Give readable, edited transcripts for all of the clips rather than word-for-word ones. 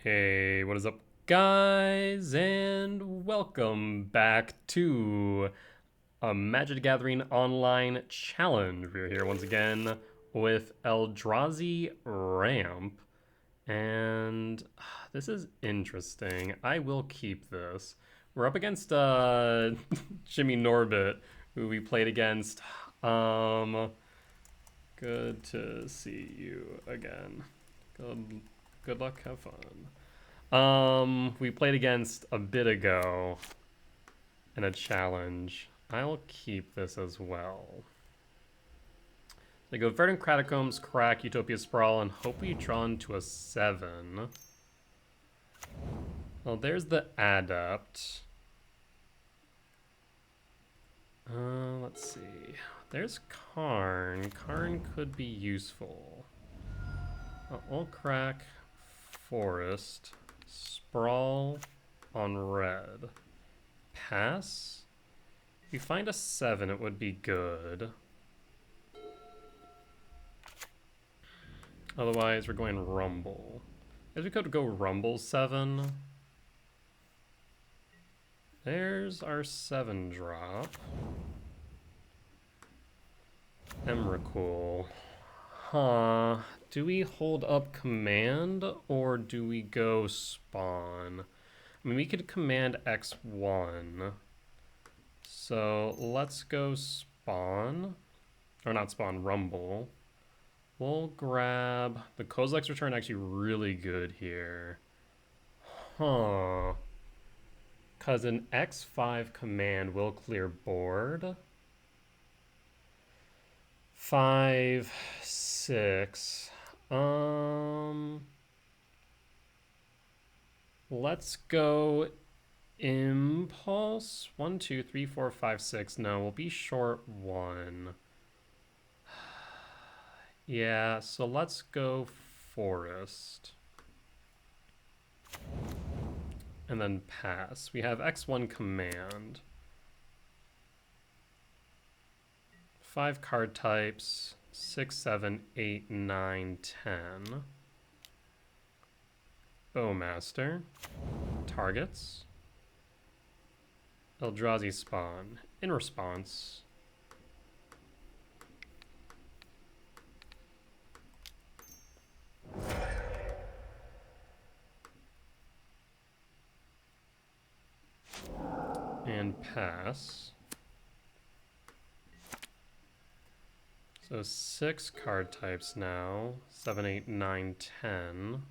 Hey, what is up, guys? And welcome back to a Magic the Gathering Online Challenge. We're here once again with Eldrazi Ramp. And this is interesting. I will keep this. We're up against Jimmy Norbit, who we played against. Good to see you again. Good luck, have fun. We played against a bit ago in a challenge. I'll keep this as well. They go Verdant Catacombs, Crack, Utopia Sprawl, and hope we draw into a 7. Well, there's the Adept. Let's see. There's Karn. Karn could be useful. We'll crack Forest. Sprawl on red. Pass? If we find a 7, it would be good. Otherwise, we're going Rumble. I guess we could go Rumble 7. There's our 7 drop. Emrakul. Huh. Do we hold up command or do we go spawn? I mean, we could command X1. So let's go spawn. Or not spawn, Rumble. We'll grab the Kozilek's Return, actually really good here. Huh. Because an X5 command will clear board. 5, 6. Let's go Impulse. 1, 2, 3, 4, 5, 6. No, we'll be short 1. Yeah, so let's go Forest. And then pass. We have X1 command. 5 card types. 6, 7, 8, 9, 10. Bowmaster. Targets. Eldrazi spawn. In response. And pass. So 6 card types now. 7, 8, 9, 10.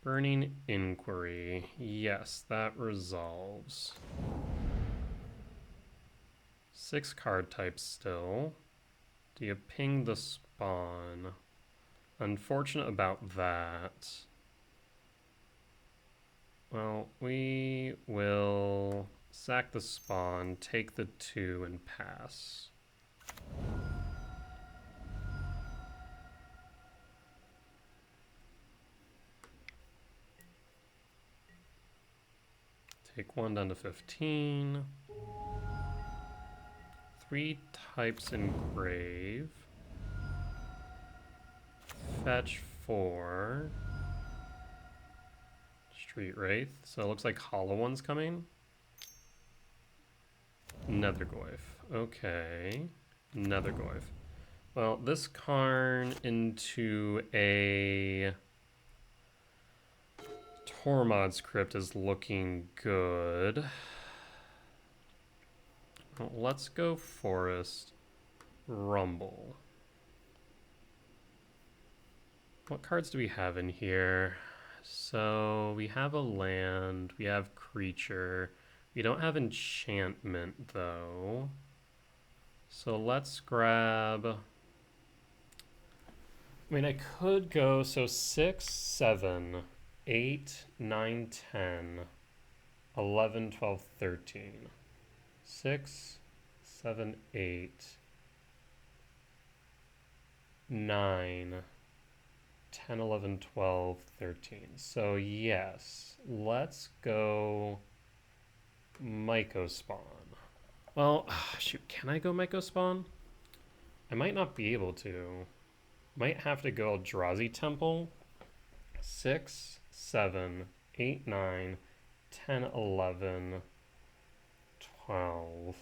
Burning Inquiry. Yes, that resolves. 6 card types still. Do you ping the spawn? Unfortunate about that. Well, we will sack the spawn, take the 2, and pass. Take 1 down to 15. 3 types engrave. Fetch 4. Street Wraith. So it looks like Hollow One's coming. Nethergoyf. Okay. Nethergoyf. Well, this Karn into a Tormod's Crypt is looking good. Well, let's go Forest. Rumble. What cards do we have in here? So we have a land, we have creature. We don't have enchantment though. So let's grab, I mean, I could go, so 6, 7, 8, 9, 10, 11, 12, 13. 6, 7, 8, 9, 10, 11, 12, 13. So yes, let's go Myco Spawn. Well, shoot, can I go Myco Spawn? I might not be able to. Might have to go Eldrazi Temple. 6, 7, 8, 9, 10, 11, 12.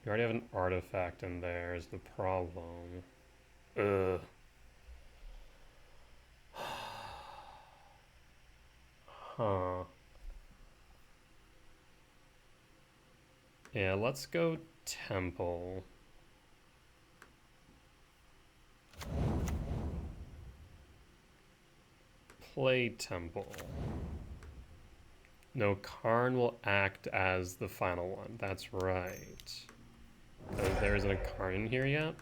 You already have an artifact in there is the problem. Ugh. Huh. Yeah, let's go temple. Play temple. No, Karn will act as the final one. That's right. There isn't a Karn in here yet?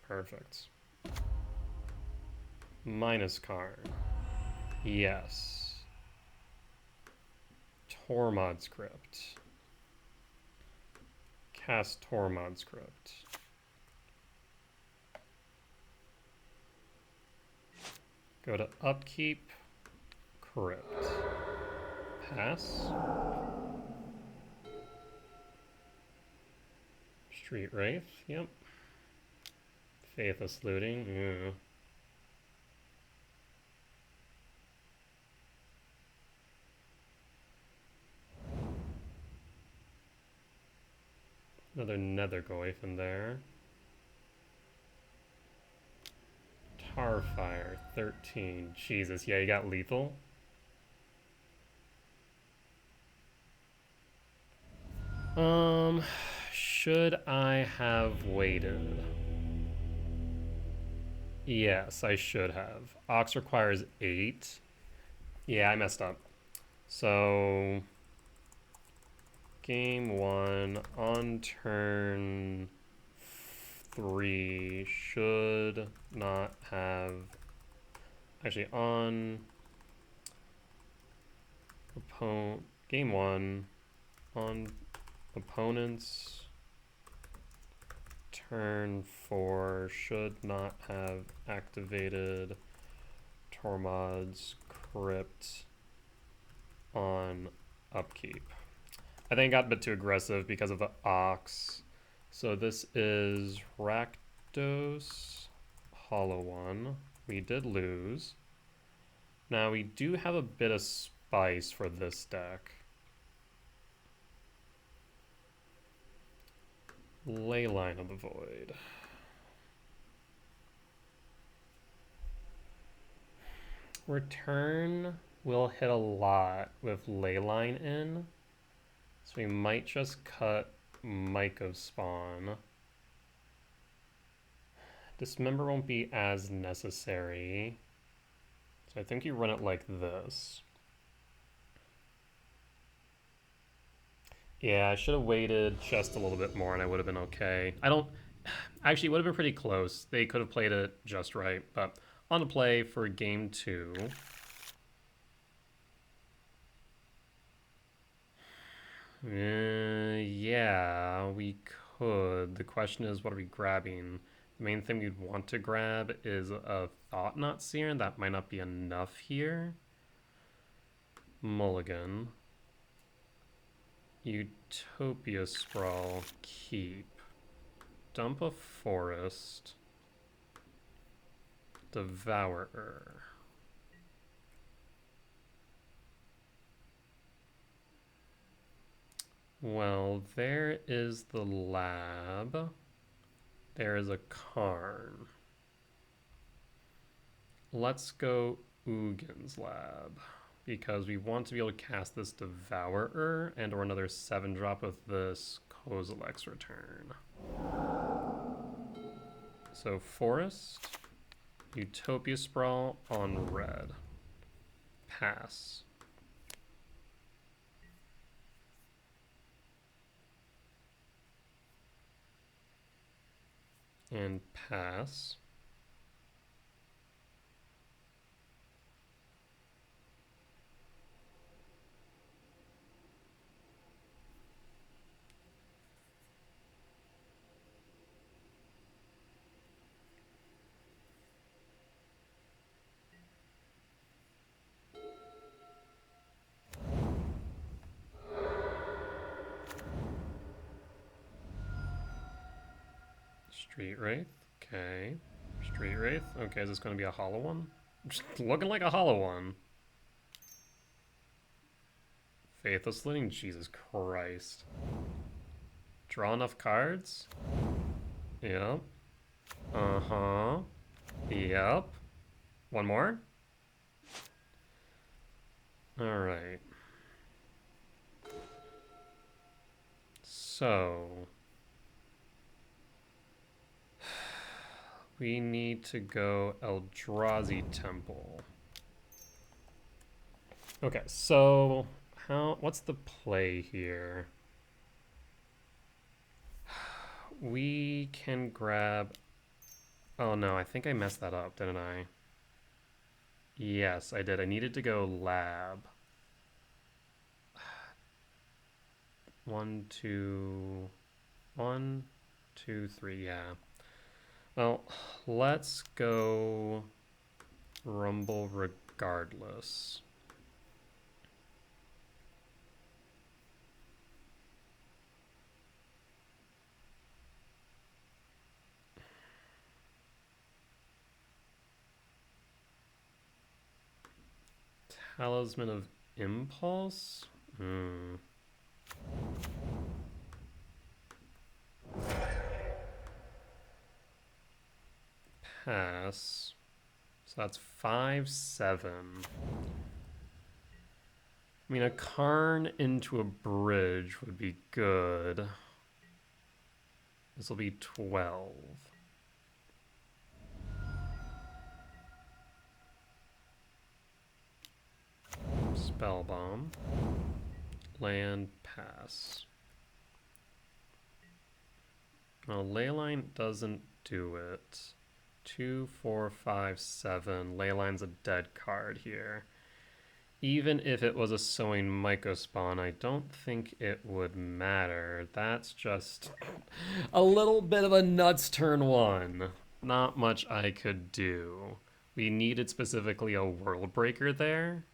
Perfect. Minus Karn. Yes. Tormod script. Cast Tormod script. Go to upkeep. Crypt. Pass. Street Wraith, yep. Faithless Looting, yeah. Another Nethergoyf in there. Tarfire, 13. Jesus, yeah, you got lethal. Should I have waited? Yes, I should have. Ox requires 8. Yeah, I messed up. So, game 1, on turn 3, should not have... Actually, on... Game 1, on opponents... Turn 4 should not have activated Tormod's Crypt on upkeep. I think I got a bit too aggressive because of the Ox. So this is Rakdos Hollow One. We did lose. Now we do have a bit of spice for this deck. Leyline of the Void. Return will hit a lot with Leyline in, so we might just cut Mike of Spawn. Dismember won't be as necessary, so I think you run it like this. Yeah, I should have waited just a little bit more and I would have been okay. Actually, it would have been pretty close. They could have played it just right, but on the play for game 2. Yeah, we could. The question is, what are we grabbing? The main thing we'd want to grab is a Thought-Knot Seer. That might not be enough here. Mulligan. Utopia Sprawl, keep. Dump a forest. Devourer. Well, there is the lab. There is a Karn. Let's go Ugin's lab, because we want to be able to cast this Devourer and or another 7-drop with this Kozilek's Return. So Forest, Utopia Sprawl on red. Pass. And pass. Street Wraith, okay. Street Wraith, okay, is this going to be a hollow one? Just looking like a hollow one. Faithless Looting? Jesus Christ. Draw enough cards? Yep. Uh-huh. Yep. One more? Alright. So... we need to go Eldrazi Temple. Okay, so... what's the play here? We can grab... oh no, I think I messed that up, didn't I? Yes, I did. I needed to go lab. 1, 2... 1, 2, 3, yeah. Well, let's go Rumble regardless. Talisman of Impulse? Pass. So that's 5, 7. I mean, a Karn into a bridge would be good. This will be 12. Spell Bomb. Land, pass. Well, Leyline doesn't do it. 2, 4, 5, 7. Leyline's a dead card here. Even if it was a Sowing Mycospawn, I don't think it would matter. That's just a little bit of a nuts turn 1. Not much I could do. We needed specifically a World Breaker there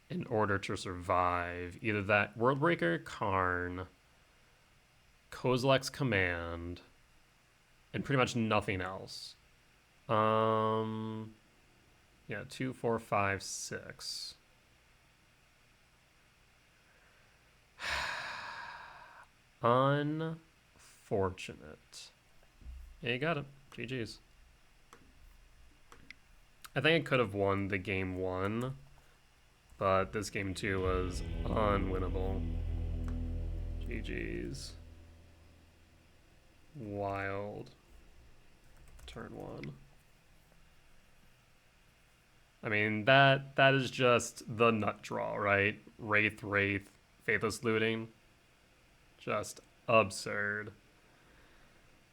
in order to survive. Either that World Breaker, Karn, Kozilek's Command, and pretty much nothing else. Yeah, 2, 4, 5, 6. Unfortunate. Yeah, you got it. GG's. I think I could have won the game 1, but this game 2 was unwinnable. GG's. Wild. Turn 1. I mean, that is just the nut draw, right? Wraith, Faithless Looting. Just absurd.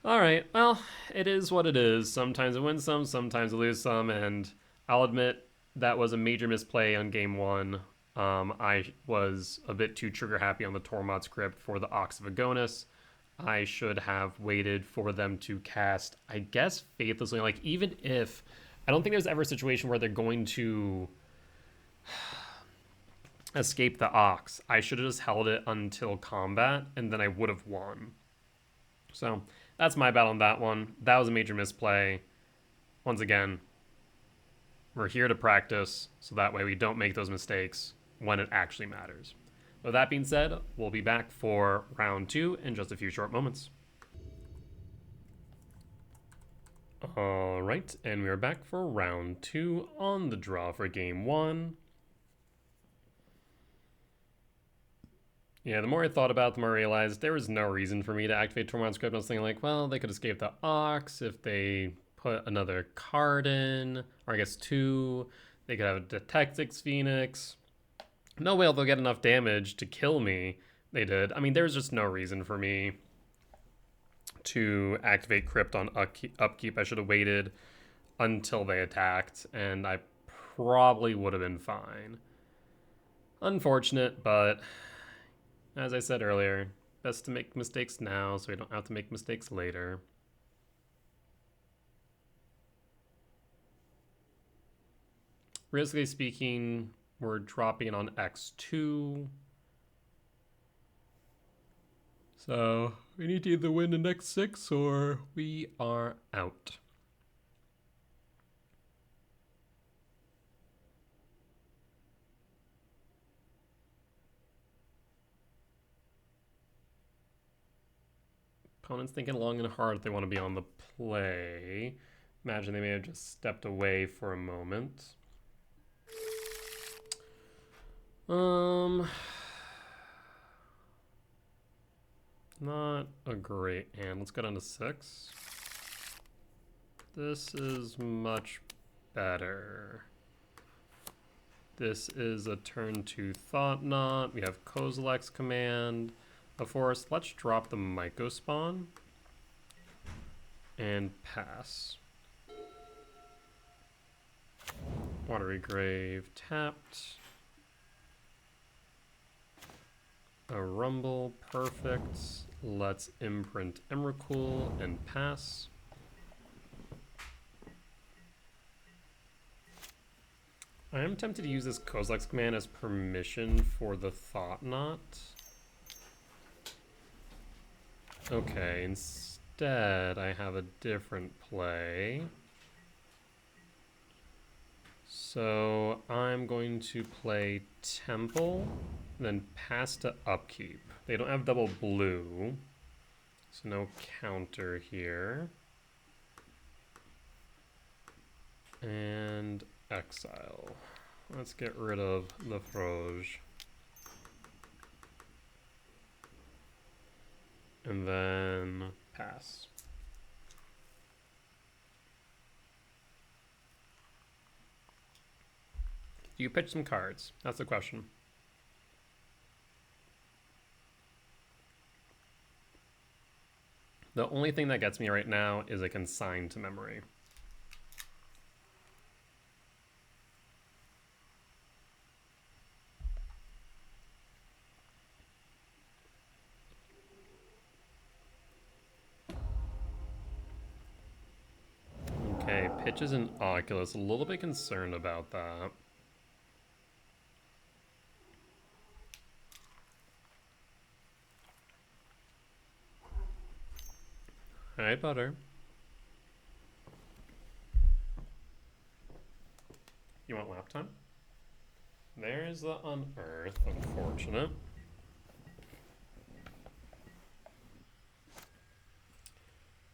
Alright, well, it is what it is. Sometimes I win some, sometimes I lose some, and I'll admit that was a major misplay on game 1. I was a bit too trigger happy on the Tormod script for the Ox of Agonis. I should have waited for them to cast, I guess, Faithlessly. Like, even if... I don't think there's ever a situation where they're going to escape the Ox. I should have just held it until combat, and then I would have won. So, that's my bet on that one. That was a major misplay. Once again, we're here to practice, so that way we don't make those mistakes when it actually matters. With that being said, we'll be back for round 2 in just a few short moments. Alright, and we're back for round 2 on the draw for game 1. Yeah, the more I thought about it, the more I realized there was no reason for me to activate Tormod Script. I was thinking like, well, they could escape the Ox if they put another card in, or I guess 2. They could have a Detectix Phoenix. No way they'll get enough damage to kill me. They did. I mean, there was just no reason for me to activate Crypt on upkeep. I should have waited until they attacked, and I probably would have been fine. Unfortunate, but as I said earlier, best to make mistakes now so we don't have to make mistakes later. Realistically speaking, we're dropping on X2. So we need to either win the next 6 or we are out. Opponent's thinking long and hard if they want to be on the play. Imagine they may have just stepped away for a moment. Not a great hand. Let's go down to 6. This is much better. This is a turn 2 Thought Knot. We have Kozilek's Command. Of course, let's drop the Myco Spawn and pass. Watery Grave tapped. A Rumble, perfect. Let's imprint Emrakul and pass. I am tempted to use this Kozilek's Command as permission for the Thought Knot. Okay, instead I have a different play. So I'm going to play Temple, then pass to Upkeep. They don't have double blue, so no counter here. And exile. Let's get rid of the Froge. And then pass. Do you pitch some cards? That's the question. The only thing that gets me right now is a consign to memory. Okay, pitches an Oculus. A little bit concerned about that. Alright, Butter. You want lap time? There's the Unearth, unfortunate.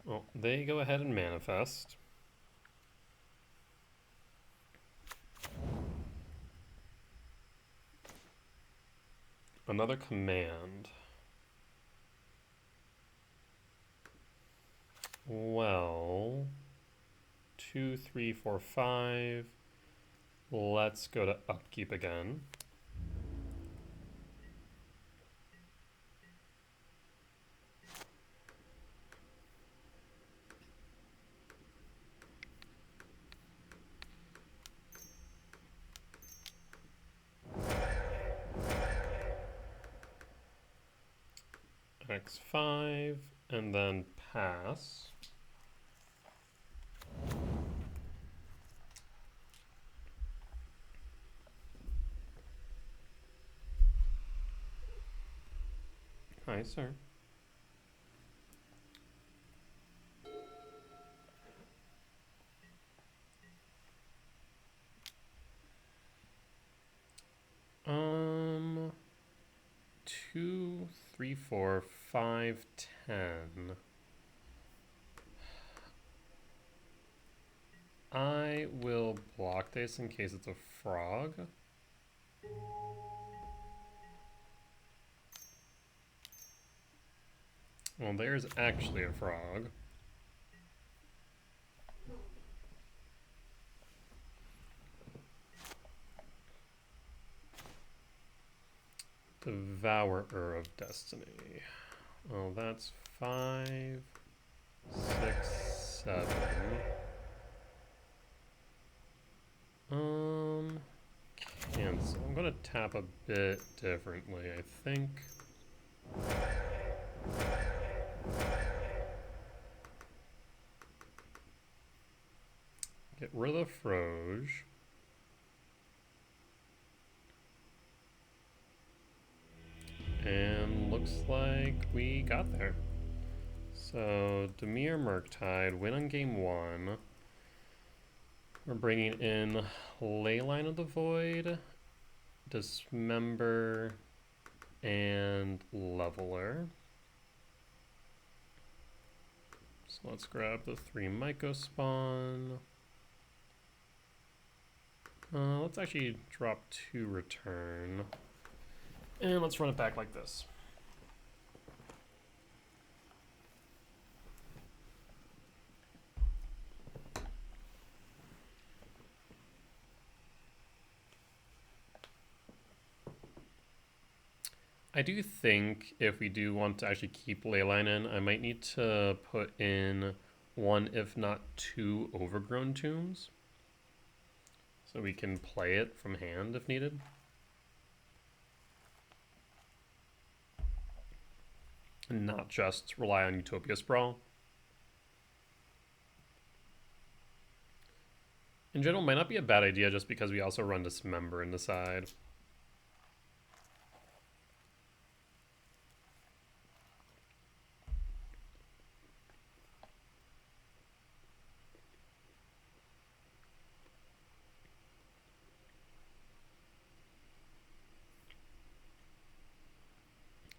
Well, they go ahead and manifest. Another command. Well, 2, 3, 4, 5. Let's go to Upkeep again. X5, and then pass. Hi, sir. Um, 2, 3, 4, 5, 10. I will block this in case it's a frog. Well, there's actually a frog. Devourer of Destiny. Well, that's 5, 6, 7. Cancel. I'm gonna tap a bit differently, I think. Get rid of the Froge. And looks like we got there. So, Dimir Murktide, win on game 1. We're bringing in Leyline of the Void, Dismember, and Leveler. So let's grab the 3 Myco spawn. Let's actually drop 2 return. And let's run it back like this. I do think if we do want to actually keep Leyline in, I might need to put in 1, if not 2, Overgrown Tombs. So we can play it from hand if needed. And not just rely on Utopia Sprawl. In general, might not be a bad idea just because we also run Dismember in the side.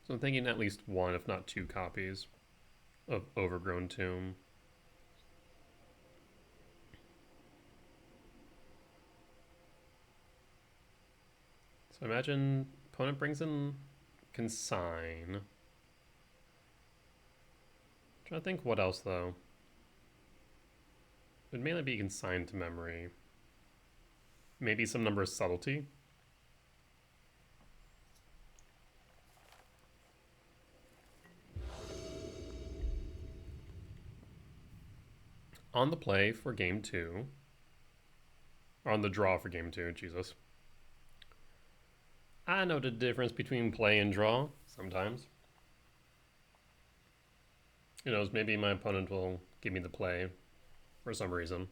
So I'm thinking at least 1, if not 2 copies of Overgrown Tomb. So imagine opponent brings in Consign. I'm trying to think what else though. It would mainly be Consigned to Memory. Maybe some number of Subtlety. On the play for game 2. Or on the draw for game 2, Jesus. I know the difference between play and draw sometimes. Who knows, maybe my opponent will give me the play for some reason.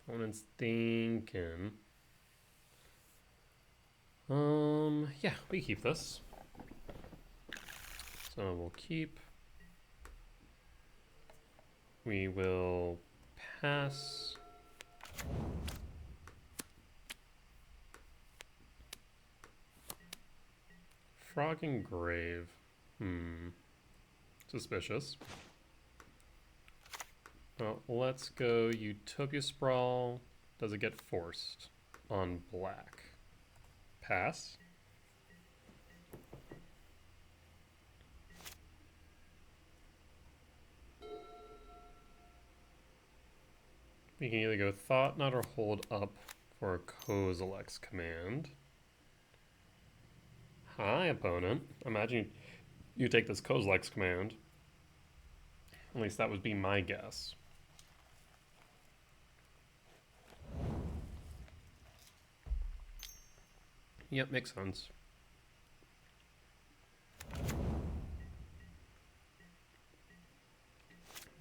Opponent's thinking. Yeah, we keep this. So we'll keep. We will pass. Frog and Grave. Suspicious. Well, let's go Utopia Sprawl. Does it get forced on black? Pass. We can either go Thought Knot or hold up for a Kozilek's command. Hi, opponent. Imagine you take this Kozilek's command. At least that would be my guess. Yep, makes sense.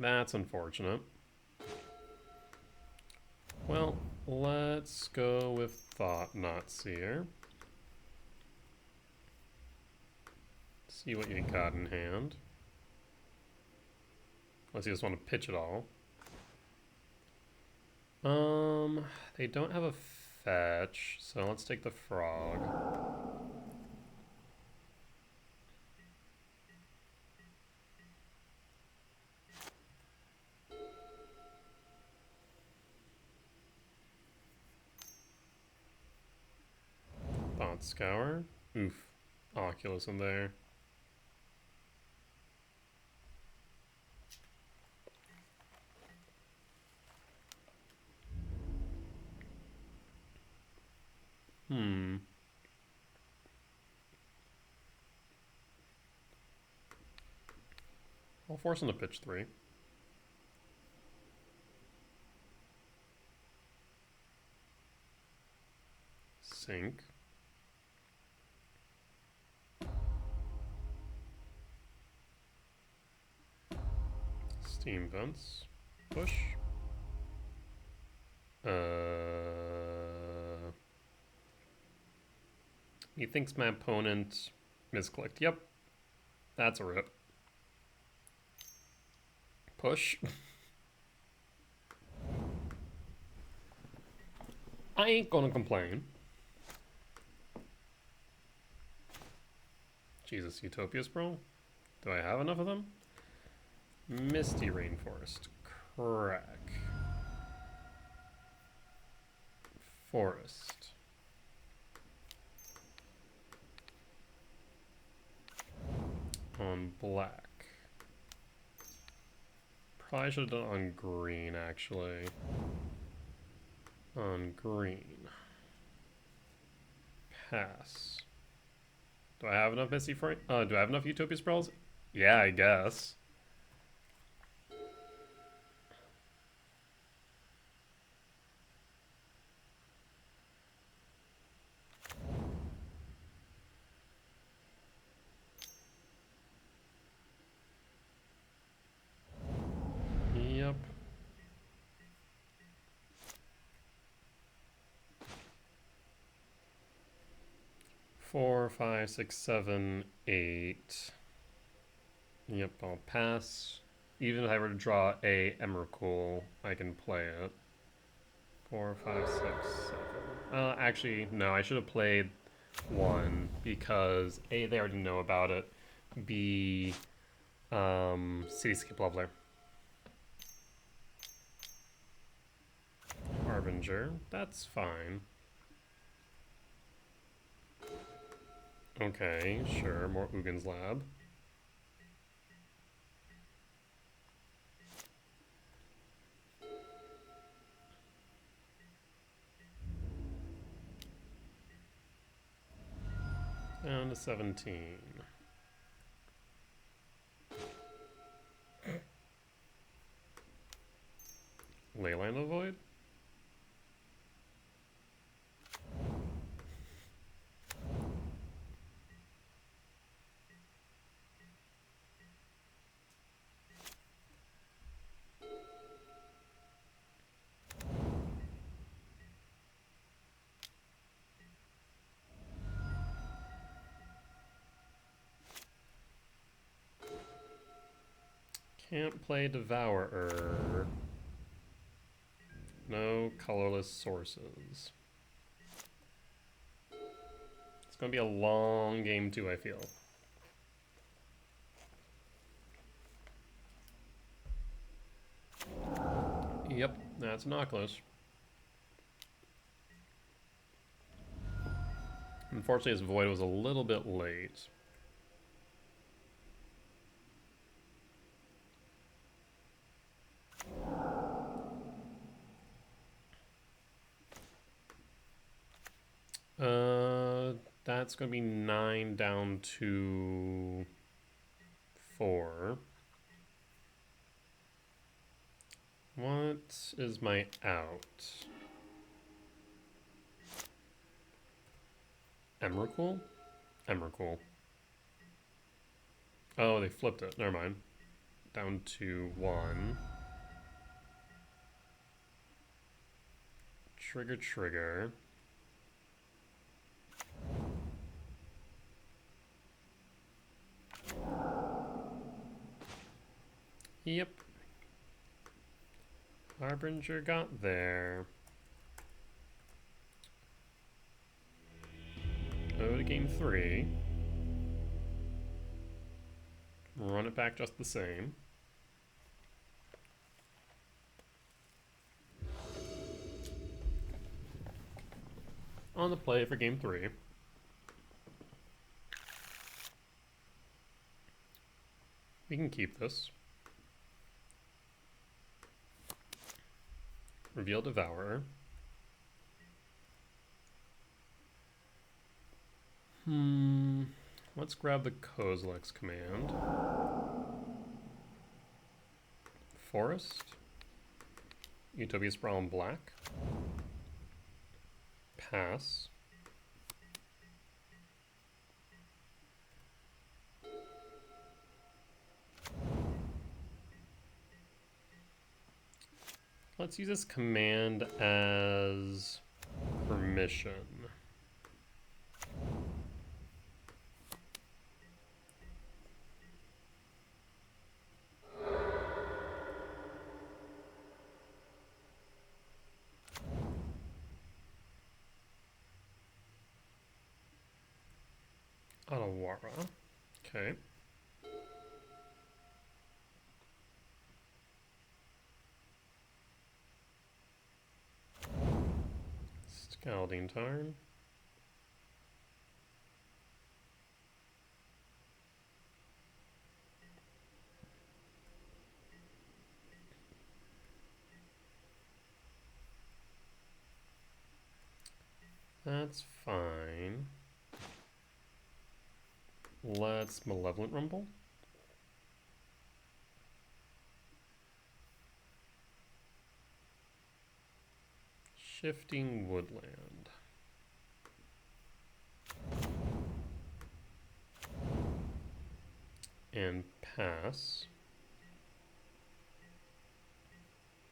That's unfortunate. Well, let's go with Thought Knot Seer. See what you got in hand. Unless you just want to pitch it all. They don't have a fetch, so let's take the frog. Thought Scour. Oof. Oculus in there. I'll force him to pitch 3. Sink. Steam Vents. Push. He thinks my opponent misclicked. Yep. That's a rip. Push. I ain't gonna complain. Jesus, Utopia Sprawl? Do I have enough of them? Misty Rainforest. Crack. Forest. On black. Probably should have done on green, actually. On green. Pass. Do I have enough Misty do I have enough Utopia Spells? Yeah, I guess. Yep. 4, 5, 6, 7, 8. Yep, I'll pass. Even if I were to draw a Emrakul, I can play it. 4, 5, 6, 7. Actually, no, I should have played 1 because A, they already know about it. B, Cityscape Leveler. Harbinger, that's fine. Okay, sure, more Ugin's Lab. Down to 17. Leyline of the Void? Can't play Devourer. No colorless sources. It's gonna be a long game too, I feel. Yep, that's an Oculus. Unfortunately, his Void was a little bit late. That's gonna be 9 down to 4. What is my out? Emrakul? Emrakul. Oh, they flipped it. Never mind. Down to 1. Trigger. Yep. Harbinger got there. Go to game 3. Run it back just the same. On the play for game 3. We can keep this. Reveal Devourer. Let's grab the Kozilek's command. Forest. Utopia Sprawl in black. Pass. Let's use this command as permission. Katawara. Okay. Scalding Tarn. That's fine. Let's Malevolent Rumble. Shifting Woodland. And pass.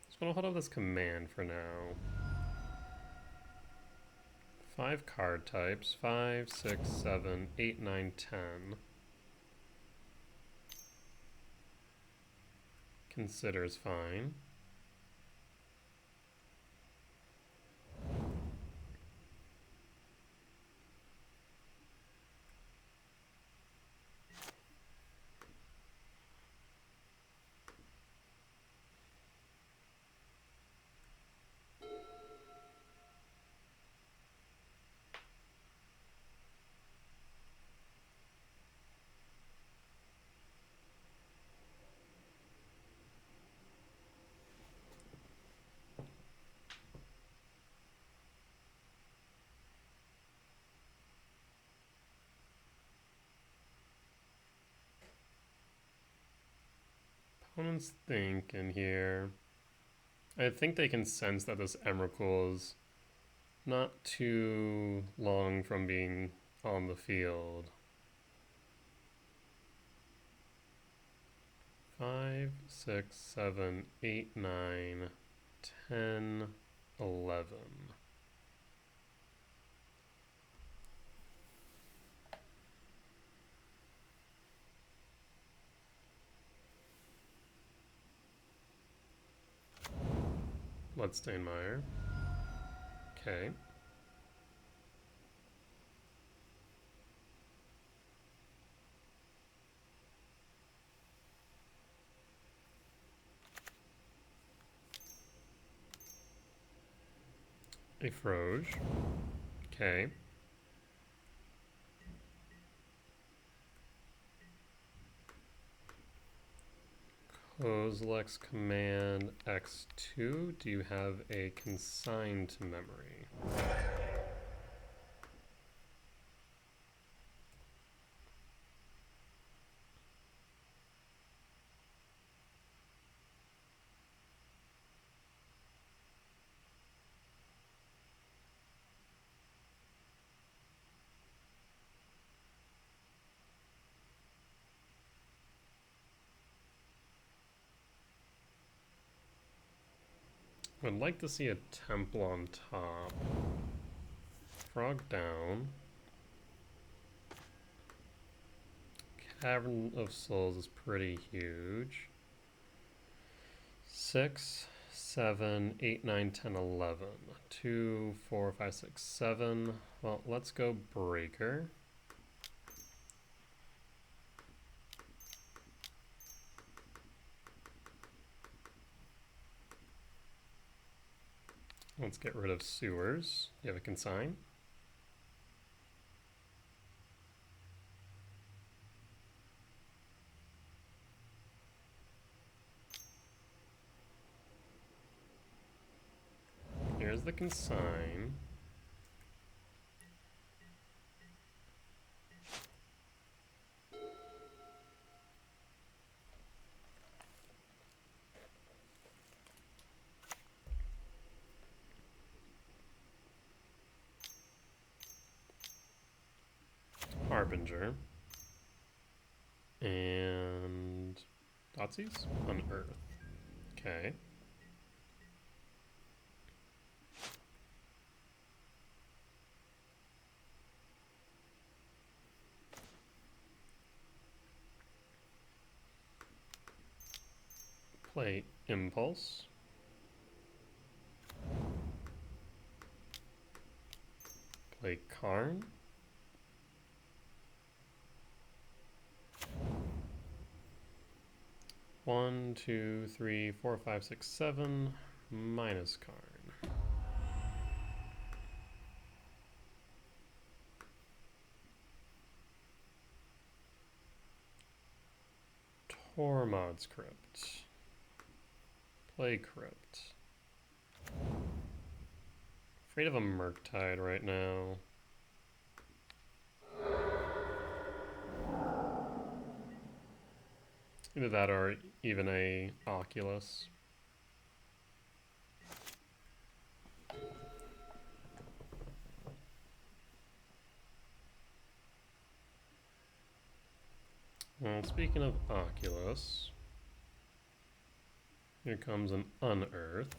Just gonna hold up this command for now. 5 card types. 5, 6, 7, 8, 9, 10. Considers fine. Opponents think in here. I think they can sense that this Emrakul is not too long from being on the field. 5, 6, 7, 8, 9, 10, 11. Bloodstainmire. Okay. A Froge. Okay. Kozilek's command X2. Do you have a consigned memory? I'd like to see a temple on top. Frog down. Cavern of Souls is pretty huge. 6, 7, 8, 9, 10, 11. 2, 4, 5, 6, 7. Well, let's go Breaker. Let's get rid of Sewers. You have a consign? Here's the consign. Harbinger. And Dotsies? Unearth. Okay. Play Impulse. Play Karn. 1, 2, 3, 4, 5, 6, 7. Minus Karn. Tormod's Crypt. Play Crypt. Afraid of a Murktide right now. Either that or even a Oculus. Well, speaking of Oculus, here comes an Unearth.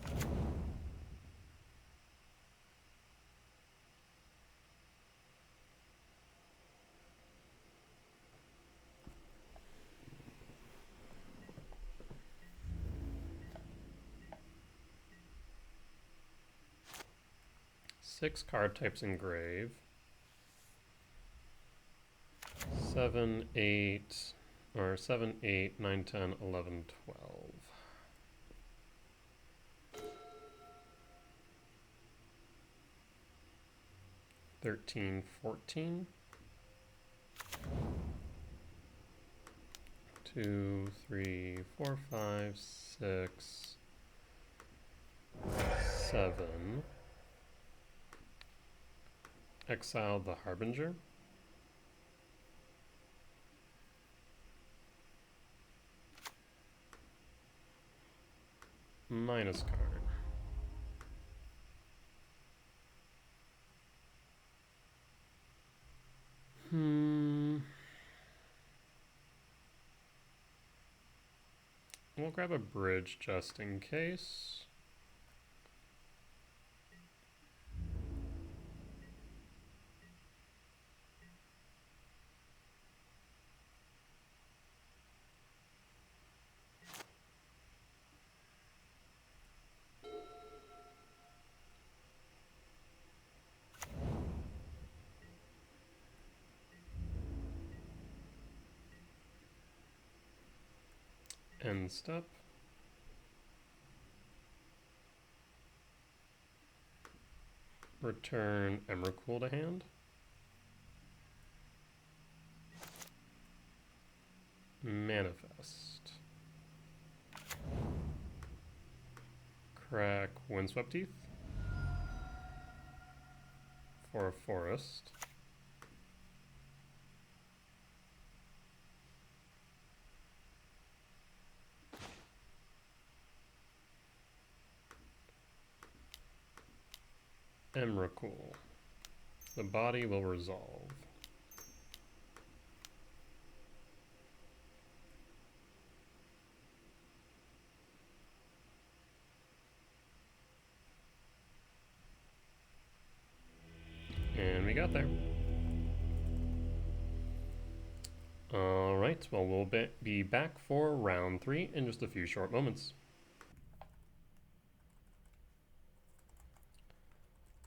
Six card types in grave. 7, 8, or 7, 8, 9, 10, 11, 12. 13, 14. 2, 3, 4, 5, 6, 7. Exile the Harbinger. Minus card. We'll grab a bridge just in case. End step. Return Emrakul to hand. Manifest. Crack Windswept Teeth. For a forest. Emrakul. The body will resolve. And we got there. Alright, well, we'll be back for round 3 in just a few short moments.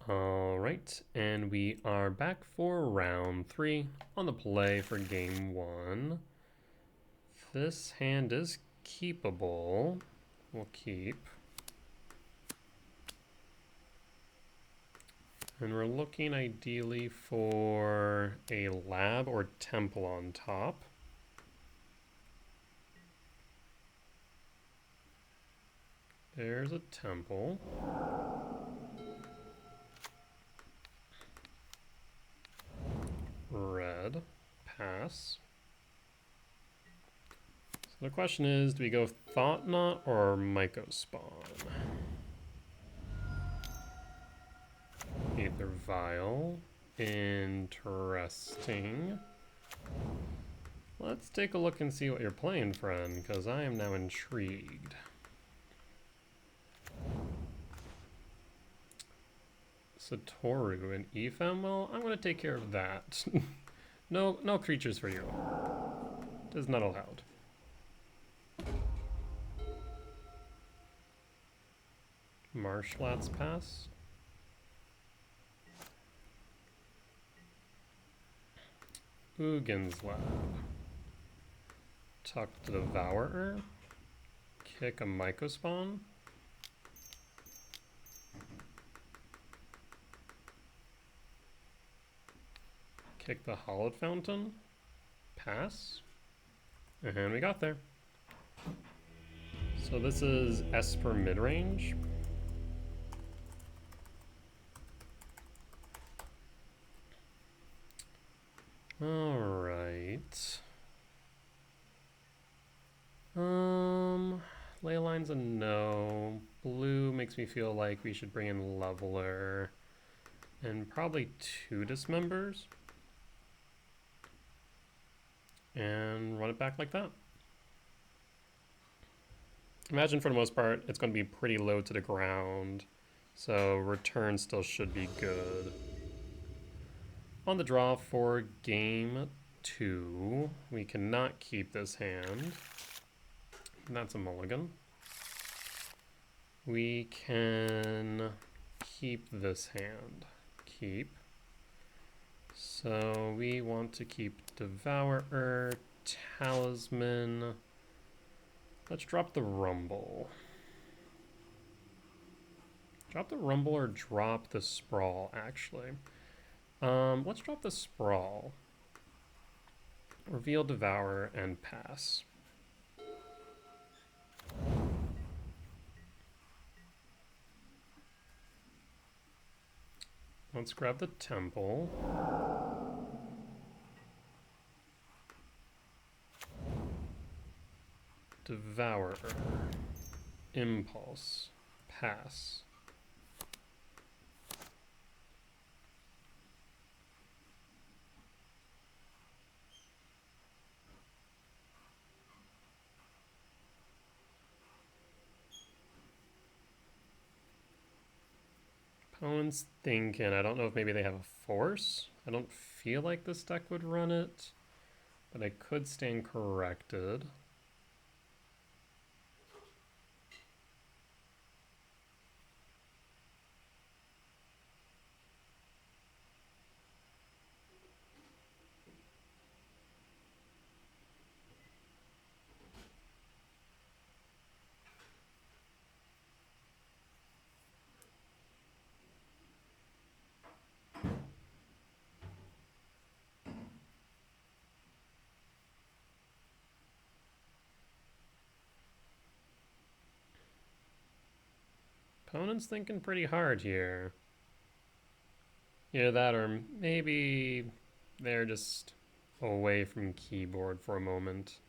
Alright, and we are back for round 3 on the play for game 1. This hand is keepable. We'll keep. And we're looking ideally for a lab or temple on top. There's a temple. Red. Pass. So the question is, do we go Thought Knot or Myco Spawn? Aether Vial. Interesting. Let's take a look and see what you're playing, friend, because I am now intrigued. Satoru and Ephem? Well, I'm going to take care of that. No creatures for you. It is not allowed. Marshlat's Pass. Ugin's Lab. Tuck the Devourer. kick a Mycospawn. Kick the Hallowed Fountain. Pass. And we got there. So this is Esper Midrange. Alright. Leyline's a no. Blue makes me feel like we should bring in Leveler. And probably 2 Dismembers. And run it back like that. Imagine for the most part, it's going to be pretty low to the ground. So return still should be good. On the draw for game 2, we cannot keep this hand. That's a mulligan. We can keep this hand. Keep. So we want to keep Devourer, Talisman. Let's drop the Rumble. Drop the Rumble or drop the Sprawl, actually. Let's drop the Sprawl. Reveal Devourer and pass. Let's grab the Temple. Devourer. Impulse. Pass. Opponent's thinking, I don't know if maybe they have a force. I don't feel like this deck would run it, but I could stand corrected. Opponent's thinking pretty hard here. Either that or maybe they're just away from keyboard for a moment.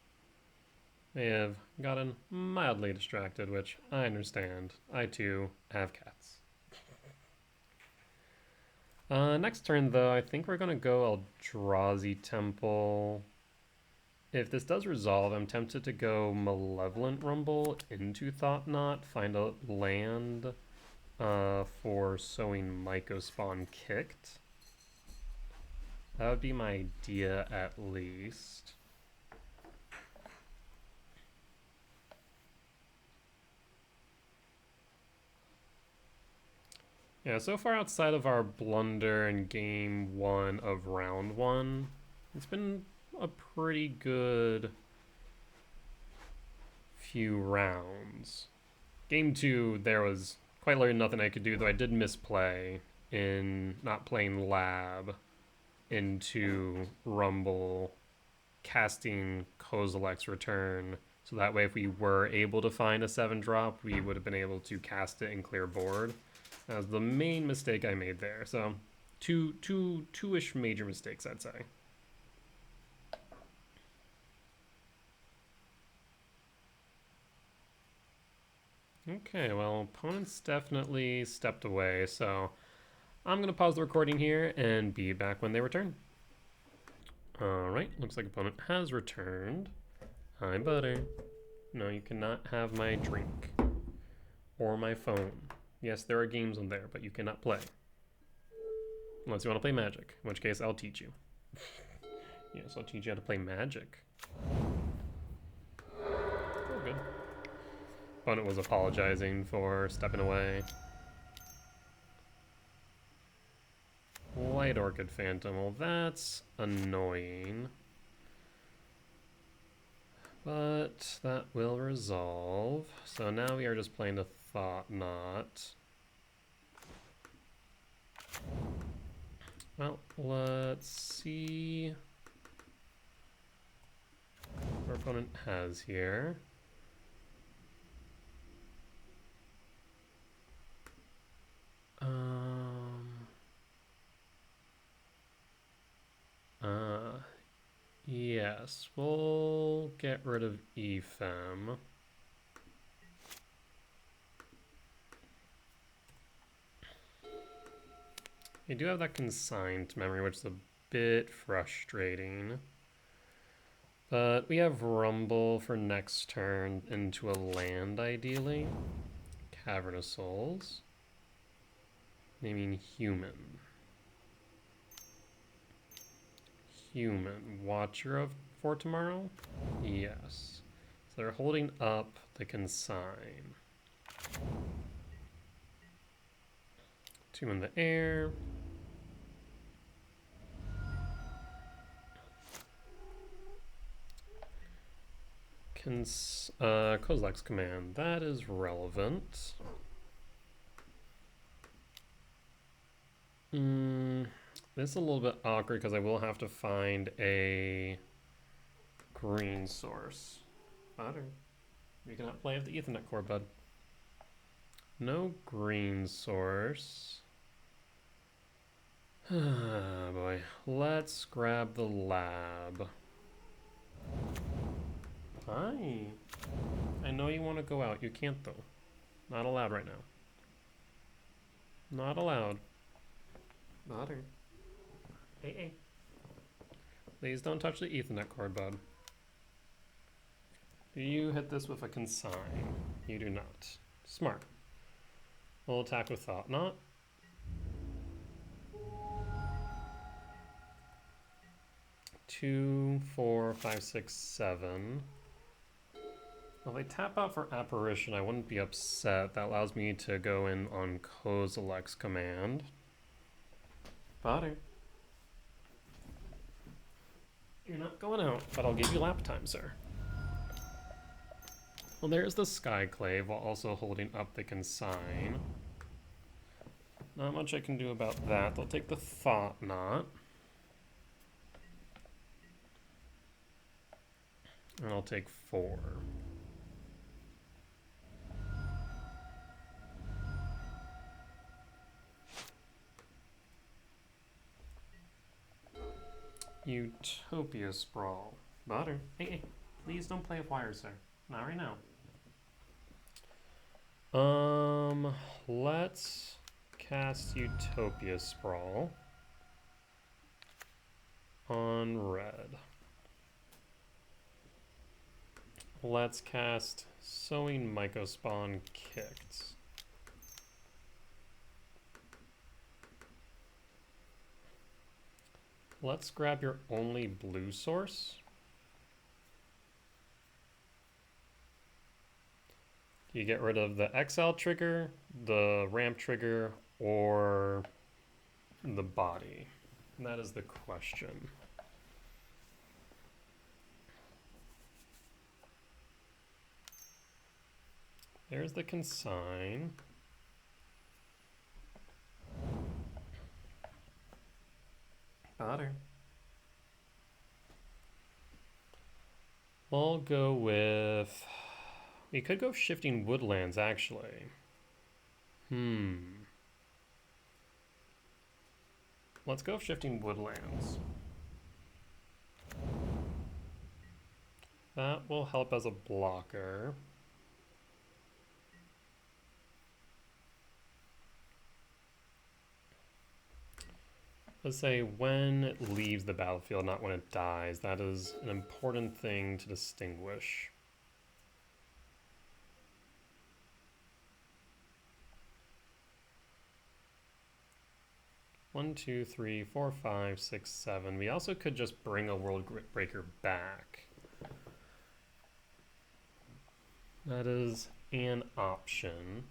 They have gotten mildly distracted, which I understand. I too have cats. Next turn though, I think we're gonna go Eldrazi Temple. If this does resolve, I'm tempted to go Malevolent Rumble into Thought Knot, find a land for sowing Mycospawn kicked. That would be my idea at least. Yeah, so far outside of our blunder in game 1 of round 1, it's been a pretty good few rounds. Game 2, there was quite literally nothing I could do, though I did misplay in not playing Lab into Rumble, casting Kozilek's Return, so that way if we were able to find a 7-drop, we would have been able to cast it and clear board. That was the main mistake I made there. So two-ish major mistakes, I'd say. Okay, well, opponent's definitely stepped away, so I'm going to pause the recording here and be back when they return. Alright, looks like opponent has returned. Hi, Butter. No, you cannot have my drink. Or my phone. Yes, there are games on there, but you cannot play. Unless you want to play Magic, in which case I'll teach you. Yes, I'll teach you how to play Magic. Oh, good. Opponent was apologizing for stepping away. White Orchid Phantom, well that's annoying. But But that will resolve. So now we are just playing the Thought Knot. Well, let's see what our opponent has here. Yes, we'll get rid of Ephem. We do have that consigned memory, which is a bit frustrating. But we have Rumble for next turn into a land, ideally. Cavern of Souls. Naming Human. Human. Watcher of for tomorrow? Yes. So they're holding up the consign. 2 in the air. Kozilek's command. That is relevant. This is a little bit awkward because I will have to find a green source. Butter. You cannot play with the Ethernet core, bud. No green source. Ah, boy. Let's grab the lab. Hi. I know you want to go out. You can't, though. Not allowed right now. Not allowed. Butter. Hey. Please don't touch the Ethernet cord, bud. Do you hit this with a consign? You do not. Smart. We'll attack with Thought Knot. Two, 4, 5, 6, 7. Well, if I tap out for Apparition, I wouldn't be upset. That allows me to go in on Kozilek's command. Butter. You're not going out, but I'll give you lap time, sir. Well, there's the Skyclave while also holding up the consign. Not much I can do about that. They'll take the Thought Knot. And I'll take 4. Utopia Sprawl. Butter. Hey, please don't play with wires, sir. Not right now. Let's cast Utopia Sprawl on red. Let's cast Sowing Mycospawn Kicked. Let's grab your only blue source. You get rid of the exile trigger, the ramp trigger, or the body. And that is the question. There's the consign. Butter. I'll go with... We could go Shifting Woodlands, actually. Let's go Shifting Woodlands. That will help as a blocker. Let's say when it leaves the battlefield, not when it dies. That is an important thing to distinguish. One, 2, 3, 4, 5, 6, 7. We also could just bring a World Breaker back. That is an option.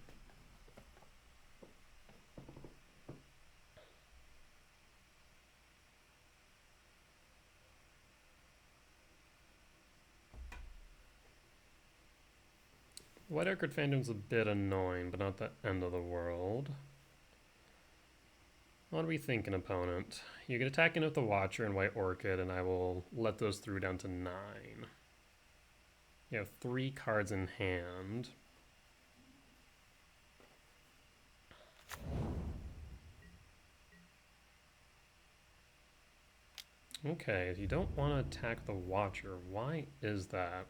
White Orchid Phantom's a bit annoying, but not the end of the world. What are we thinking, opponent? You can attack in with the Watcher and White Orchid, and I will let those through down to 9. You have 3 cards in hand. Okay, you don't want to attack the Watcher. Why is that?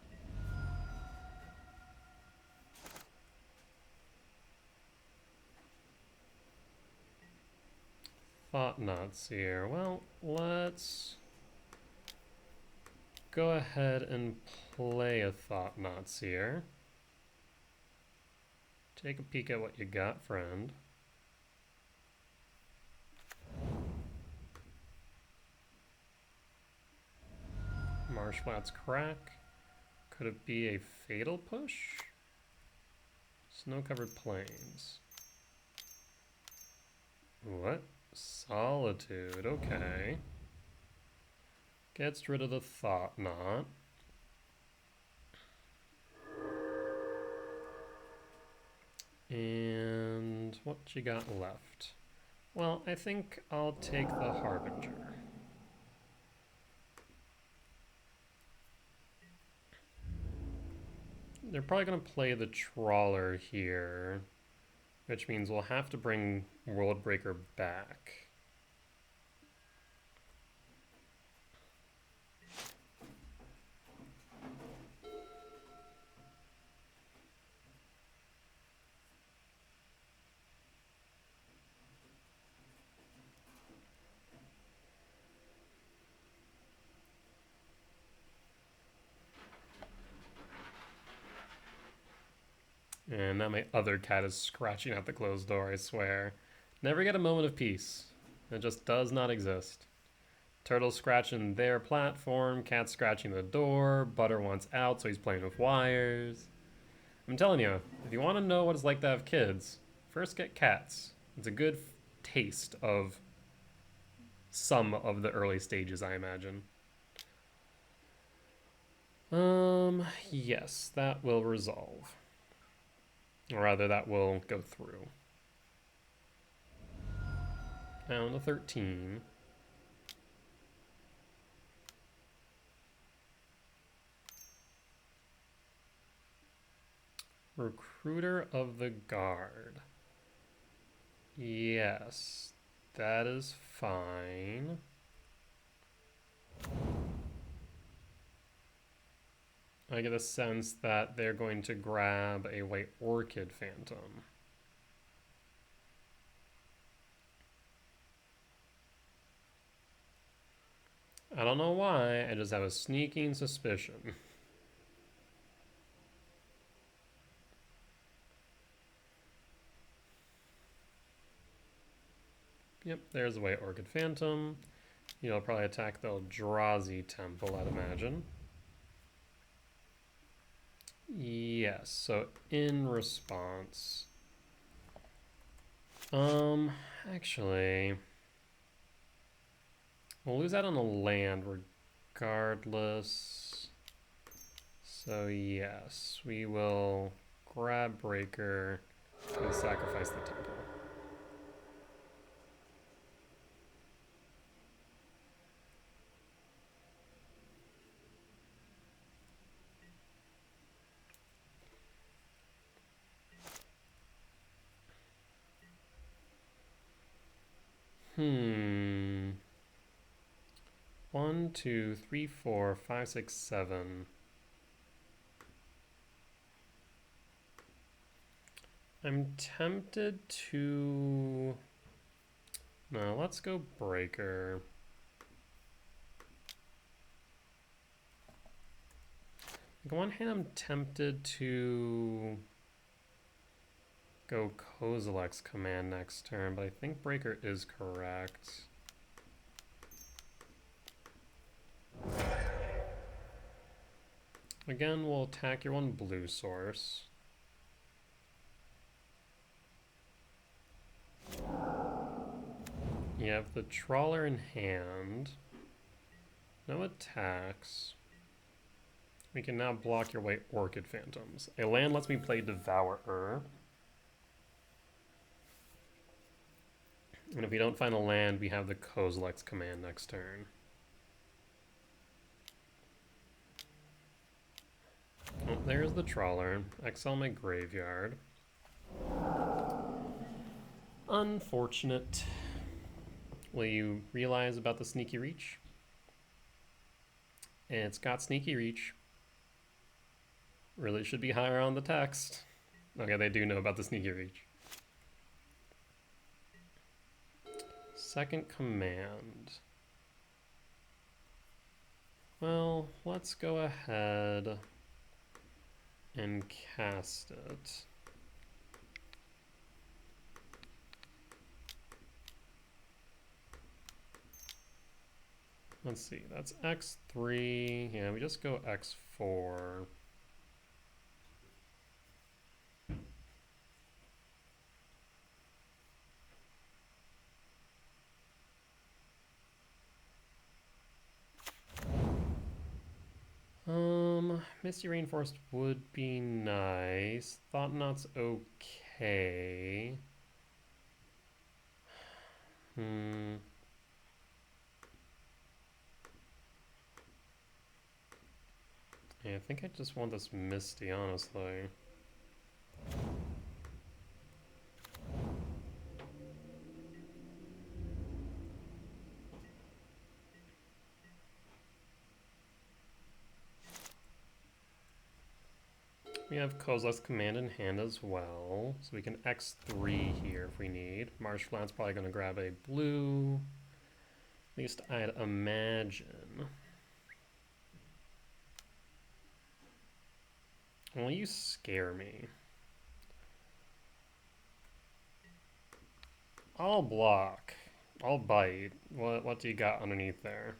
Thought-Knot here. Well, let's go ahead and play a Thought-Knot here. Take a peek at what you got, friend. Marshflat's Crack. Could it be a Fatal Push? Snow-covered plains. What? Solitude, okay. Gets rid of the Thought-Knot. And what you got left? Well, I think I'll take the Harbinger. They're probably going to play the Trawler here, which means we'll have to bring Worldbreaker back. And now my other cat is scratching at the closed door, I swear. Never get a moment of peace. It just does not exist. Turtle scratching their platform, cat scratching the door, Butter wants out so he's playing with wires. I'm telling you, if you want to know what it's like to have kids, first get cats. It's a good taste of some of the early stages, I imagine. Yes, that will resolve. Or rather, that will go through. Down to 13. Recruiter of the Guard. Yes, that is fine. I get a sense that they're going to grab a White Orchid Phantom. I don't know why, I just have a sneaking suspicion. Yep, there's a White Orchid Phantom. You'll probably attack the Eldrazi Temple, I'd imagine. Yes, so in response. Actually, we'll lose out on a land regardless. So yes, we will grab Breaker and sacrifice the temple. One, two, three, four, five, six, seven. I'm tempted to... No, let's go Breaker. On one hand, I'm tempted to go Kozilek's command next turn, but I think Breaker is correct. Again, we'll attack your one blue source. You have the Trawler in hand. No attacks. We can now block your white Orchid Phantoms. A land lets me play Devourer. And if we don't find a land, we have the Kozilek's command next turn. Oh, there's the Trawler. Exile my graveyard. Unfortunate. Will you realize about the Sneaky Reach? It's got Sneaky Reach. Really should be higher on the text. Okay, they do know about the Sneaky Reach. Second command. Well, let's go ahead and cast it. Let's see, that's X3. Yeah, we just go X4. Misty Rainforest would be nice. Thought-Knot's okay. Yeah, I think I just want this Misty, honestly. We have Kozilek's command in hand as well, so we can X3 here if we need. Marshflat's probably going to grab a blue. At least I'd imagine. Well, you scare me. I'll block. I'll bite. What do you got underneath there?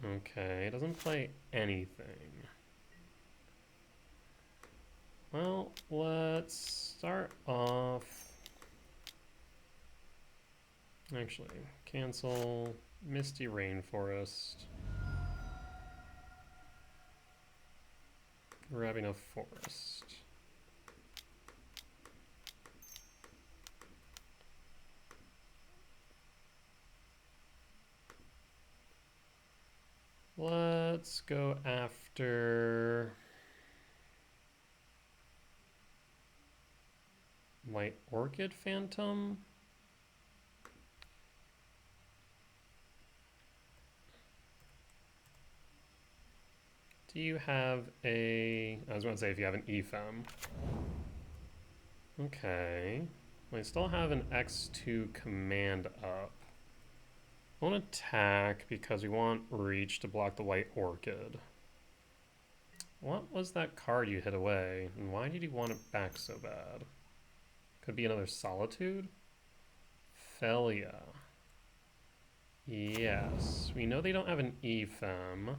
Okay, it doesn't play anything. Well, let's start off. Actually, cancel Misty Rainforest. Grabbing a forest. Let's go after White Orchid Phantom. Do you have a... I was going to say if you have an EFEM. Okay. We still have an X2 command up. I want attack because we want reach to block the White Orchid. What was that card you hid away? And why did you want it back so bad? Could be another Solitude? Felia. Yes. We know they don't have an EFEM.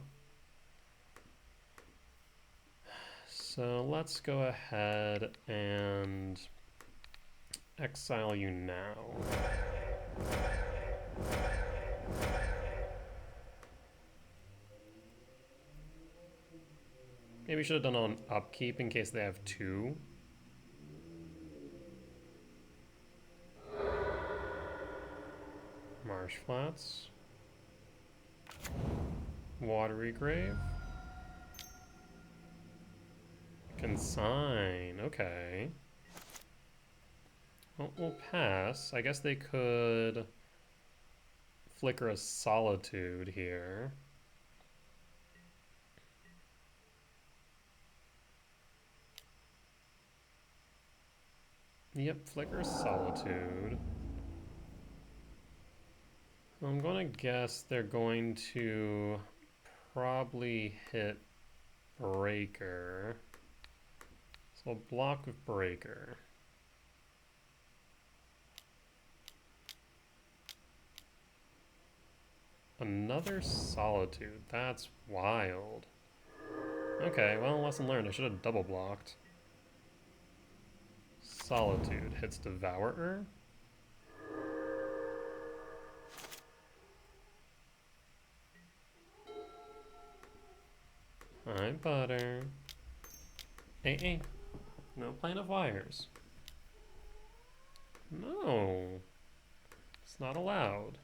So let's go ahead and exile you now. Maybe we should have done on upkeep in case they have two. Marshflats. Watery Grave. Consign, okay. Well, we'll pass. I guess they could flicker a Solitude here. Yep, flicker Solitude. I'm gonna guess they're going to probably hit Breaker. So I'll block with Breaker. Another Solitude. That's wild. Okay, well, lesson learned. I should have double blocked. Solitude hits Devourer. Hi, Butter. Hey. No Plane of Wires. No. It's not allowed.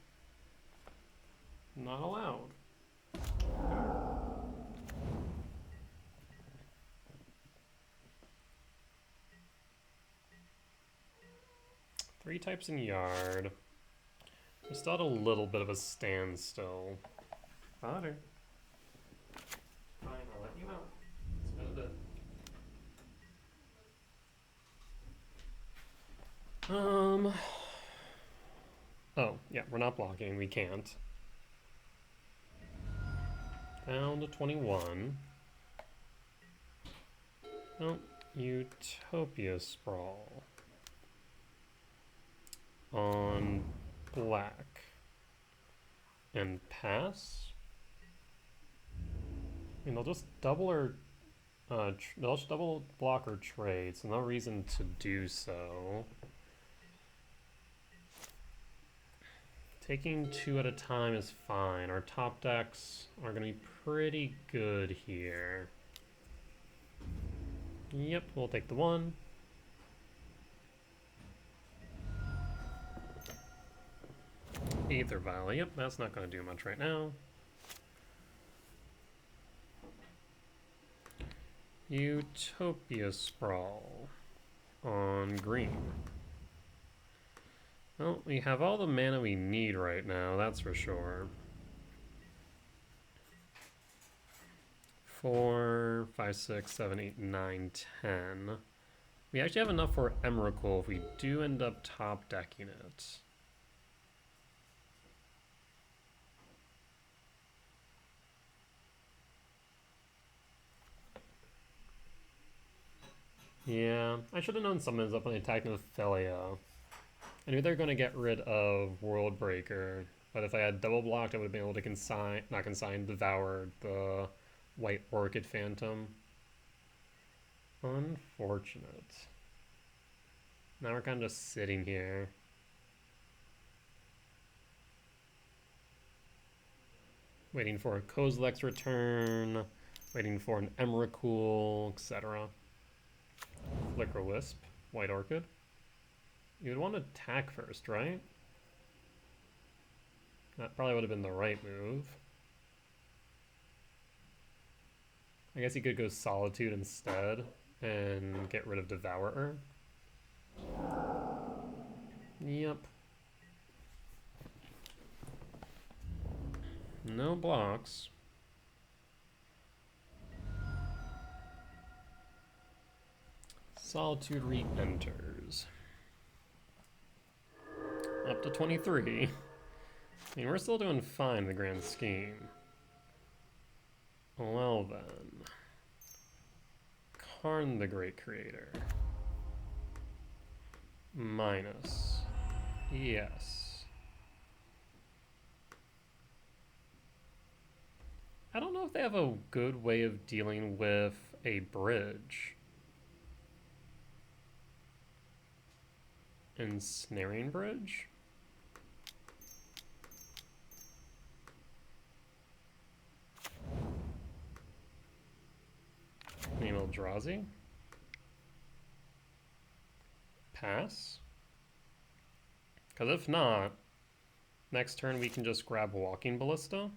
Not allowed. 3 types in yard. We still had a little bit of a standstill. Butter. Fine, I'll let you out. It's been a bit. Oh, yeah, we're not blocking. We can't. Down to 21. Oh, Utopia Sprawl. On black. And pass? I mean, they'll just double or... they'll just double block or trade, so no reason to do so. Taking 2 at a time is fine. Our top decks are going to be pretty good here. Yep, we'll take the 1. Aether Vial. Yep, that's not going to do much right now. Utopia Sprawl on green. Well, we have all the mana we need right now, that's for sure. 4, 5, 6, 7, 8, 9, 10. We actually have enough for Emrakul if we do end up top decking it. Yeah, I should have known someone's up when they attacked with Ophelia. I knew they were going to get rid of World Breaker, but if I had double blocked, I would have been able to devour the White Orchid Phantom. Unfortunate. Now we're kind of just sitting here. Waiting for a Kozilek's return, waiting for an Emrakul, etc. Flicker Wisp, White Orchid. You would want to attack first, right? That probably would have been the right move. I guess you could go Solitude instead and get rid of Devourer. Yep. No blocks. Solitude re-enters. Up to 23. I mean, we're still doing fine in the grand scheme. Well then. Karn the Great Creator. Minus. Yes. I don't know if they have a good way of dealing with a bridge. Ensnaring Bridge? Name Eldrazi? Pass? Because if not, next turn we can just grab Walking Ballista.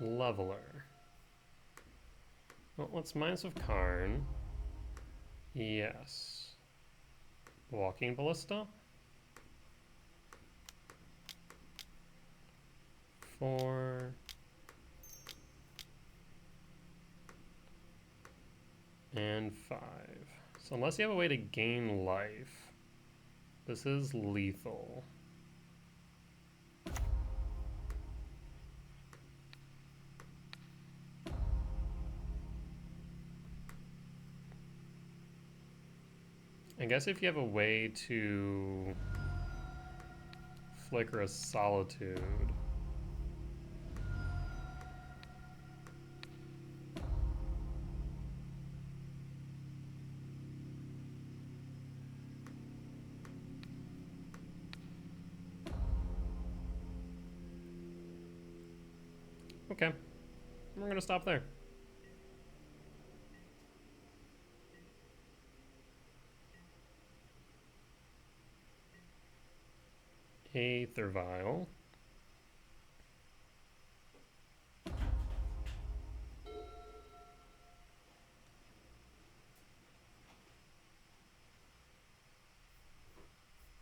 Leveler. Well, what's minus of Karn? Yes. Walking Ballista. 4. And 5. So unless you have a way to gain life, this is lethal. I guess if you have a way to flicker a Solitude. Okay, we're gonna stop there. Aether Vial.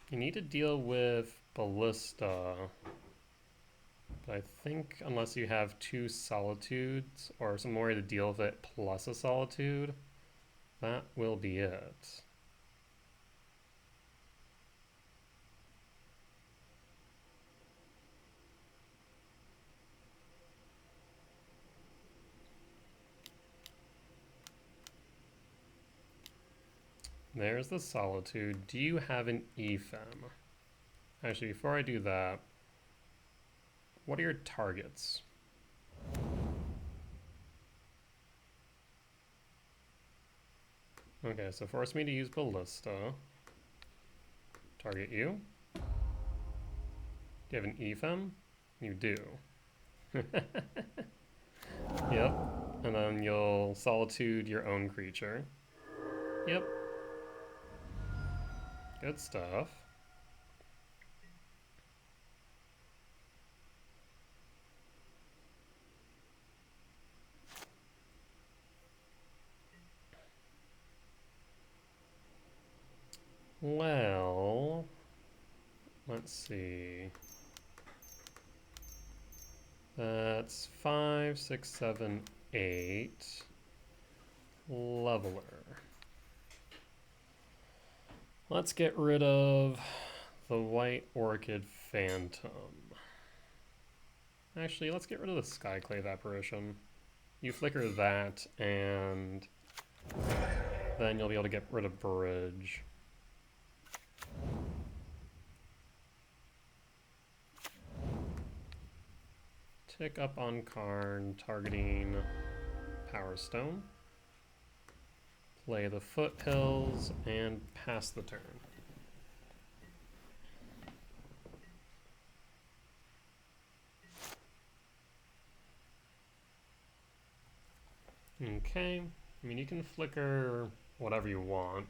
You need to deal with Ballista. But I think unless you have 2 Solitudes or some way to deal with it plus a Solitude, that will be it. There's the Solitude. Do you have an EFEM? Actually, before I do that, what are your targets? Okay, so force me to use Ballista. Target you. Do you have an EFEM? You do. Yep. And then you'll Solitude your own creature. Yep. Good stuff. Well, let's see. That's 5, 6, 7, 8. Leveler. Let's get rid of the White Orchid Phantom. Actually, let's get rid of the Skyclave Apparition. You flicker that, and then you'll be able to get rid of Bridge. Tick up on Karn, targeting Power Stone. Play the Foothills, and pass the turn. Okay, I mean, you can flicker whatever you want.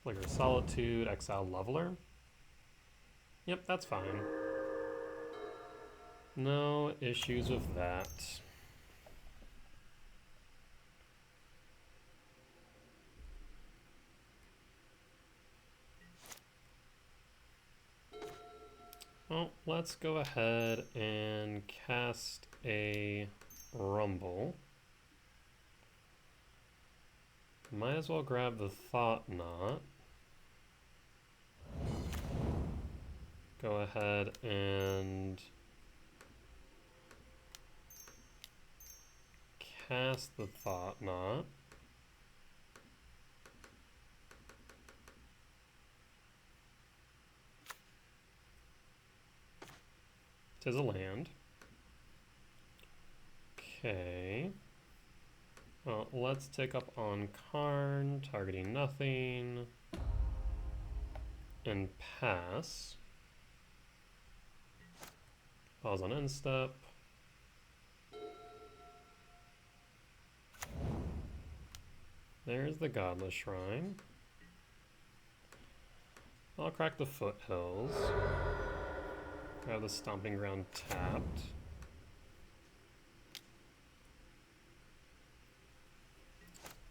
Flicker Solitude, exile Leveler. Yep, that's fine. No issues with that. Well, let's go ahead and cast a Rumble. Might as well grab the Thought Knot. Go ahead and cast the Thought Knot. Tis a land. Okay. Well, let's take up on Karn, targeting nothing, and pass. Pause on end step. There's the Godless Shrine. I'll crack the Foothills. Grab the Stomping Ground tapped.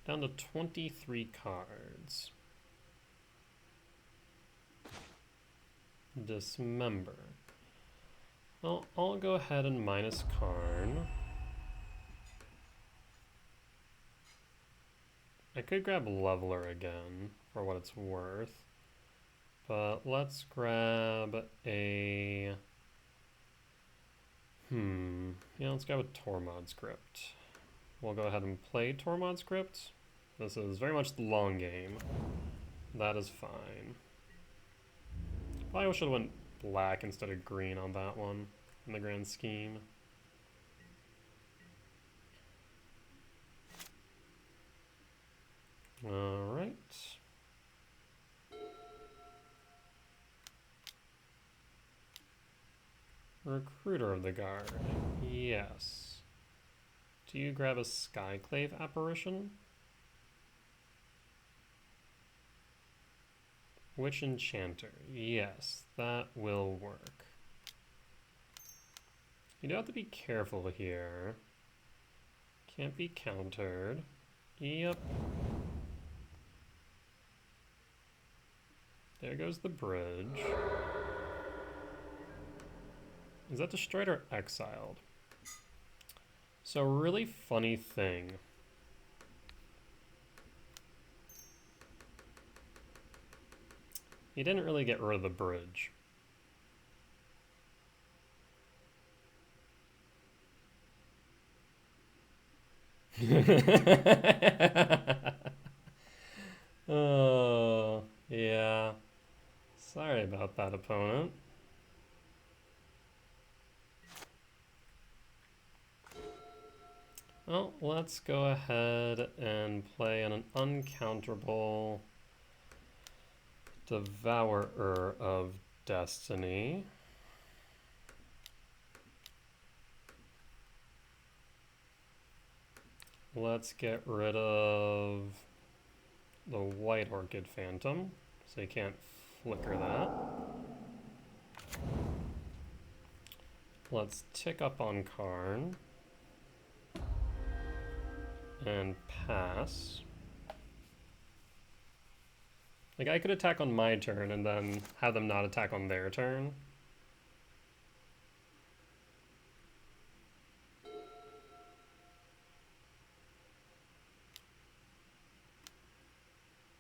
Down to 23 cards. Dismember. Well, I'll go ahead and minus Karn. I could grab Leveler again, for what it's worth. But let's grab a... Yeah, let's grab a Tormod Script. We'll go ahead and play Tormod Script, This is very much the long game. That is fine. Probably should have went black instead of green on that one in the grand scheme. All right. Recruiter of the Guard. Yes. Do you grab a Skyclave apparition? Witch Enchanter. Yes, that will work. You do have to be careful here. Can't be countered. Yep. There goes the bridge. Is that destroyed or exiled? So, really funny thing. He didn't really get rid of the bridge. Oh, yeah. Sorry about that, opponent. Well, let's go ahead and play an uncounterable Devourer of Destiny. Let's get rid of the White Orchid Phantom, so you can't flicker that. Let's tick up on Karn and pass. Like, I could attack on my turn and then have them not attack on their turn.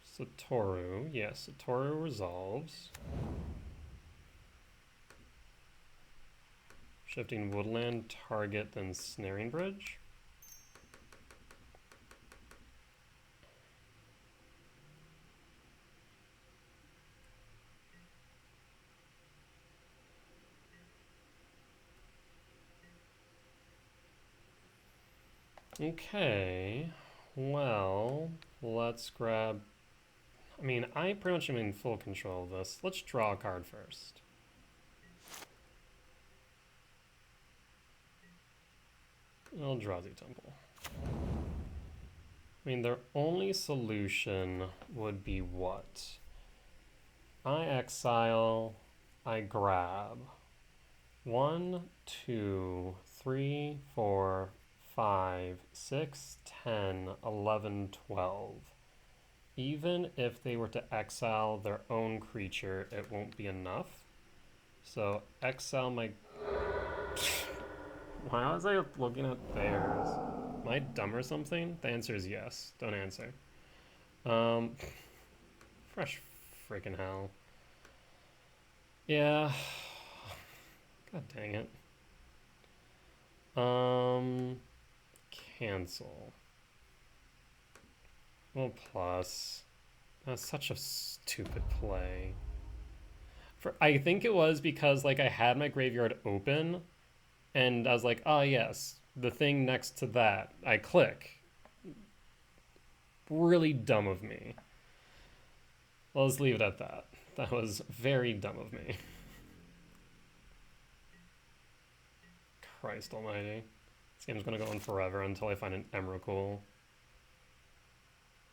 Satoru, yes, Satoru resolves. Shifting Woodland, target, then Snaring Bridge. Okay, well, let's grab... I mean, I pretty much am in full control of this. Let's draw a card first. Eldrazi Temple. I mean, their only solution would be what? I exile, I grab. 1, 2, 3, 4, 5, 6, 10, 11, 12. Even if they were to exile their own creature, it won't be enough. So exile my... Why was I looking at theirs? Am I dumb or something? The answer is yes. Don't answer. Fresh freaking hell. Yeah. God dang it. Cancel. Well, plus. That's such a stupid play. I think it was because, like, I had my graveyard open, and I was like, oh, yes, the thing next to that. I click. Really dumb of me. Well, let's leave it at that. That was very dumb of me. Christ almighty. This game's gonna go on forever until I find an Emrakul.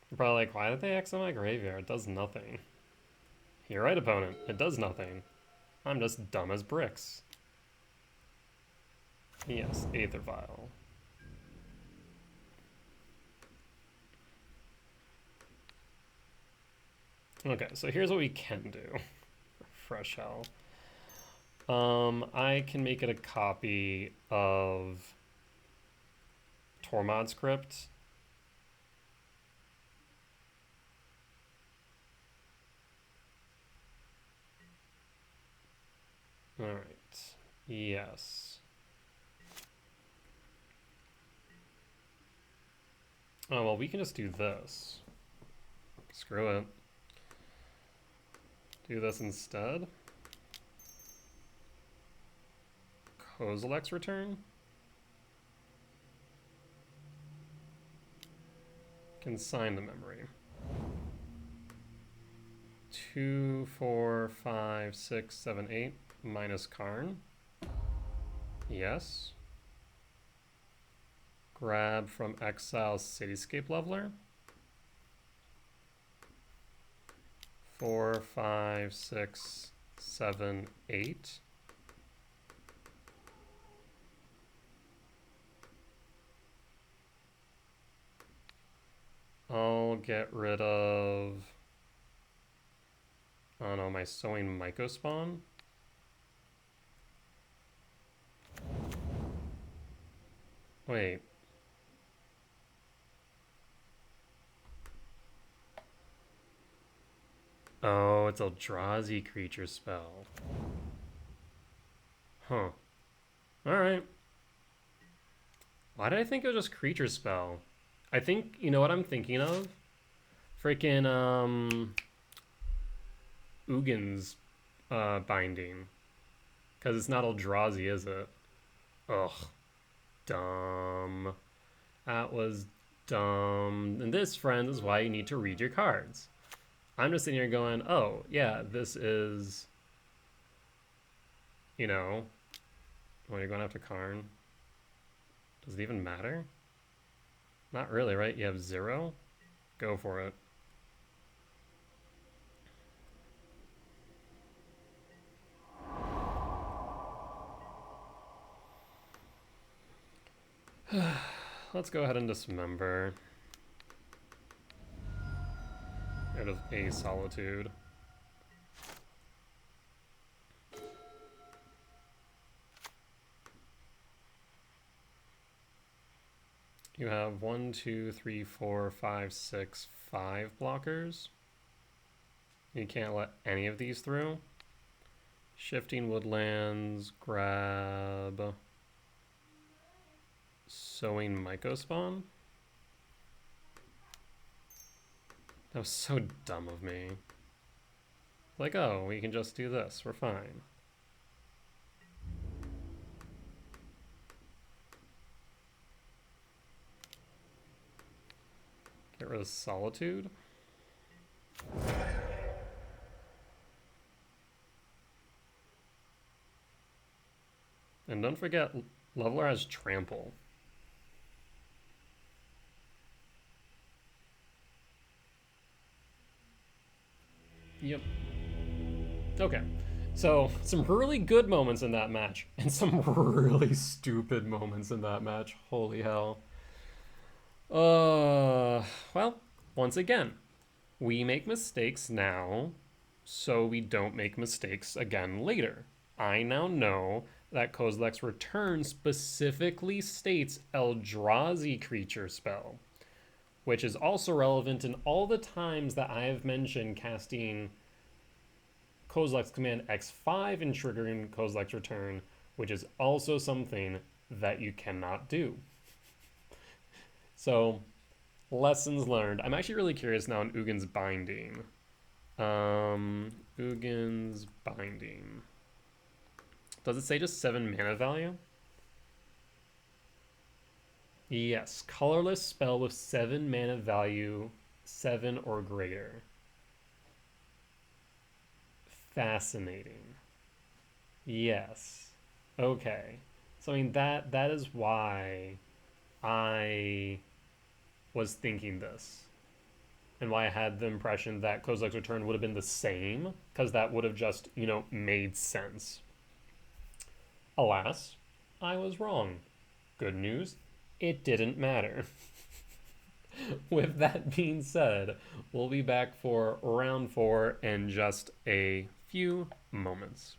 You're probably like, why did they exile my graveyard? It does nothing. You're right, opponent. It does nothing. I'm just dumb as bricks. Yes, Aether Vial. Okay, so here's what we can do. Fresh hell. I can make it a copy of Tormod's Crypt. Alright. Yes. Oh, well, we can just do this. Screw it. Do this instead. Kozilek's return. Consign the memory. 2, 4, 5, 6, 7, 8 minus Karn. Yes. Grab from Exile Cityscape Leveler. 4, 5, 6, 7, 8. I'll get rid of, oh no, my Sowing Myco spawn. Wait. Oh, it's Eldrazi creature spell. Huh. Alright. Why did I think it was just creature spell? I think, you know what I'm thinking of? Freaking, Uggin's binding. Because it's not Eldrazi, is it? Ugh. Dumb. That was dumb. And this, friends, is why you need to read your cards. I'm just sitting here going, oh, yeah, this is, you know, when you're going after Karn. Does it even matter? Not really, right? You have 0? Go for it. Let's go ahead and dismember. Out of a Solitude. You have 1, 2, 3, 4, 5, 6, 5 blockers. You can't let any of these through. Shifting Woodlands, grab Sowing Myco spawn. That was so dumb of me. Like, oh, we can just do this. We're fine. Get rid of Solitude. And don't forget, Leveler has Trample. Yep. Okay. So, some really good moments in that match, and some really stupid moments in that match. Holy hell. Well, once again, we make mistakes now, so we don't make mistakes again later. I now know that Kozilek's return specifically states Eldrazi creature spell, which is also relevant in all the times that I have mentioned casting Kozilek's command X5 and triggering Kozilek's return, which is also something that you cannot do. So, lessons learned. I'm actually really curious now on Uggin's binding. Uggin's binding. Does it say just 7 mana value? Yes, colorless spell with 7 mana value, 7 or greater. Fascinating. Yes. Okay. So I mean that is why I was thinking this. And why I had the impression that Kozilek's return would have been the same, because that would have just, you know, made sense. Alas, I was wrong. Good news, it didn't matter. With that being said, we'll be back for round 4 in just a few moments.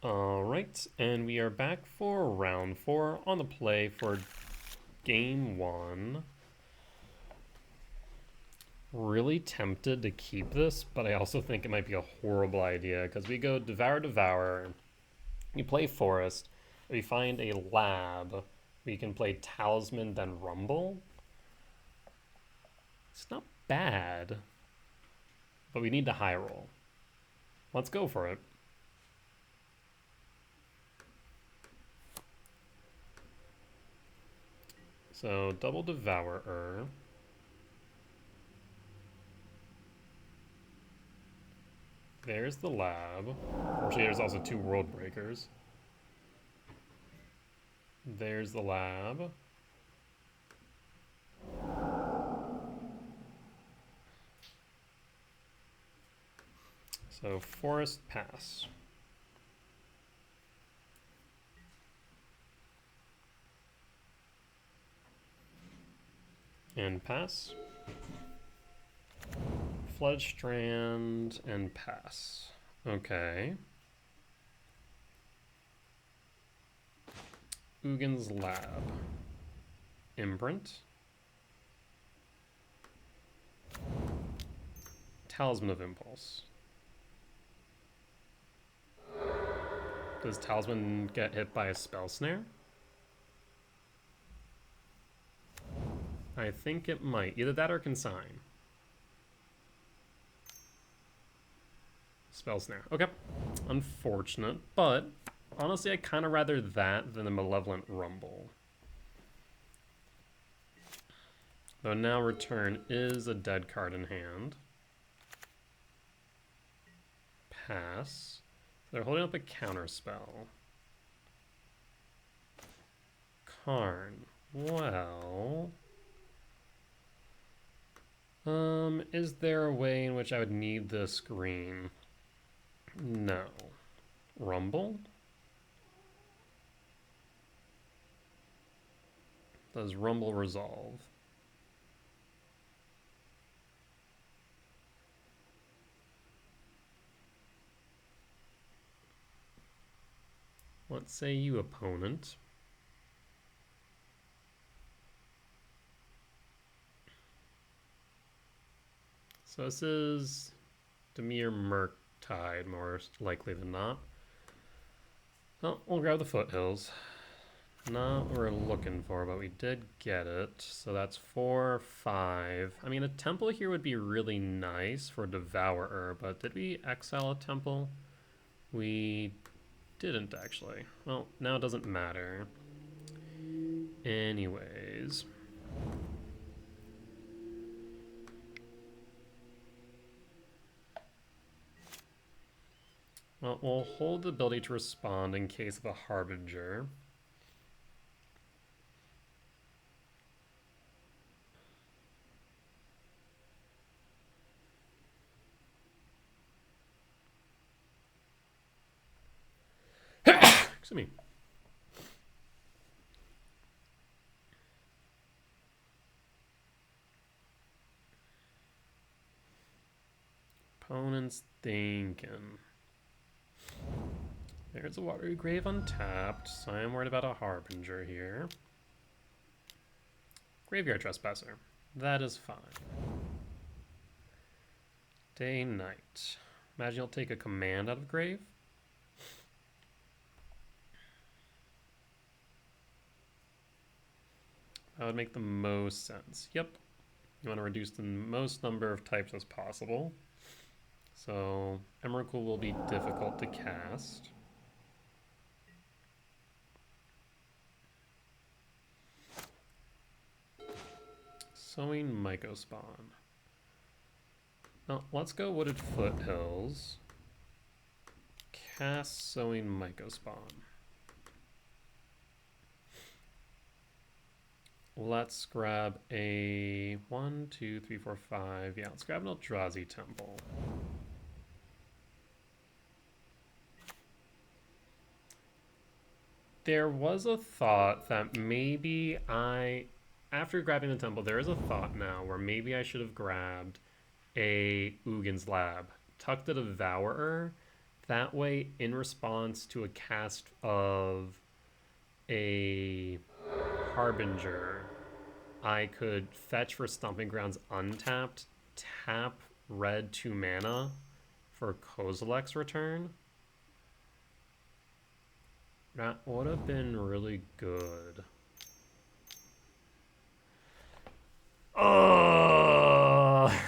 Alright, and we are back for round 4 on the play for game 1. Really tempted to keep this, but I also think it might be a horrible idea because we go Devour, you play Forest, we find a lab, we can play Talisman, then Rumble. It's not bad, but we need to high roll. Let's go for it. So double Devourer. There's the lab. Unfortunately, there's also 2 World Breakers. There's the lab. So Forest pass. And pass. Flood Strand and pass. Okay. Ugin's Lab. Imprint. Talisman of Impulse. Does Talisman get hit by a Spell Snare? I think it might. Either that or Consign. Spell Snare. Okay. Unfortunate, but honestly, I kind of rather that than the Malevolent Rumble. Though now Return is a dead card in hand. Pass. They're holding up a counter spell. Karn. Well... is there a way in which I would need this green? No. Rumble? Does Rumble resolve? What say you, opponent? So this is Dimir Murktide, more likely than not. Well, we'll grab the Foothills. Not what we're looking for, but we did get it. So that's 4, 5. I mean, a temple here would be really nice for Devourer, but did we exile a temple? We didn't, actually. Well, now it doesn't matter. Anyways... well, we'll hold the ability to respond in case of a Harbinger. Excuse me. Opponent's thinking. There's a Watery Grave untapped, so I'm worried about a Harbinger here. Graveyard Trespasser. That is fine. Day, night. Imagine you'll take a command out of grave. That would make the most sense. Yep. You want to reduce the most number of types as possible. So Emrakul will be difficult to cast. Sowing Mycospawn. Now, let's go Wooded Foothills. Cast Sowing Mycospawn. Let's grab a 1, 2, 3, 4, 5. Yeah, let's grab an Eldrazi Temple. There was a thought that maybe after grabbing the temple, there is a thought now where maybe I should have grabbed a Ugin's Lab, tucked a Devourer. That way, in response to a cast of a Harbinger, I could fetch for Stomping Grounds untapped, tap red 2 mana for Kozilek's Return. That would have been really good. Oh!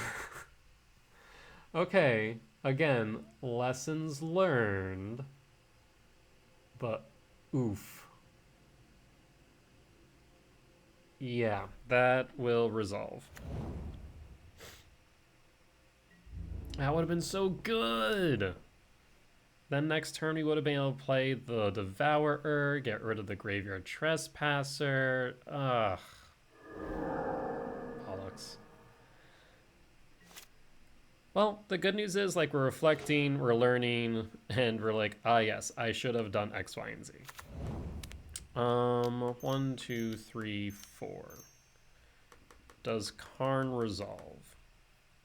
Okay, again, lessons learned, but oof. Yeah, that will resolve. That would have been so good. Then next turn we would have been able to play the Devourer, get rid of the Graveyard Trespasser. Ugh. Bollocks. Well, the good news is, like, we're reflecting, we're learning, and we're like, ah, yes, I should have done X, Y, and Z. 1, 2, 3, 4. Does Karn resolve?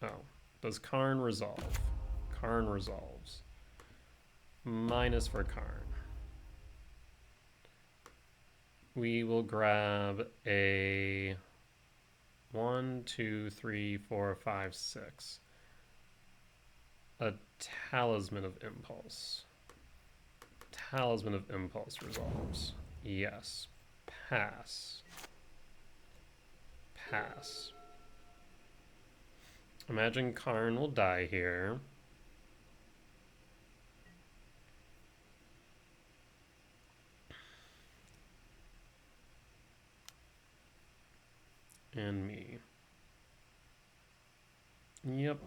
Oh, does Karn resolve? Karn resolves. Minus for Karn. We will grab a 1, 2, 3, 4, 5, 6. A Talisman of Impulse. Talisman of Impulse resolves. Yes. Pass. Pass. Imagine Karn will die here. And me. Yep.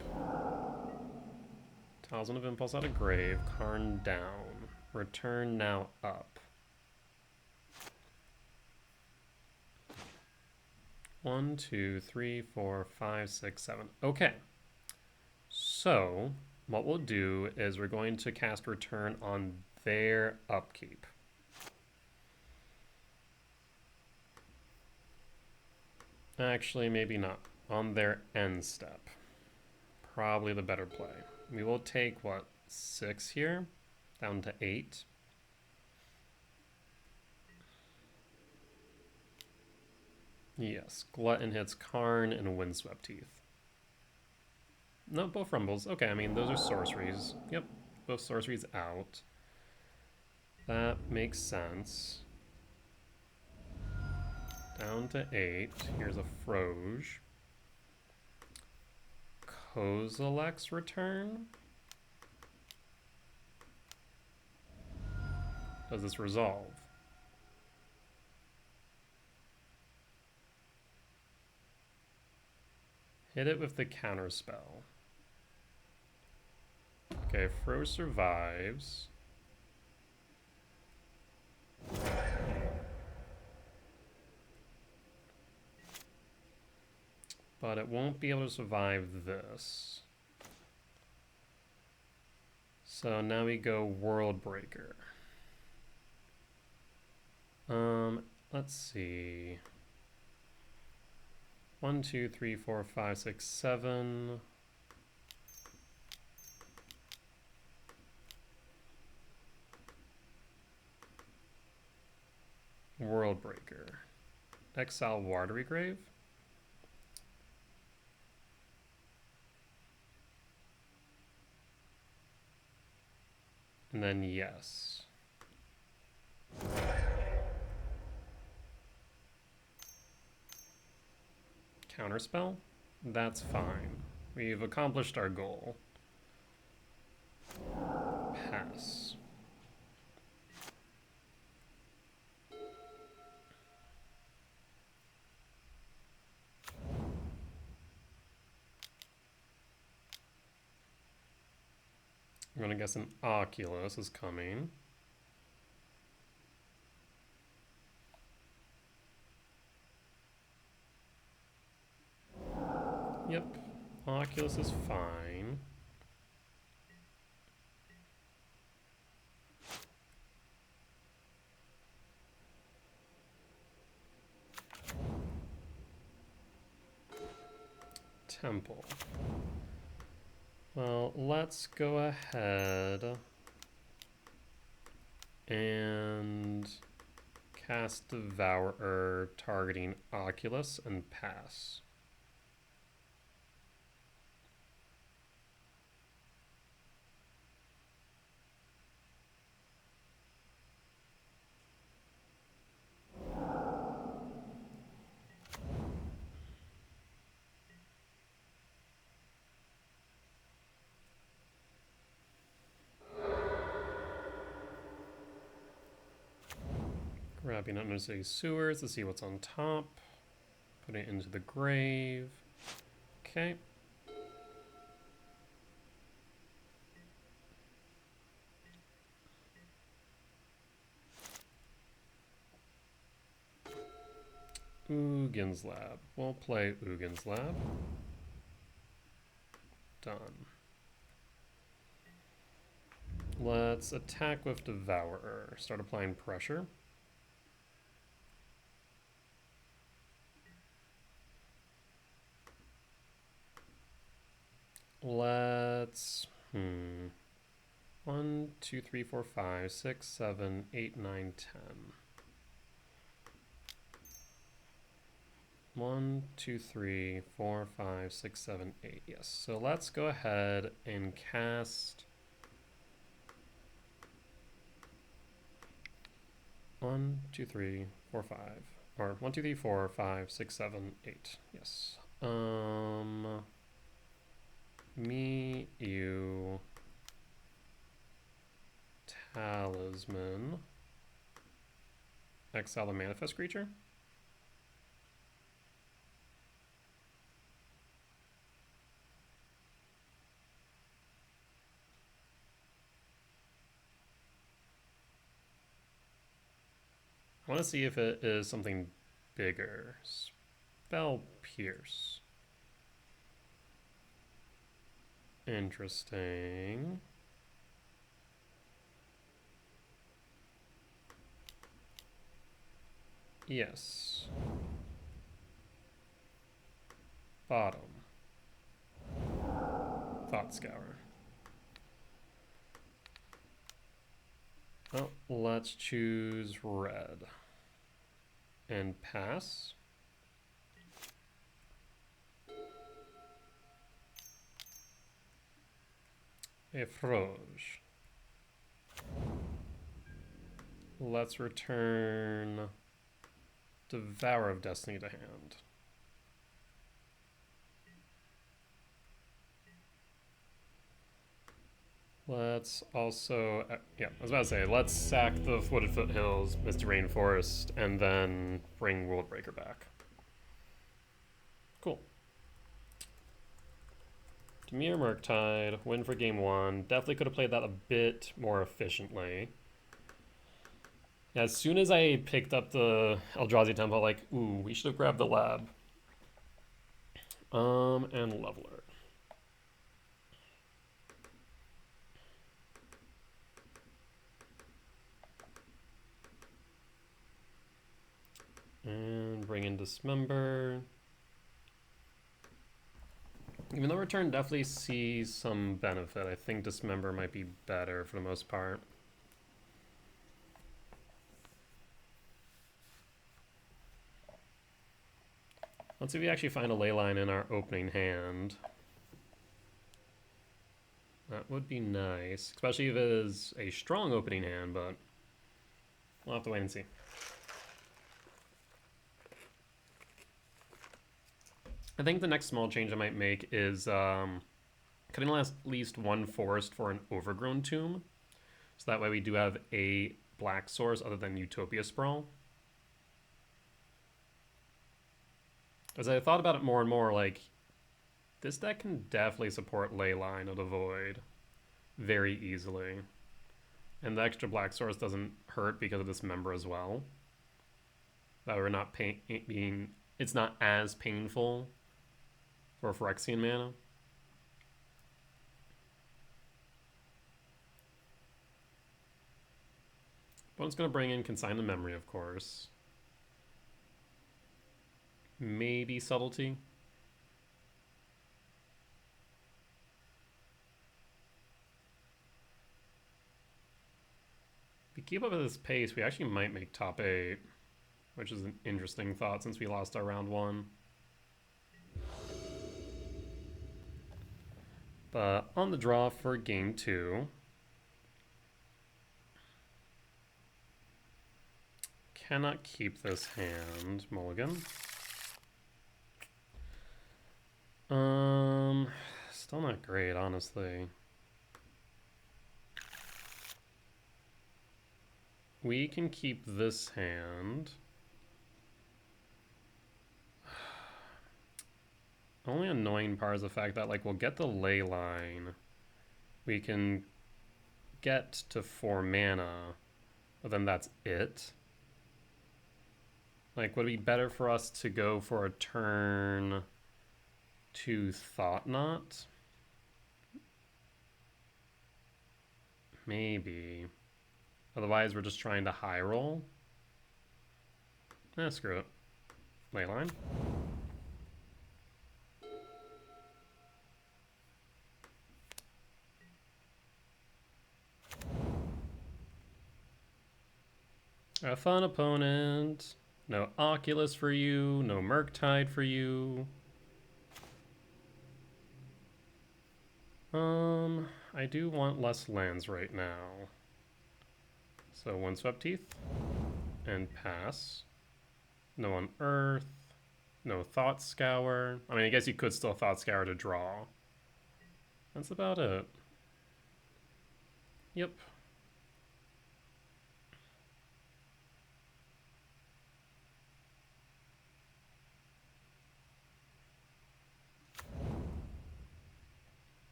Talisman of Impulse out of grave. Karn down. Return now up. 1, 2, 3, 4, 5, 6, 7. Okay. So, what we'll do is we're going to cast Return on their upkeep. Actually, maybe not. On their end step. Probably the better play. We will take, what, 6 here? Down to 8. Yes, Glutton hits Karn and Windswept Teeth. No, both Rumbles. Okay, I mean, those are sorceries. Yep, both sorceries out. That makes sense. Down to 8. Here's a Froge. Kozilek's Return? Does this resolve? Hit it with the counter spell. Okay, Froge survives. But it won't be able to survive this. So now we go World Breaker. Let's see. 1, 2, 3, 4, 5, 6, 7. World Breaker. Exile Watery Grave. And then yes. Counterspell? That's fine. We've accomplished our goal. Pass. I'm gonna guess an Oculus is coming. Yep, Oculus is fine. Temple. Well, let's go ahead and cast Devourer targeting Oculus and pass. Grabbing unnecessary sewers to see what's on top. Putting it into the grave. Okay. Ugin's Lab. We'll play Ugin's Lab. Done. Let's attack with Devourer. Start applying pressure. Let's 1, 2, 3, 4, 5, 6, 7, 8, 9, 10. 1, 2, 3, 4, 5, 6, 7, 8. Yes. So let's go ahead and cast 1, 2, 3, 4, 5. Or 1, 2, 3, 4, 5, 6, 7, 8. Yes. Me, you, Talisman. Exile the manifest creature. I want to see if it is something bigger. Spell Pierce. Interesting. Yes. Bottom. Thought Scour. Oh, let's choose red. And pass. A Froge. Let's return Devour of Destiny to hand. Let's also, yeah, I was about to say, let's sack the Wooded Foothills, Misty Rainforest, and then bring Worldbreaker back. Cool. Dimir Murktide, win for game 1. Definitely could have played that a bit more efficiently. As soon as I picked up the Eldrazi temple, like, ooh, we should have grabbed the lab. And Leveler. And bring in Dismember. Even though Return definitely sees some benefit, I think Dismember might be better for the most part. Let's see if we actually find a leyline in our opening hand. That would be nice, especially if it is a strong opening hand, but we'll have to wait and see. I think the next small change I might make is cutting at least one forest for an Overgrown Tomb. So that way we do have a black source other than Utopia Sprawl. As I thought about it more and more, like, this deck can definitely support Leyline of the Void very easily. And the extra black source doesn't hurt because of Dismember as well. That we're not it's not as painful for Phyrexian mana. Opponent's going to bring in Consign the Memory, of course. Maybe Subtlety. If we keep up at this pace, we actually might make top 8, which is an interesting thought since we lost our round 1. But on the draw for game 2. Cannot keep this hand, mulligan. Still not great, honestly. we can keep this hand. Only annoying part is the fact that, like, we'll get the ley line. We can get to 4 mana, but then that's it. Like, would it be better for us to go for a turn to Thought Knot? Maybe. Otherwise, we're just trying to high roll. Screw it. Leyline. A fun opponent. No Oculus for you. No Murktide for you. I do want less lands right now. So Windswept Teeth and pass. No Unearth. No Thought Scour. I mean, I guess you could still Thought Scour to draw. That's about it. Yep.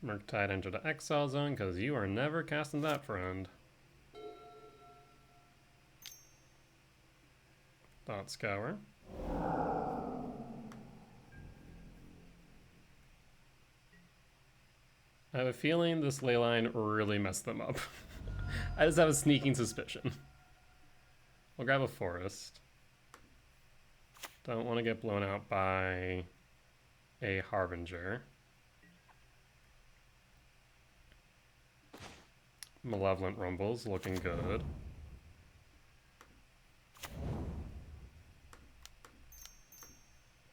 Murktide enter the exile zone because you are never casting that, friend. Thought Scour. I have a feeling this leyline really messed them up. I just have a sneaking suspicion. We'll grab a forest. Don't want to get blown out by a Harbinger. Malevolent Rumble's looking good.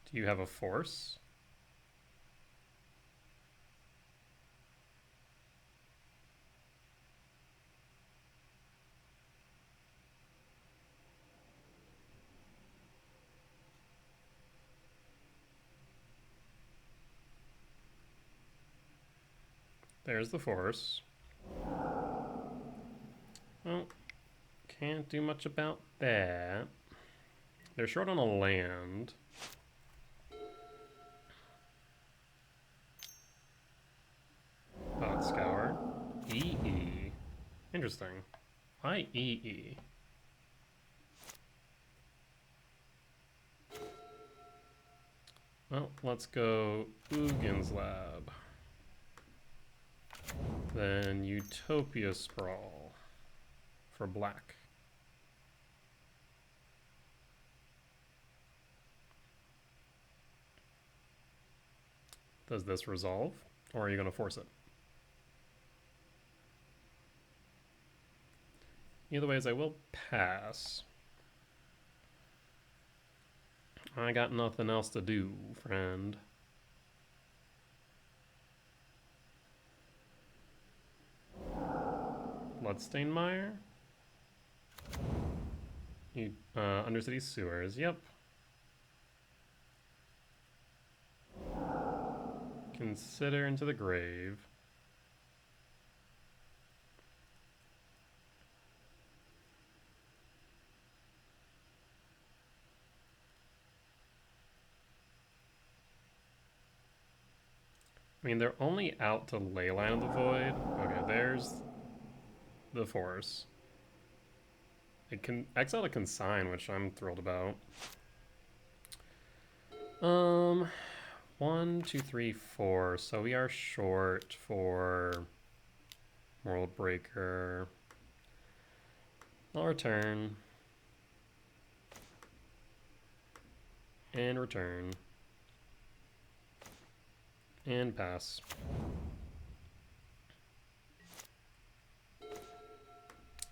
Do you have a force? There's the force. Well, can't do much about that. They're short on a land. Thought Scour. EE. Interesting. Why EE? Well, let's go Ugin's Lab. Then Utopia Sprawl for black. Does this resolve, or are you going to force it? Either ways, I will pass. I got nothing else to do, friend. Bloodstained Mire? Undercity Sewers, yep. Consider Into the Grave. I mean, they're only out to Leyline of the Void. Okay, there's the force. It can exile to Consign, which I'm thrilled about. 1, 2, 3, 4. So we are short for World Breaker. I'll return. And return. And pass.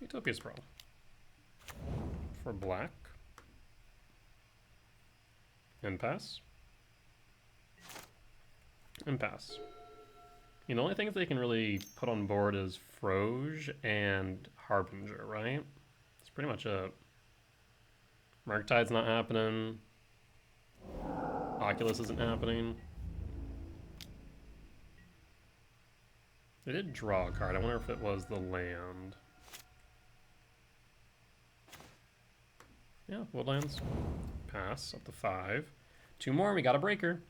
Utopia Sprawl. For black. And pass. And pass. The only things they can really put on board is Froge and Harbinger, right? That's pretty much it. Murktide's not happening. Oculus isn't happening. They did draw a card. I wonder if it was the land. Yeah, woodlands. Pass up to 5. 2 more, we got a breaker.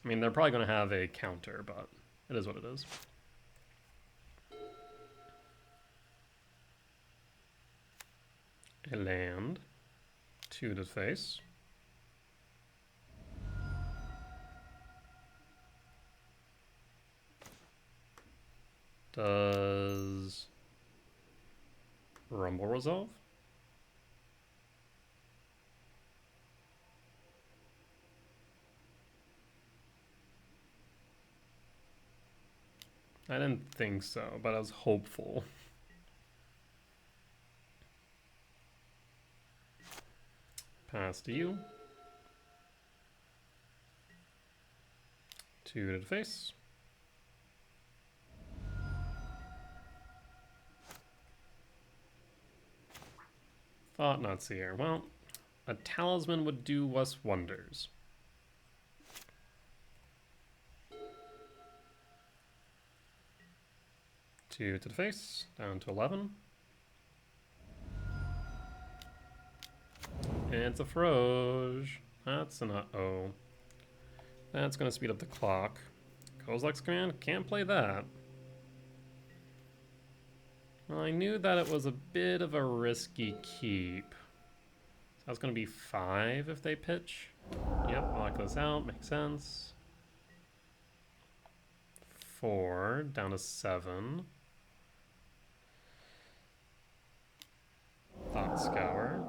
I mean, they're probably going to have a counter, but it is what it is. A land. 2 to face. Does Rumble resolve? I didn't think so, but I was hopeful. Pass to you. 2 to the face. Thought not seer. Well, a talisman would do us wonders. 2 to the face, down to 11. And it's a Froge. That's an uh-oh. That's going to speed up the clock. Kozilek's Command, can't play that. Well, I knew that it was a bit of a risky keep. So that's going to be 5 if they pitch. Yep, lock this out, makes sense. 4, down to 7. Thought Scour.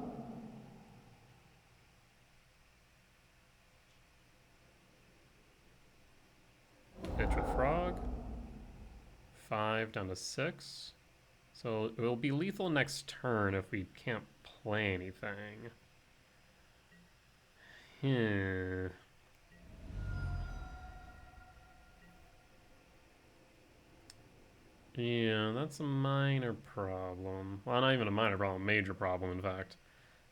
Pitch with Frog. 5 down to 6. So it will be lethal next turn if we can't play anything. Yeah, that's a minor problem. Well, not even a minor problem, major problem, in fact.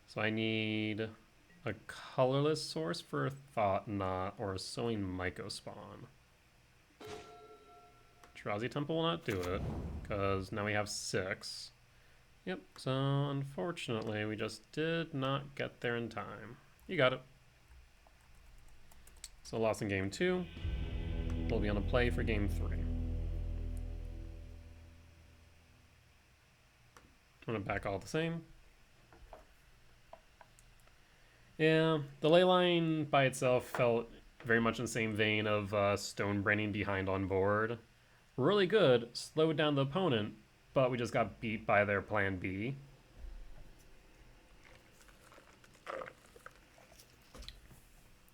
So I need a colorless source for a Thought Knot or a Sowing Mycospawn. Eldrazi Temple will not do it, because now we have 6. Yep, so unfortunately we just did not get there in time. You got it. So lost in game 2. We'll be on a play for game 3. I'm gonna back all the same. Yeah, the ley line by itself felt very much in the same vein of Stonebraining behind on board. Really good, slowed down the opponent, but we just got beat by their plan B.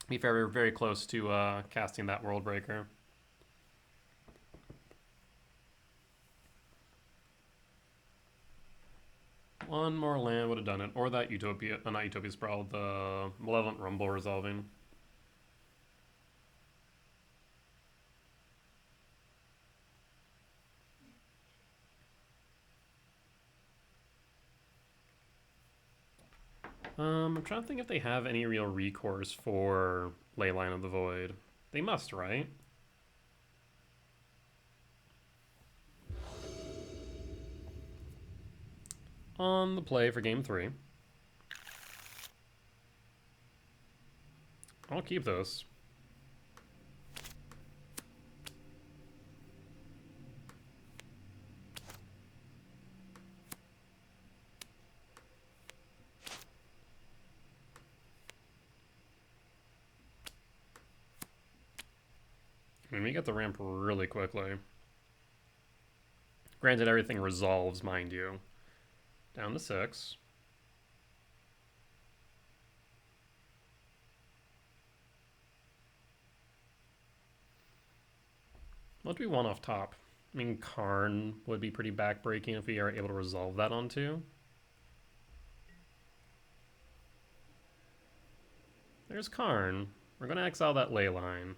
Be fair, we were very close to casting that World Breaker. One more land would have done it, or that Utopia, not Utopia Sprawl, the Malevolent Rumble resolving. I'm trying to think if they have any real recourse for Leyline of the Void. They must, right? On the play for game 3. I'll keep this. I mean, we get the ramp really quickly. Granted, everything resolves, mind you. Down to 6. What do we want off top? I mean, Karn would be pretty backbreaking if we are able to resolve that onto. There's Karn. We're going to exile that Leyline.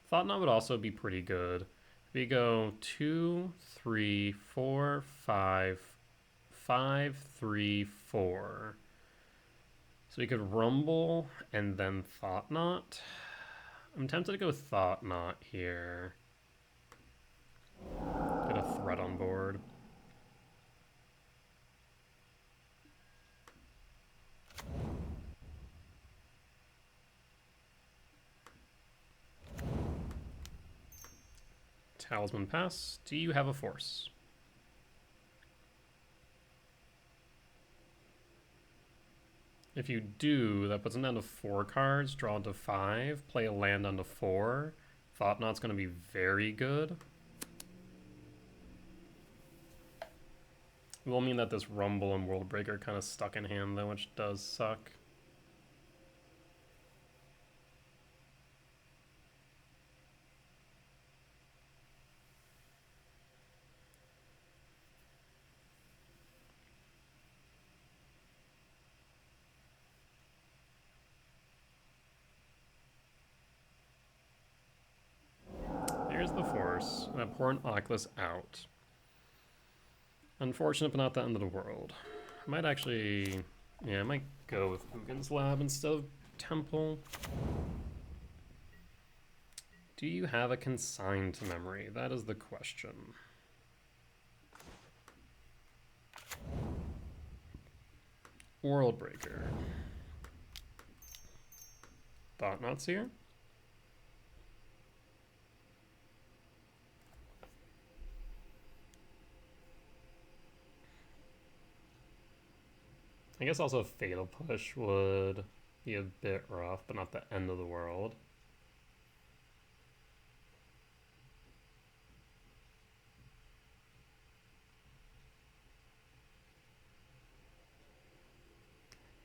Thought Knot would also be pretty good. We go 2, 3, 4, 5, 5, 3, 4. So we could Rumble and then Thought Knot. I'm tempted to go Thought Knot here. Get a threat on board. Talisman pass. Do you have a force? If you do, that puts him down to 4 cards, draw into 5, play a land onto 4. Thought Knot's going to be very good. It will mean that this Rumble and World Breaker kind of stuck in hand, though, which does suck. Here's the force. I pour an Oculus out. Unfortunate, but not the end of the world. I might actually... Yeah, I might go with Hugin's Lab instead of Temple. Do you have a consigned to memory? That is the question. World Breaker. Thought Knot's here. I guess also Fatal Push would be a bit rough, but not the end of the world.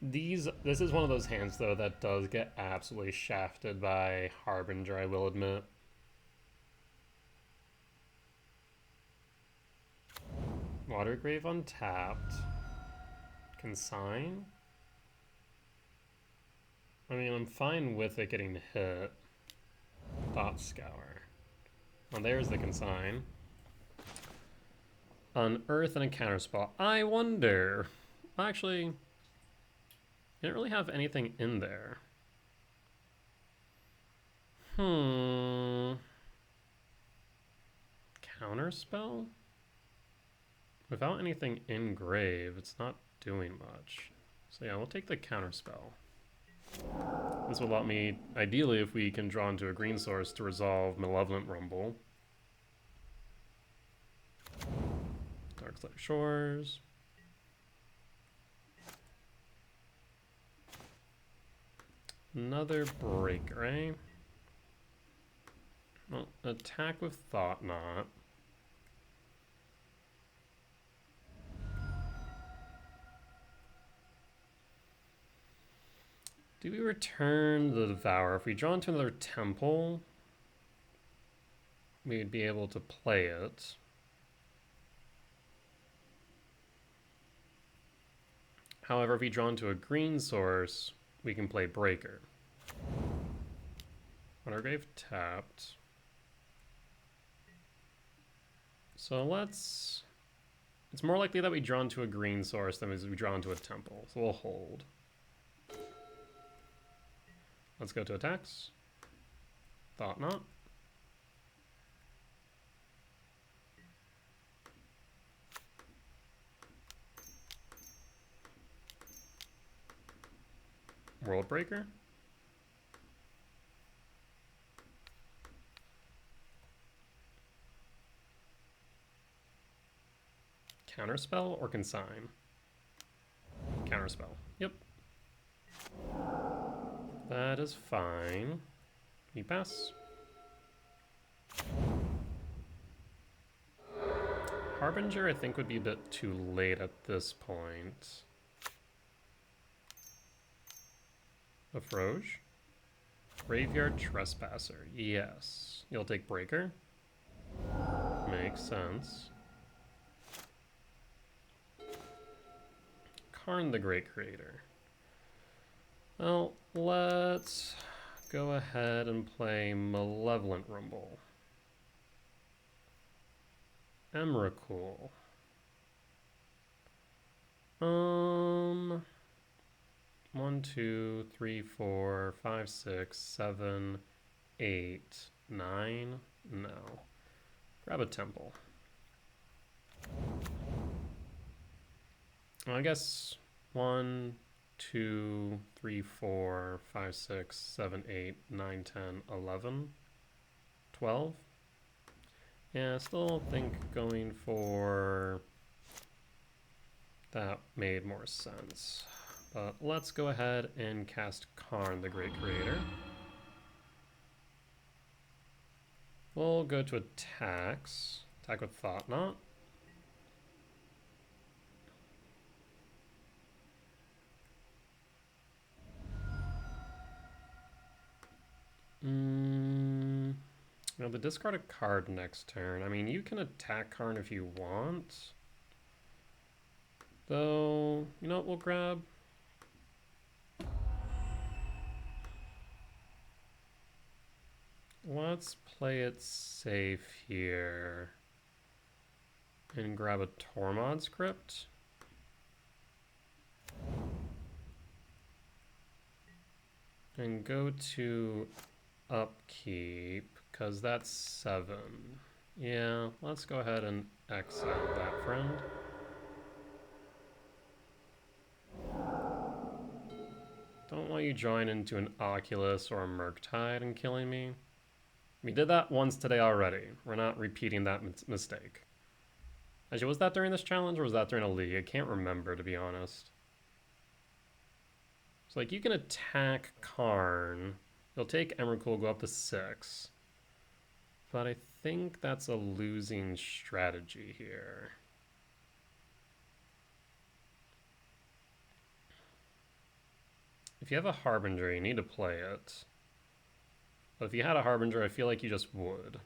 This is one of those hands, though, that does get absolutely shafted by Harbinger, I will admit. Watergrave untapped. Consign? I mean, I'm fine with it getting hit. Thought Scour. Well, there's the consign. Unearth and a counterspell. I wonder. Actually, I didn't really have anything in there. Counterspell? Without anything in grave, it's not doing much. So yeah, we'll take the counterspell. This will allow me, ideally, if we can draw into a green source, to resolve Malevolent Rumble. Darkslayer Shores. Another breaker, eh? Well, attack with Thought Knot. Do we return the Devour? If we draw into another temple, we would be able to play it. However, if we draw into a green source, we can play Breaker. Watergrave tapped. So let's... It's more likely that we draw into a green source than we draw into a temple, so we'll hold. Let's go to attacks. Thought Knot. World Breaker. Counterspell or consign? Counterspell. Yep. That is fine. You pass. Harbinger, I think, would be a bit too late at this point. Afroge. Graveyard Trespasser. Yes. You'll take Breaker. Makes sense. Karn the Great Creator. Well, let's go ahead and play Malevolent Rumble. Emrakul. 1, 2, 3, 4, 5, 6, 7, 8, 9. No. Grab a temple. I guess 1, 2, 3, 4, 5, 6, 7, 8, 9, 10, 11, 12. Yeah, I still think going for that made more sense. But let's go ahead and cast Karn, the Great Creator. We'll go to attacks. Attack with Thought Knot. Now the discard a card next turn. I mean, you can attack Karn if you want. Though, you know what we'll grab? Let's play it safe here. And grab a Tormod script. And go to upkeep, because that's 7. Yeah, let's go ahead and exile that friend. Don't want you drawing into an Oculus or a Murktide and killing me. We did that once today already. We're not repeating that mistake. Actually, was that during this challenge or was that during a league? I can't remember, to be honest. So, like, you can attack Karn. You'll take Emrakul, go up to 6. But I think that's a losing strategy here. If you have a Harbinger, you need to play it. But if you had a Harbinger, I feel like you just would.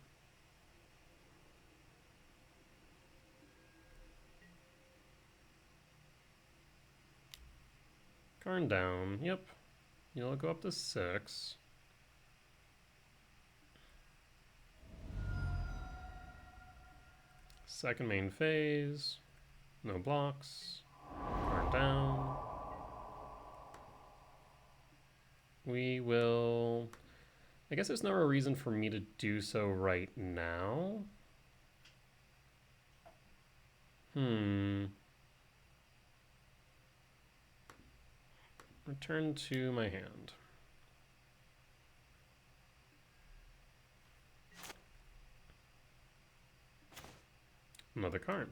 Karn down, yep. You'll go up to 6. Second main phase. No blocks. Karn down. We will... I guess there's no reason for me to do so right now. Return to my hand. Another Karn.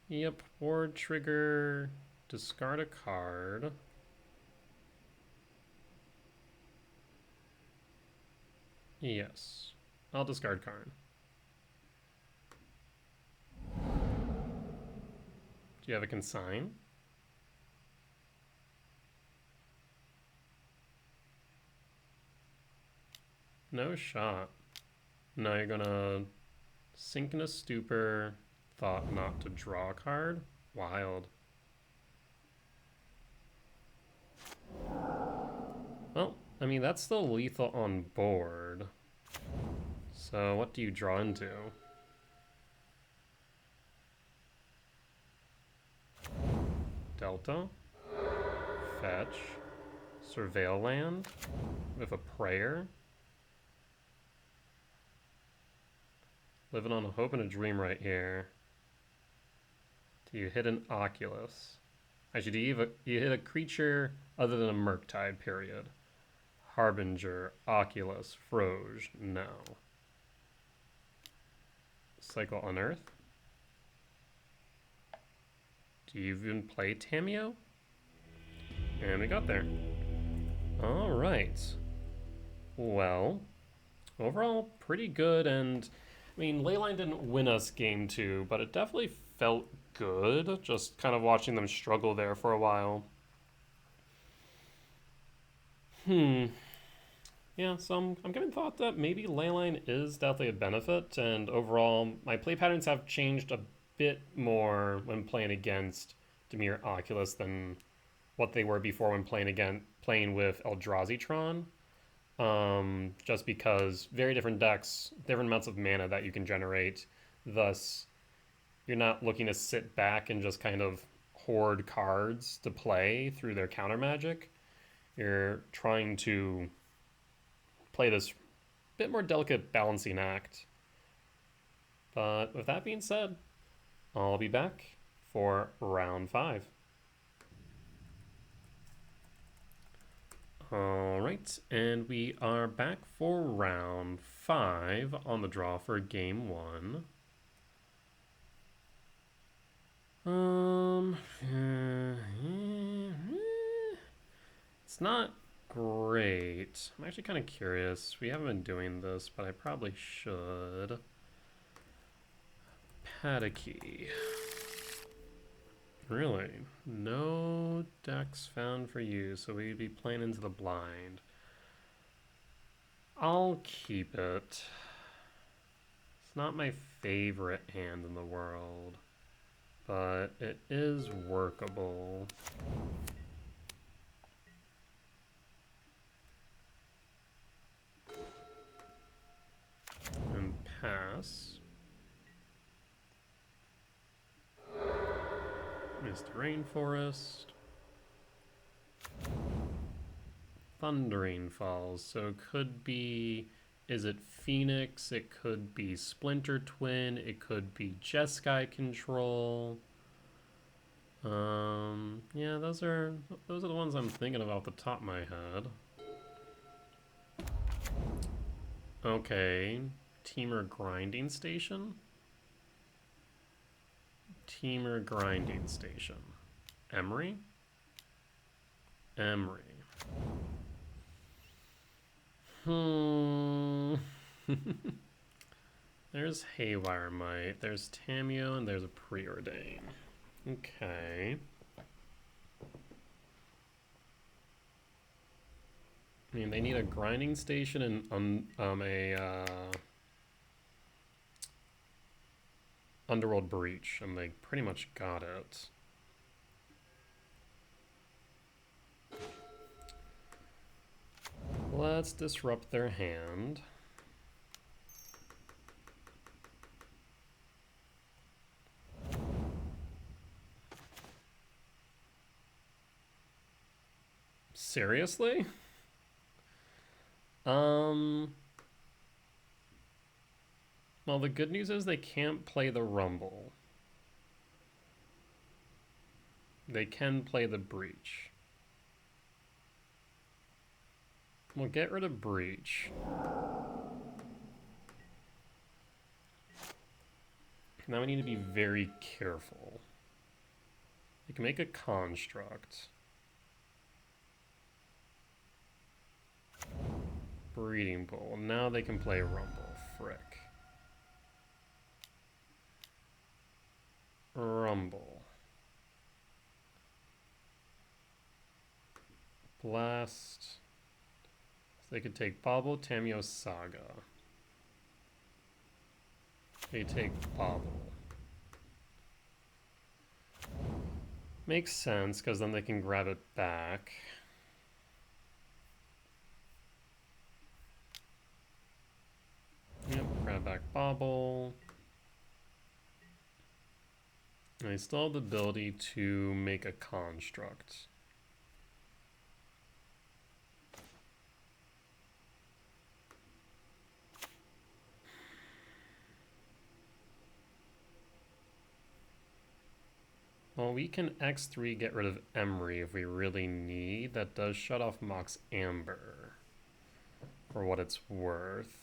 Yep, ward trigger, discard a card. Yes, I'll discard Karn. Do you have a consign? No shot. No, you're gonna sink in a stupor, thought not to draw a card? Wild. Well, I mean, that's still lethal on board. So what do you draw into? Delta. Fetch. Surveil land. With a prayer. Living on a hope and a dream right here. Do you hit an Oculus? Actually, do you hit a creature other than a Murktide, period? Harbinger, Oculus, Froge, no. Cycle Unearth. Do you even play Tamiyo? And we got there. Alright. Well, overall, pretty good, and I mean, Leyline didn't win us game 2, but it definitely felt good, just kind of watching them struggle there for a while. Yeah, so I'm giving thought that maybe Leyline is definitely a benefit, and overall, my play patterns have changed a bit more when playing against Dimir Oculus than what they were before when playing with Eldrazi Tron. Just because very different decks, different amounts of mana that you can generate. Thus, you're not looking to sit back and just kind of hoard cards to play through their counter magic. You're trying to play this bit more delicate balancing act. But with that being said, I'll be back for round 5. Alright, and we are back for round 5 on the draw for game 1. It's not great. I'm actually kind of curious. We haven't been doing this, but I probably should. Pataky. Really? No decks found for you, so we'd be playing into the blind. I'll keep it. It's not my favorite hand in the world, but it is workable. And pass. Missed Rainforest. Thundering Falls. So it could be, is it Phoenix? It could be Splinter Twin. It could be Jeskai Control. Yeah, those are the ones I'm thinking of off the top of my head. Okay, Temur Grinding Station. Temur Grinding Station. Emery? Emery. There's Haywire Might, there's Tamiyo, and there's a Preordain. Okay. I mean, they need a grinding station and a Underworld Breach, and they pretty much got it. Let's disrupt their hand. Seriously? Well, the good news is they can't play the Rumble. They can play the Breach. We'll get rid of Breach. Now we need to be very careful. We can make a construct. Breeding Bowl. Now they can play Rumble. Frick. Rumble. Blast. So they could take Bobble, Tamiyo, Saga. They take Bobble. Makes sense, because then they can grab it back. Yep, grab back Bobble. And I still have the ability to make a construct. Well, we can X3 get rid of Emery if we really need. That does shut off Mox Amber, for what it's worth.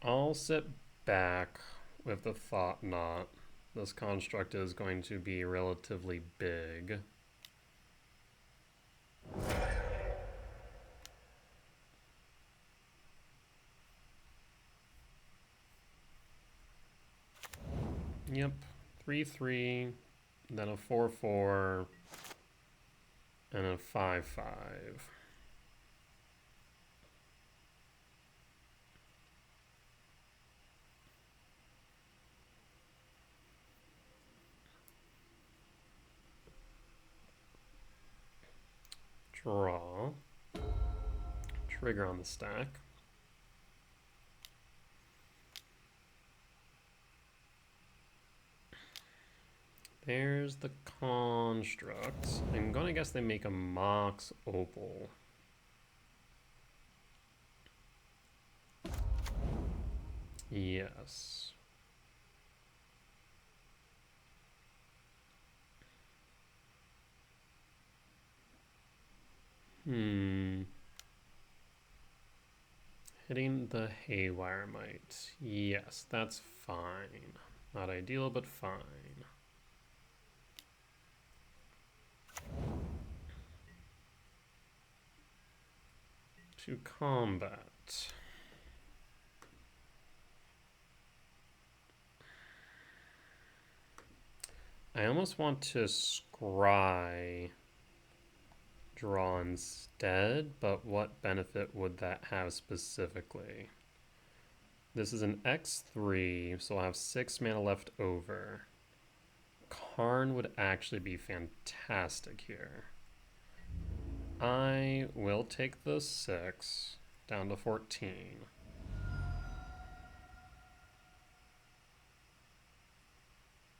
I'll sit back with the thought not. This construct is going to be relatively big. Yep, 3/3, then a 4/4, and a 5/5. Draw. Trigger on the stack. There's the construct. I'm gonna guess they make a Mox Opal. Yes. Hitting the Haywire Mite. Yes, that's fine. Not ideal, but fine. To combat. I almost want to scry draw instead, but what benefit would that have specifically? This is an X3, so I'll have 6 mana left over. Karn would actually be fantastic here. I will take the 6 down to 14.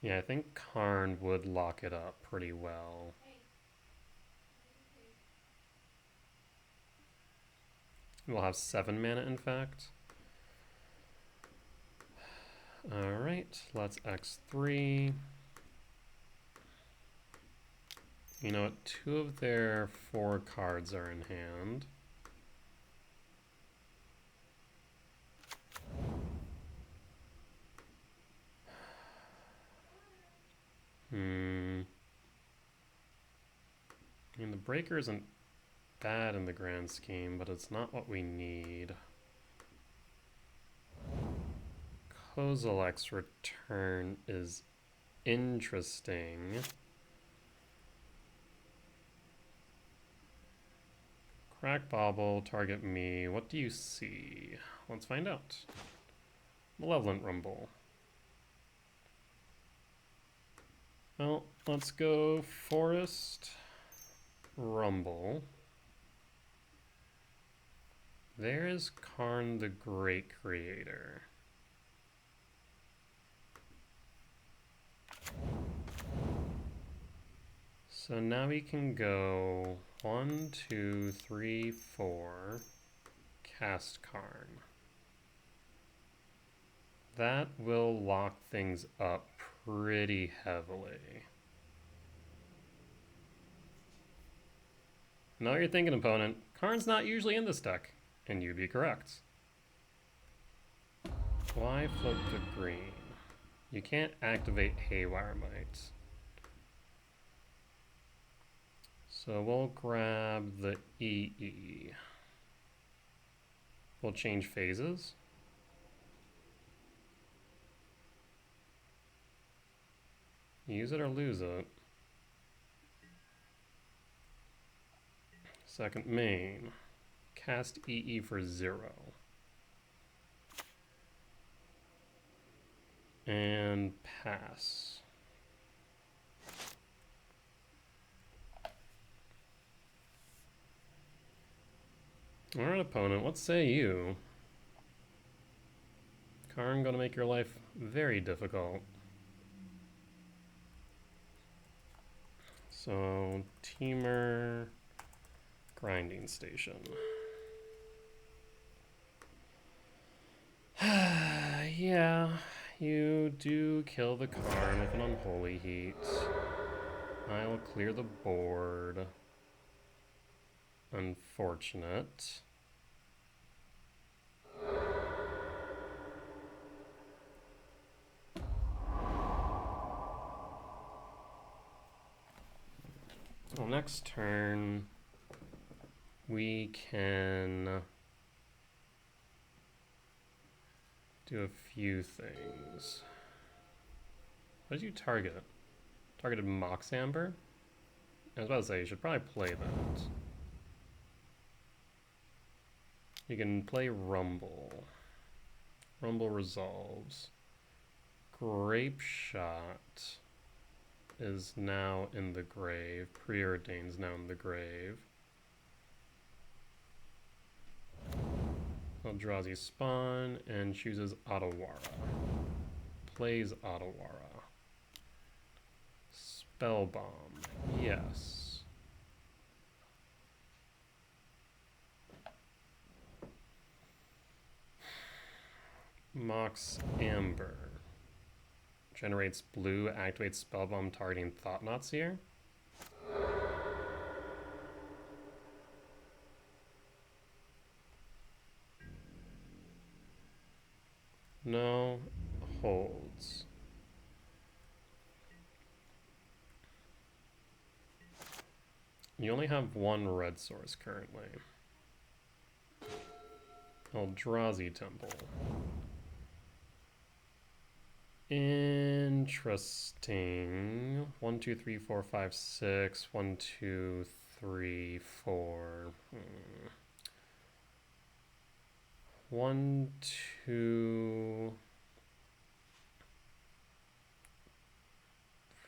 Yeah, I think Karn would lock it up pretty well. We'll have 7 mana, in fact. Alright, let's X3. You know what? 2 of their 4 cards are in hand. I mean, the breaker isn't bad in the grand scheme, but it's not what we need. Kozilek's return is interesting. Crack Bauble, target me. What do you see? Let's find out. Malevolent Rumble. Well, let's go Forest Rumble. There's Karn the Great Creator. So now we can go 1, 2, 3, 4, cast Karn. That will lock things up pretty heavily. Now you're thinking, opponent, Karn's not usually in this deck, and you'd be correct. Why float the green? You can't activate Haywire Mite. So we'll grab the EE. We'll change phases. Use it or lose it. Second main. Cast EE for 0. And pass. Alright, opponent, what say you? Karn gonna make your life very difficult. So, Temur, grinding station. Yeah, you do kill the Karn with an Unholy Heat. I will clear the board. Unfortunate. Well, next turn we can do a few things. What did you target? Targeted Mox Amber? I was about to say, you should probably play that. You can play Rumble. Rumble resolves. Grape Shot is now in the grave. Preordain's now in the grave. Eldrazi spawn and chooses Otawara. Plays Otawara. Spell Bomb. Yes. Mox Amber. Generates blue, activates Spell Bomb targeting Thought-Knots here. No. Holds. You only have one red source currently. Eldrazi Temple. Interesting. 1, 2, 3, 4, 5, 6. 1, 2, 3, 4. 1, 2,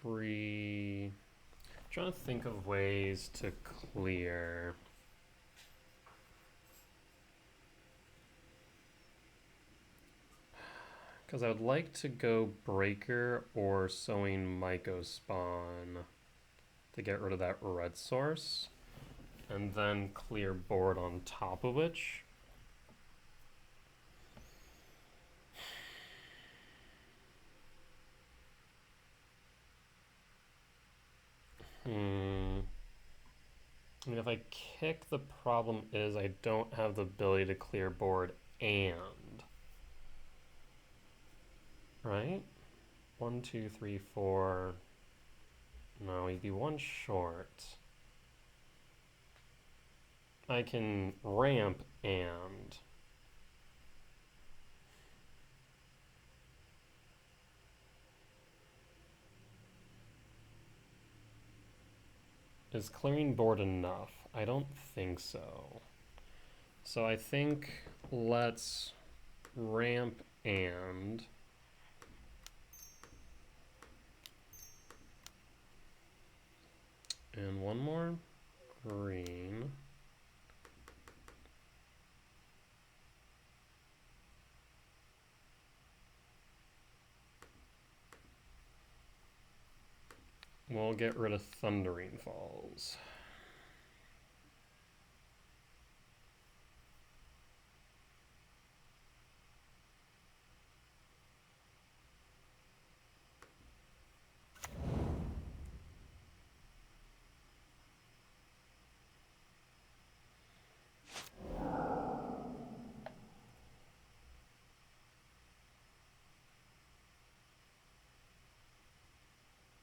3. Trying to think of ways to clear. Because I would like to go Breaker or Sowing Myco Spawn to get rid of that red source. And then clear board on top of which. I mean, if I kick, the problem is I don't have the ability to clear board and. Right? 1, 2, 3, 4. No, he'd be one short. I can ramp and. Is clearing board enough? I don't think so. So I think let's ramp and. And one more green. We'll get rid of Thundering Falls.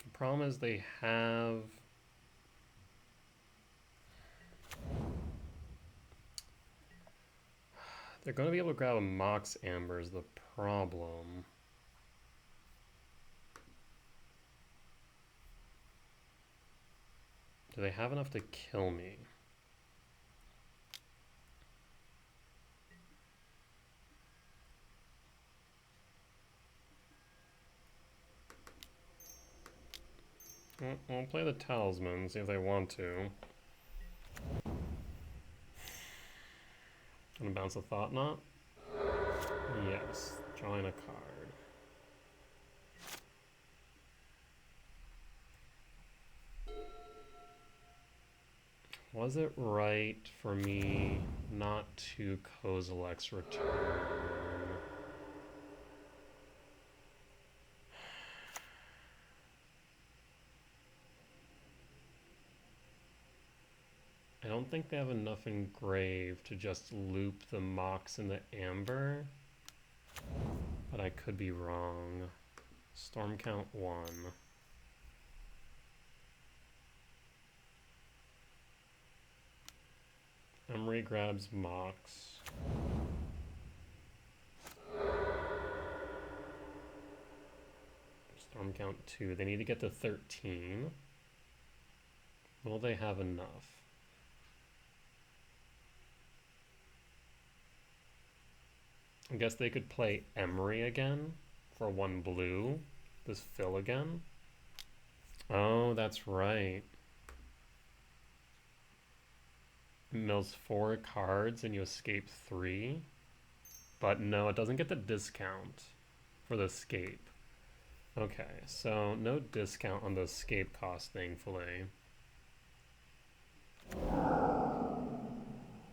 The problem is they have. They're going to be able to grab a Mox Amber is the problem. Do they have enough to kill me? Well, I'll play the Talisman, see if they want to. Gonna bounce a Thought Knot? Yes, drawing a card. Was it right for me not to Kozilek's Return? I don't think they have enough engraved to just loop the Mox and the Amber, but I could be wrong. Storm count 1. Emery grabs Mox. Storm count 2. They need to get to 13. Will they have enough? I guess they could play Emery again for 1 blue. This fill again. Oh, that's right. Mills 4 cards and you escape 3. But no, it doesn't get the discount for the escape. Okay, so no discount on the escape cost, thankfully.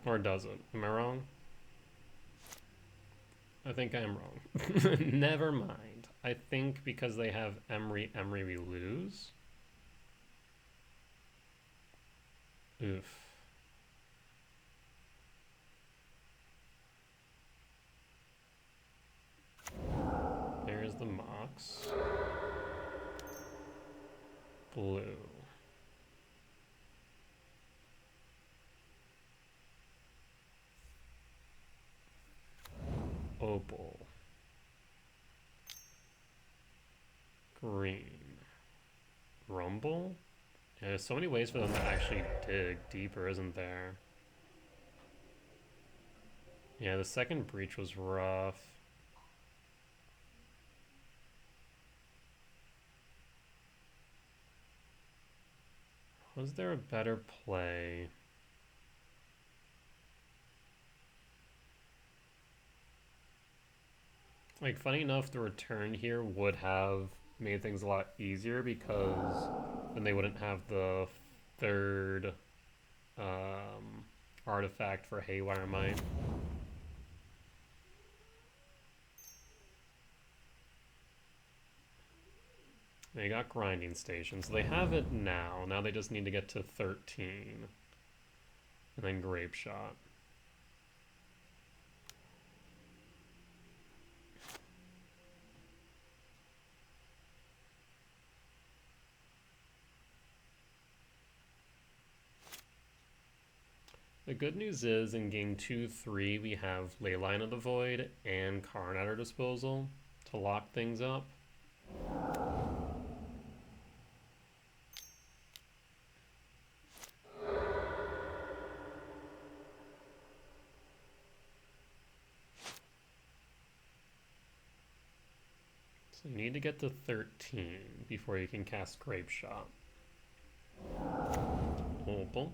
Or does it? Am I wrong? I think I am wrong. Never mind. I think because they have Emery, we lose. Oof. There's the Mox. Blue. Opal. Green. Rumble? Yeah, there's so many ways for them to actually dig deeper, isn't there? Yeah, the second breach was rough. Was there a better play? Like, funny enough, the return here would have made things a lot easier because then they wouldn't have the third artifact for Haywire Might. They got Grinding Station, so they have it now. Now they just need to get to 13. And then Grape Shot. The good news is in game 2-3 we have Leyline of the Void and Karn at our disposal to lock things up. So you need to get to 13 before you can cast Grape Shot. Opal.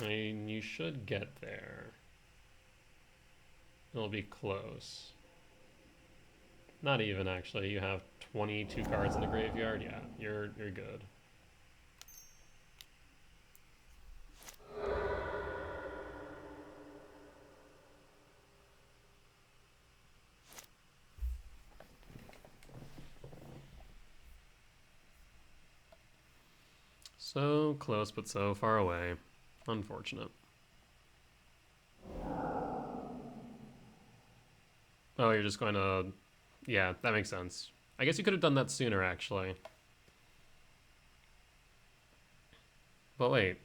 I mean, you should get there. It'll be close. Not even, actually. You have 22 cards in the graveyard. Yeah, you're good. So close, but so far away. Unfortunate. Oh, you're just going to... Yeah, that makes sense. I guess you could have done that sooner, actually. But wait.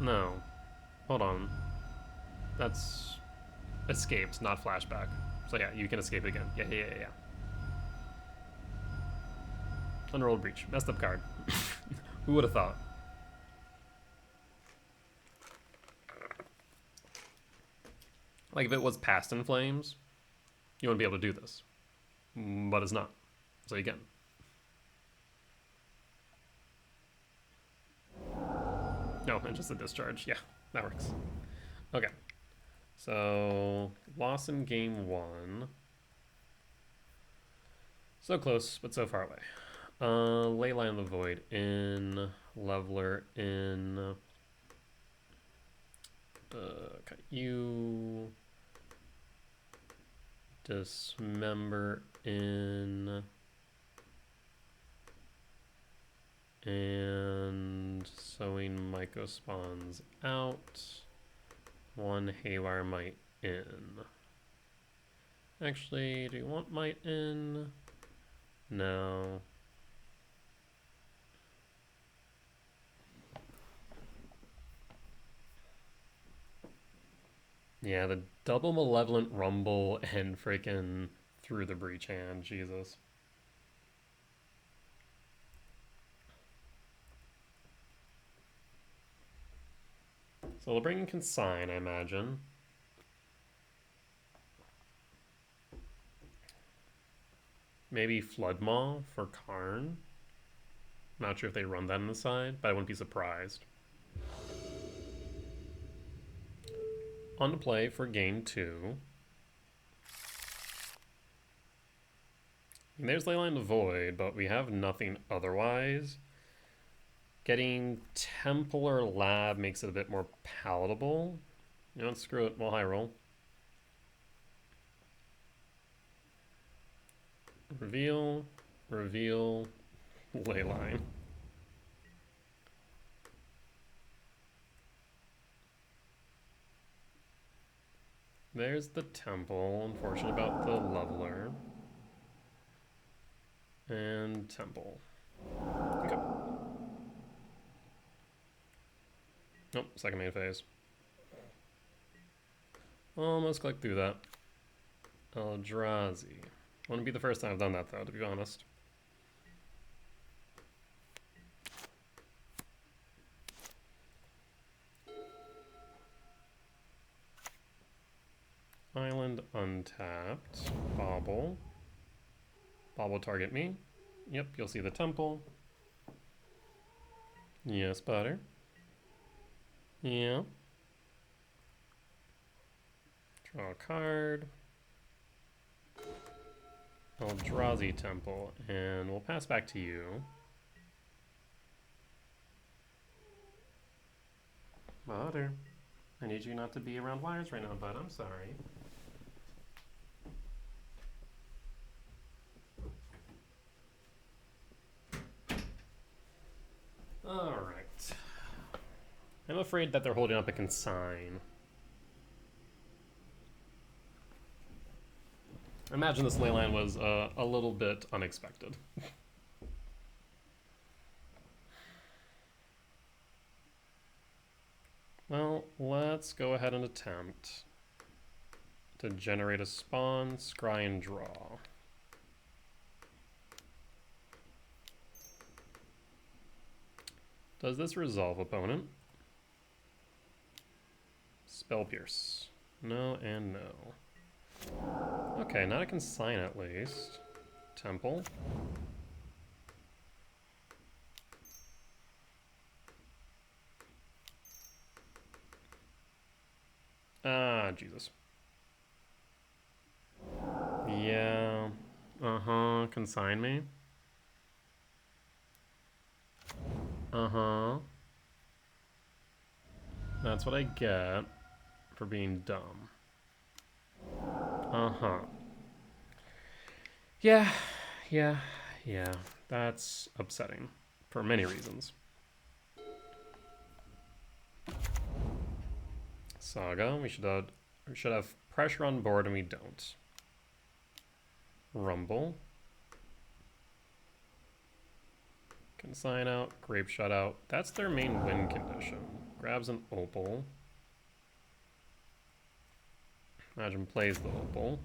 No. Hold on. That's... escaped, not flashback. So yeah, you can escape again. Yeah. Unrolled Breach. Messed up card. Who would have thought? Like, if it was Past in Flames, you wouldn't be able to do this. But it's not. So you can. No, and just a discharge. Yeah, that works. Okay. So, loss in game 1. So close, but so far away. Leyline of the Void in, Leveler in, cut you, Dismember in, and Sowing Myco spawns out, 1 Haywire Might in. Actually, do you want Might in? No. Yeah, the double Malevolent Rumble and freaking through the Breach hand, Jesus. So we'll bring in Consign, I imagine. Maybe Floodmaw for Karn. Not sure if they run that on the side, but I wouldn't be surprised. On to play for game 2. There's Leyline of Void, but we have nothing otherwise. Getting Temple or Lab makes it a bit more palatable. You know, screw it. We'll high roll. Reveal, reveal, Leyline. There's the Temple. Unfortunate about the Leveler. And Temple. Okay. Nope, second main phase. Almost clicked through that. Eldrazi. Wouldn't be the first time I've done that, though, to be honest. Island untapped. Bobble. Bobble target me. Yep, you'll see the Temple. Yes, butter. Yeah. Draw a card. Eldrazi Temple, and we'll pass back to you. Butter. I need you not to be around wires right now, bud. I'm sorry. Alright. I'm afraid that they're holding up a consign. I imagine this leyline was a little bit unexpected. Well, let's go ahead and attempt to generate a spawn, scry, and draw. Does this resolve, opponent? Spell Pierce. No and no. Okay, not a consign at least. Temple. Ah, Jesus. Yeah. Uh-huh. Consign me. Uh-huh. That's what I get for being dumb. Uh-huh. Yeah. That's upsetting for many reasons. Saga, we should have pressure on board and we don't. Rumble. Consign out, Grape Shutout. That's their main win condition. Grabs an Opal. Imagine plays the Opal.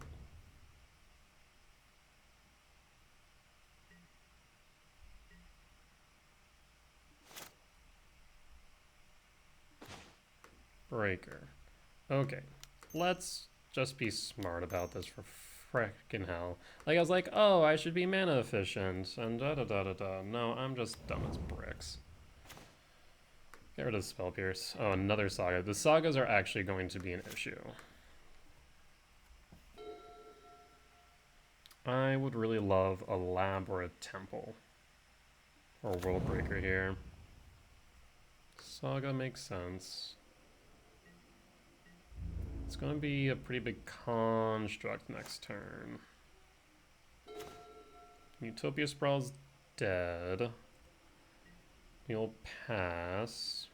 Breaker. Okay, let's just be smart about this for frickin' hell. Like, I was like, oh, I should be mana efficient, and da-da-da-da-da. No, I'm just dumb as bricks. Get rid of Spell Pierce. Oh, another Saga. The Sagas are actually going to be an issue. I would really love a Lab or a Temple. Or a World Breaker here. Saga makes sense. It's going to be a pretty big construct next turn. Utopia Sprawl's dead. You'll pass.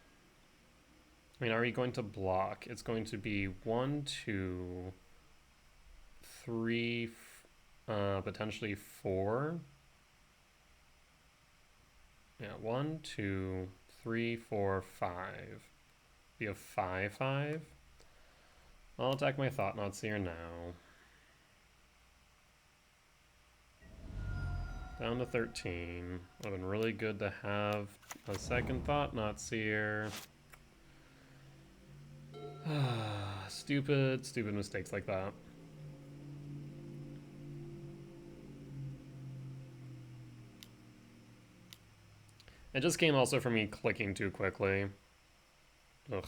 I mean, are we going to block? It's going to be 1, 2, 3, potentially 4. Yeah, 1, 2, 3, 4, 5. Be a 5, 5. I'll attack my Thought-Knot Seer now. Down to 13. Would have been really good to have a second Thought-Knot Seer. Stupid mistakes like that. It just came also from me clicking too quickly. Ugh.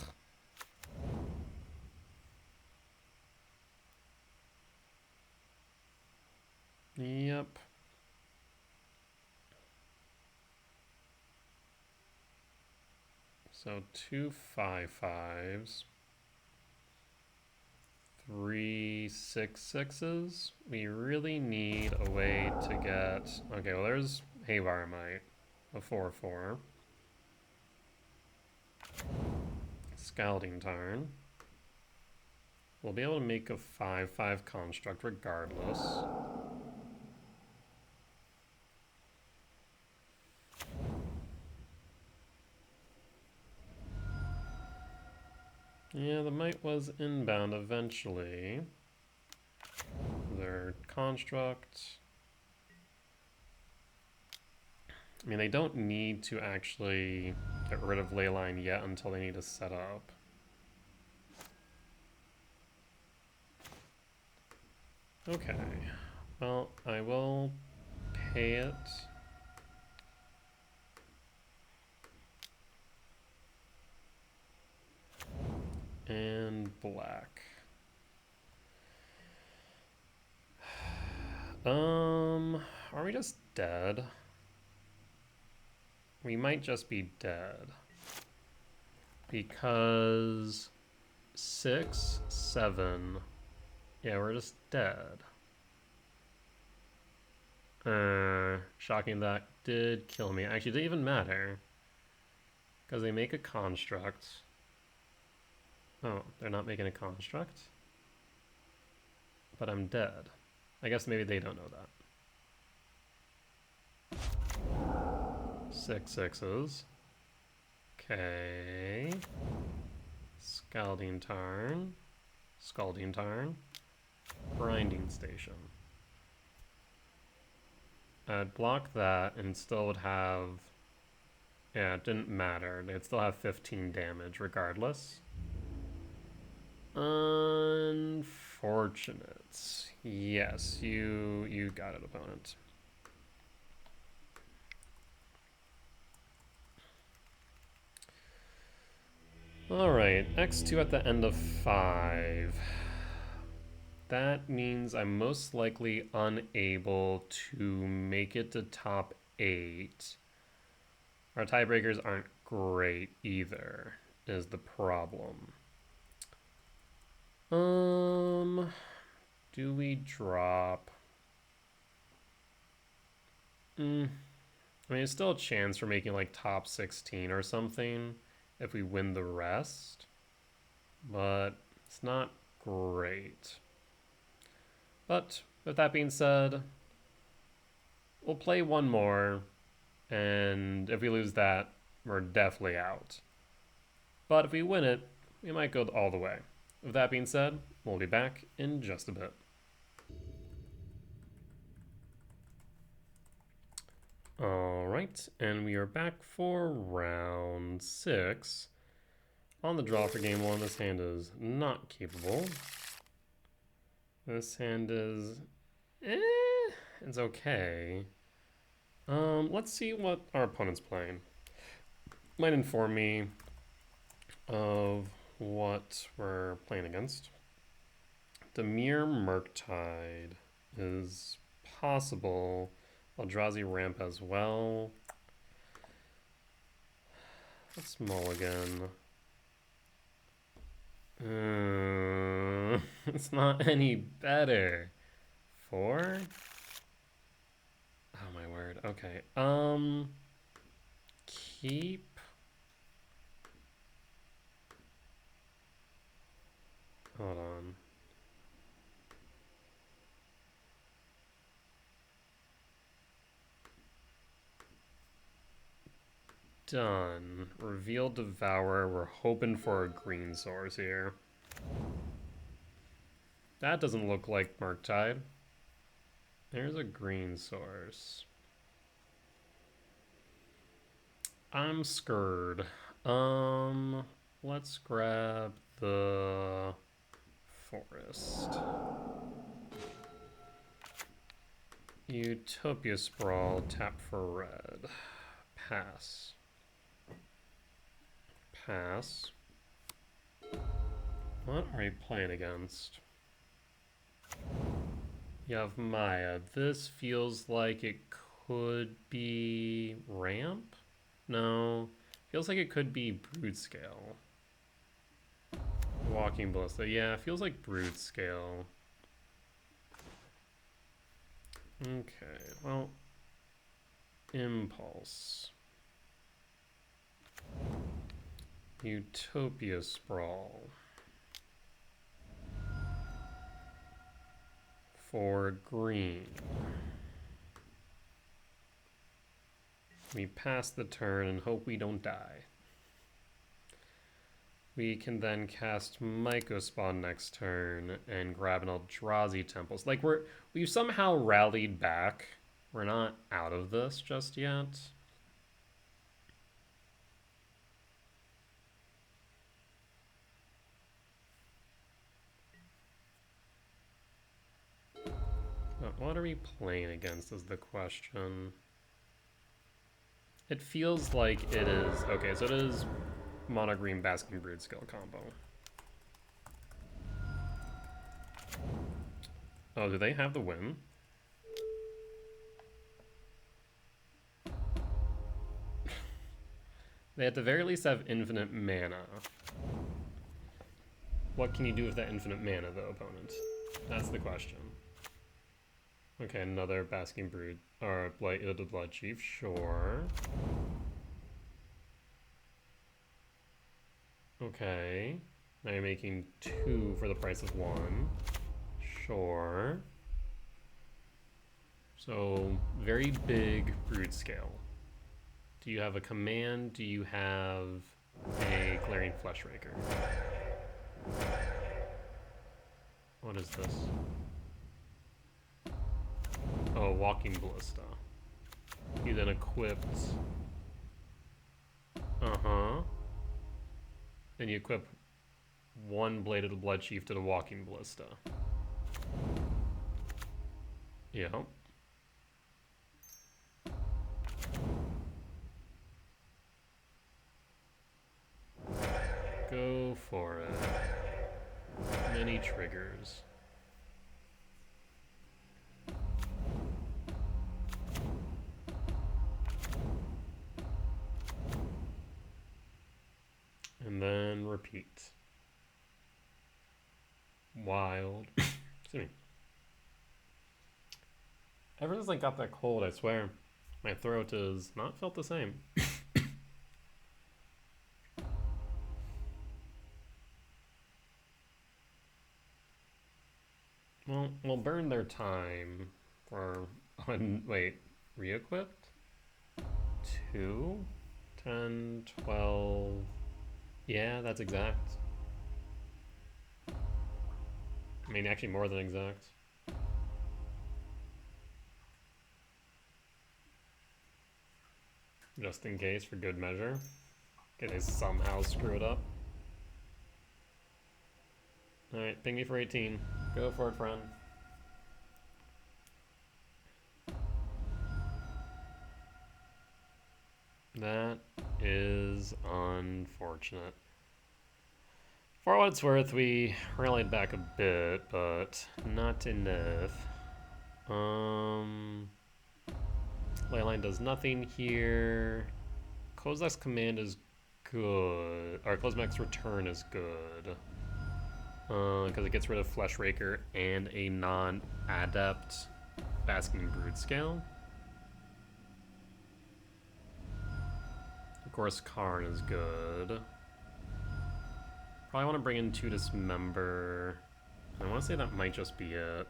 Yep. So 2 5/5s. 3 6/6s. We really need a way to get... Okay, well there's Havarmite, a 4/4. Scalding Tarn. We'll be able to make a 5/5 construct regardless. Yeah, the Might was inbound eventually. Their construct. I mean, they don't need to actually get rid of Leyline yet until they need to set up. Okay. Well, I will pay it. And black. Are we just dead? We might just be dead. Because 6, 7. Yeah, we're just dead. Shocking that did kill me. Actually, it didn't even matter. Because they make a construct. Oh, they're not making a construct? But I'm dead. I guess maybe they don't know that. 6 6s. Okay. Scalding Tarn. Scalding Tarn. Grinding Station. I'd block that and still would have... Yeah, it didn't matter. They'd still have 15 damage regardless. Unfortunate. Yes, you got it, opponent. Alright, X2 at the end of 5. That means I'm most likely unable to make it to top 8. Our tiebreakers aren't great either, is the problem. Do we drop? I mean, it's still a chance for making like top 16 or something if we win the rest, but it's not great. But with that being said, we'll play one more, and if we lose that, we're definitely out. But if we win it, we might go all the way. With that being said, we'll be back in just a bit. Alright, and we are back for round 6. On the draw for game 1, this hand is not capable. This hand is... it's okay. Let's see what our opponent's playing. Might inform me of what we're playing against. Dimir Murktide is possible. Eldrazi ramp as well. Let's mulligan. It's not any better. 4? Oh my word. Okay. Keep. Hold on. Done. Reveal Devour. We're hoping for a green source here. That doesn't look like Murktide. There's a green source. I'm scared. Let's grab the forest. Utopia Sprawl, tap for red. Pass. Pass. What are you playing against? You have Maya. This feels like it could be ramp? No. Feels like it could be Broodscale. Walking Ballista. Yeah, it feels like Broodscale. Okay, well. Impulse. Utopia Sprawl. For green. We pass the turn and hope we don't die. We can then cast Mycospawn next turn and grab an Eldrazi Temples. Like we've somehow rallied back. We're not out of this just yet. But what are we playing against is the question. It feels like it is... Okay, so it is mono green Basking Broodscale combo. Oh, do they have the win? They at the very least have infinite mana. What can you do with that infinite mana, though, opponent? That's the question. Okay, another Basking Brood, or Blight the Blood Chief, sure. Okay, now you're making 2 for the price of 1. Sure. So, very big Broodscale. Do you have a command? Do you have a Glaring Fleshraker? What is this? Oh, Walking Ballista. You then equipped... Uh-huh. Then you equip 1 Blade of the Blood Chief to the Walking Ballista. Yeah. Go for it. Many triggers. And then repeat. Wild. Excuse me. Ever since I got that cold, I swear, my throat has not felt the same. Well, we'll burn their time for... wait, re-equipped? 2? 10, 12... Yeah, that's exact. I mean, actually more than exact. Just in case, for good measure. Okay, they somehow screw it up. Alright, ping me for 18. Go for it, friend. That is unfortunate. For what it's worth, we rallied back a bit, but not enough. Leyline does nothing here. Kozak's command is good. Or Kozak's return is good. Because it gets rid of Fleshraker and a non-adept Basking Broodscale. Of course, Karn is good. Probably want to bring in 2 Dismember. I want to say that might just be it.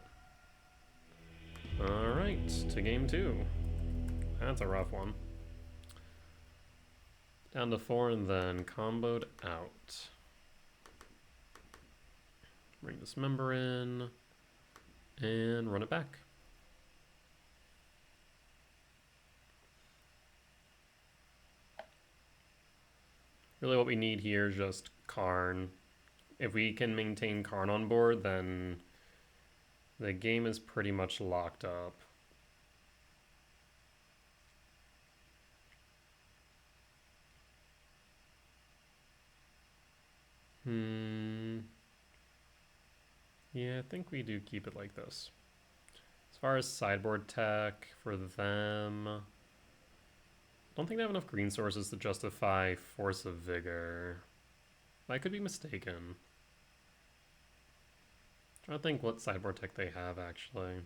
Alright, to game 2. That's a rough one. Down to 4 and then comboed out. Bring Dismember in and run it back. Really what we need here is just Karn. If we can maintain Karn on board, then the game is pretty much locked up. Yeah, I think we do keep it like this. As far as sideboard tech for them, I don't think they have enough green sources to justify Force of Vigor. I could be mistaken. I'm trying to think what sideboard tech they have, actually.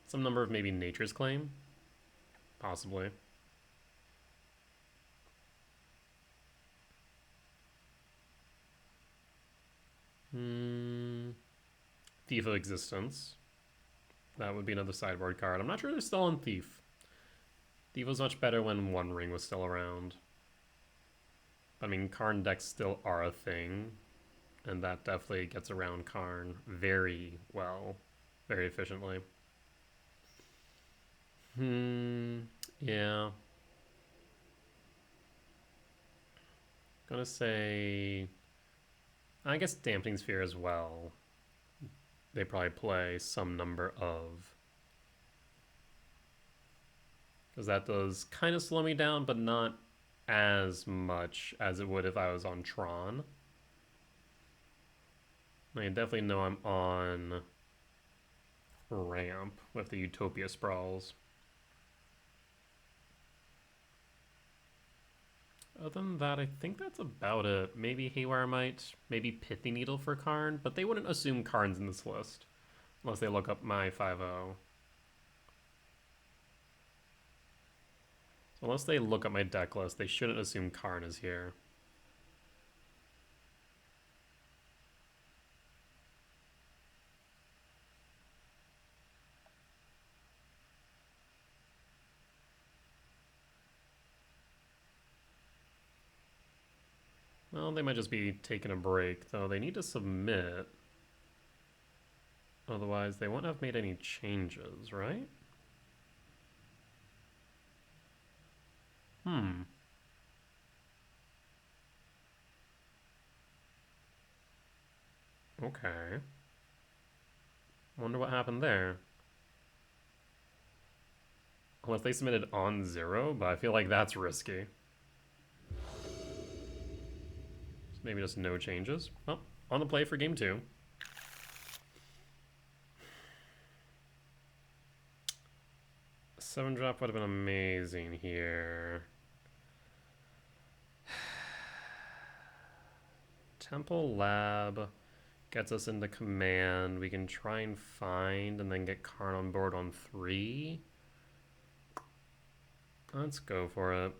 Some number of maybe Nature's Claim? Possibly. Thief of Existence. That would be another sideboard card. I'm not sure they're still on Thief. Thief was much better when One Ring was still around. But I mean, Karn decks still are a thing. And that definitely gets around Karn very well. Very efficiently. Yeah. Gonna say... I guess Dampening Sphere as well. They probably play some number of. Because that does kind of slow me down, but not as much as it would if I was on Tron. I definitely know I'm on ramp with the Utopia Sprawls. Other than that, I think that's about it. Maybe Haywire Might, maybe Pithy Needle for Karn, but they wouldn't assume Karn's in this list. Unless they look up my 5-0. So unless they look up my deck list, they shouldn't assume Karn is here. Well, they might just be taking a break, though. They need to submit. Otherwise, they won't have made any changes, right? Okay. Wonder what happened there. Unless they submitted on 0, but I feel like that's risky. Maybe just no changes. Well, on the play for game 2. A 7-drop would have been amazing here. Temple Lab gets us into command. We can try and find and then get Karn on board on 3. Let's go for it.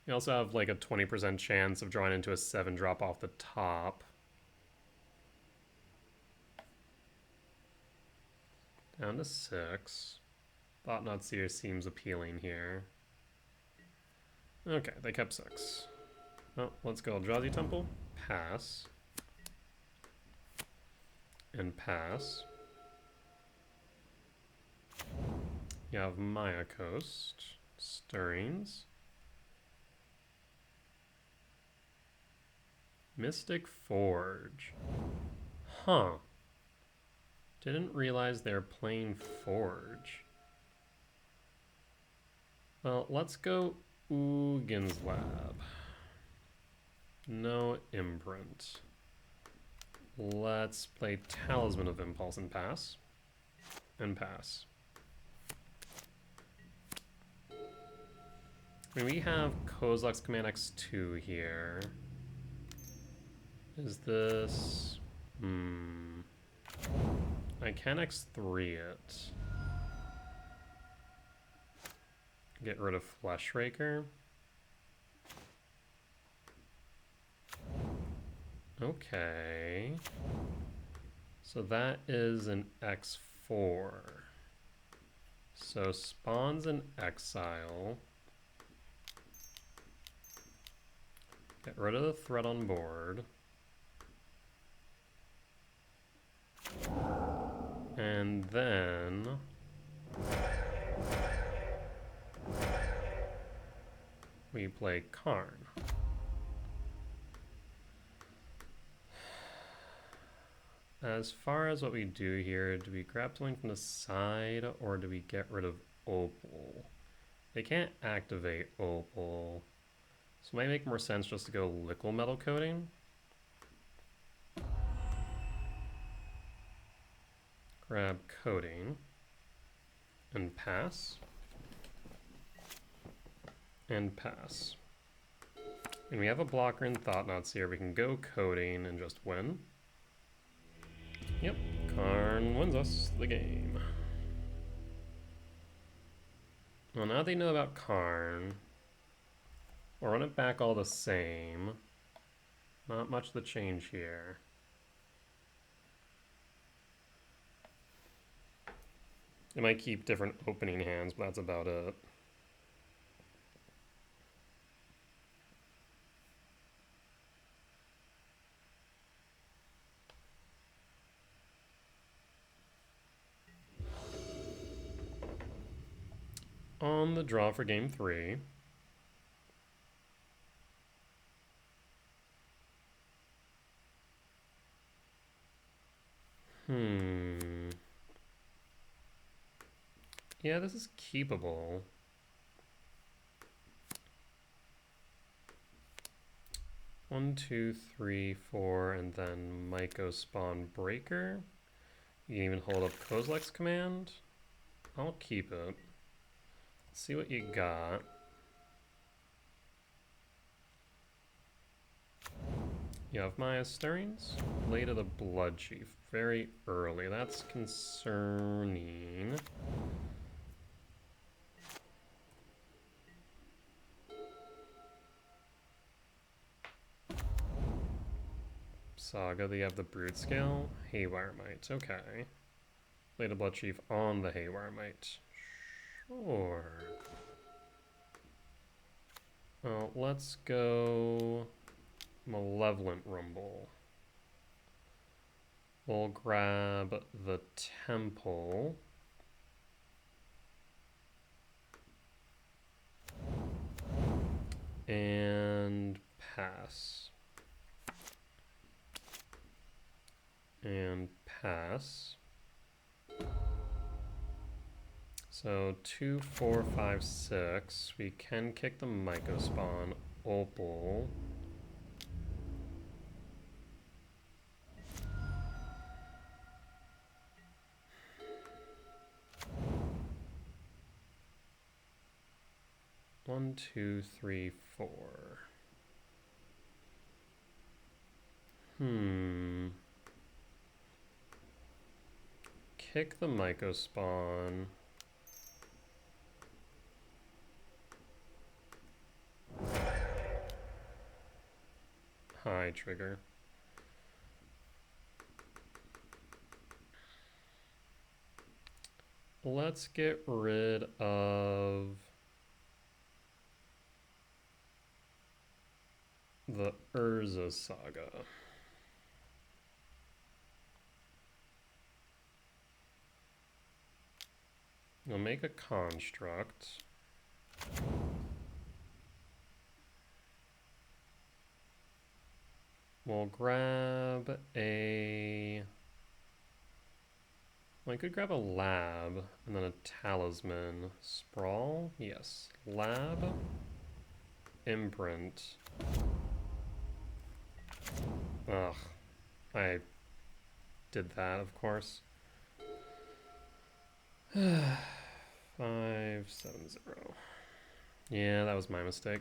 You also have like a 20% chance of drawing into a 7-drop off the top. Down to 6. Thought-Knot Seer seems appealing here. Okay, they kept 6. Well, let's go Eldrazi Temple. Pass. And pass. You have Maya Coast. Stirrings. Mystic Forge. Huh. Didn't realize they're playing Forge. Well, let's go Uggin's Lab. No Imprint. Let's play Talisman of Impulse and pass. And pass. I mean, we have Kozilek's Command X2 here. Is this... I can X3 it. Get rid of Fleshraker. Okay. So that is an X4. So spawns an exile. Get rid of the threat on board. And then we play Karn. As far as what we do here, do we grab something from the side or do we get rid of Opal? They can't activate Opal. So it might make more sense just to go Liquid Metal Coating. grab coding and pass and pass. And we have a blocker in Thought-Knots here. We can go coding and just win. Yep, Karn wins us the game. Well, now they know about Karn. We'll run it back all the same. Not much to change here. It might keep different opening hands, but that's about it. On the draw for game 3. Yeah, this is keepable. One, two, three, four, and then Myco spawn breaker. You can even hold up Kozilek's command. I'll keep it. Let's see what you got. You have Maya Stirrings, Blade of the Blood Chief, very early. That's concerning. Saga, they have the Broodscale, Haywire Might, okay. Blade of Blood Chief on the Haywire Might. Sure. Well, let's go Malevolent Rumble. We'll grab the Temple. And pass. And pass. So 2, 4, 5, 6. We can kick the Myco spawn. Opal. One, two, three, four. Kick the Myco spawn. High trigger. Let's get rid of the Urza Saga. We'll make a construct. We'll grab a... Well, I could grab a lab and then a talisman. Sprawl? Yes. Lab. Imprint. Ugh. I did that, of course. 5, 7, 0. Yeah, that was my mistake.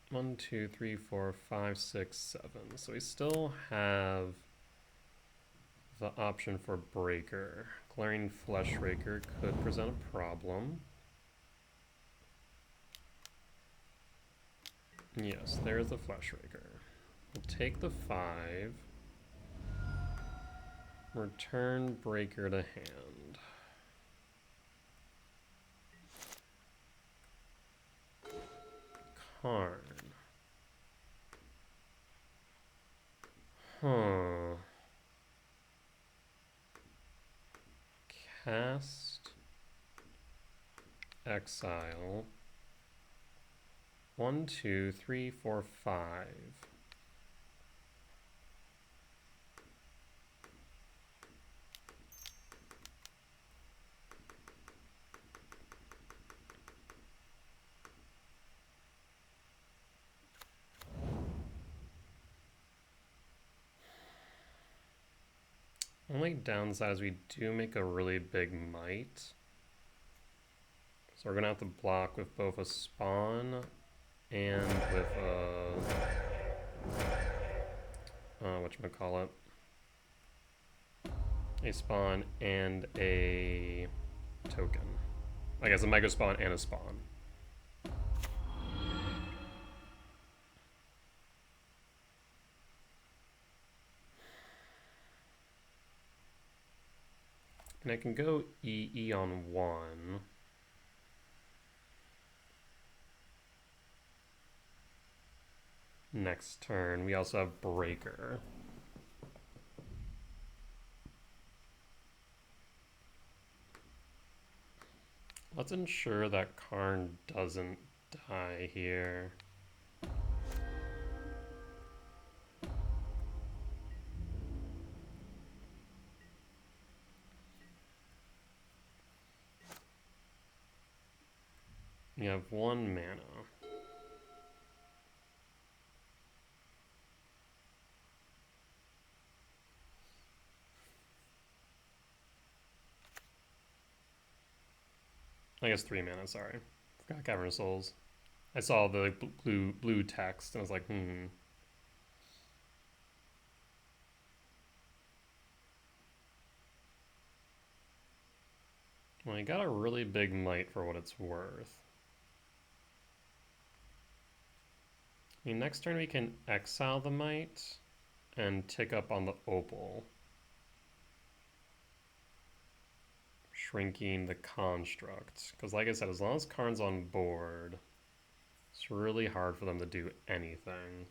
One, two, three, four, 5, 6, 7. So we still have the option for breaker. Glaring Flesh Raker could present a problem. Yes, there's the Flesh Raker. We'll take the 5. Return breaker to hand. Karn. Huh. Cast. Exile. 1, 2, 3, 4, 5. only downside is we do make a really big might. So we're gonna have to block with both a spawn and with whatchamacallit, a spawn and a token. I guess a mega spawn and a spawn. And I can go EE on one. Next turn, we also have Breaker. Let's ensure that Karn doesn't die here. We have 1 mana. I guess 3 mana, sorry. Forgot Cavern Souls. I saw the blue text and I was like, Well, I got a really big might for what it's worth. I mean, next turn we can exile the might and tick up on the opal, shrinking the construct. Because like I said, as long as Karn's on board, it's really hard for them to do anything.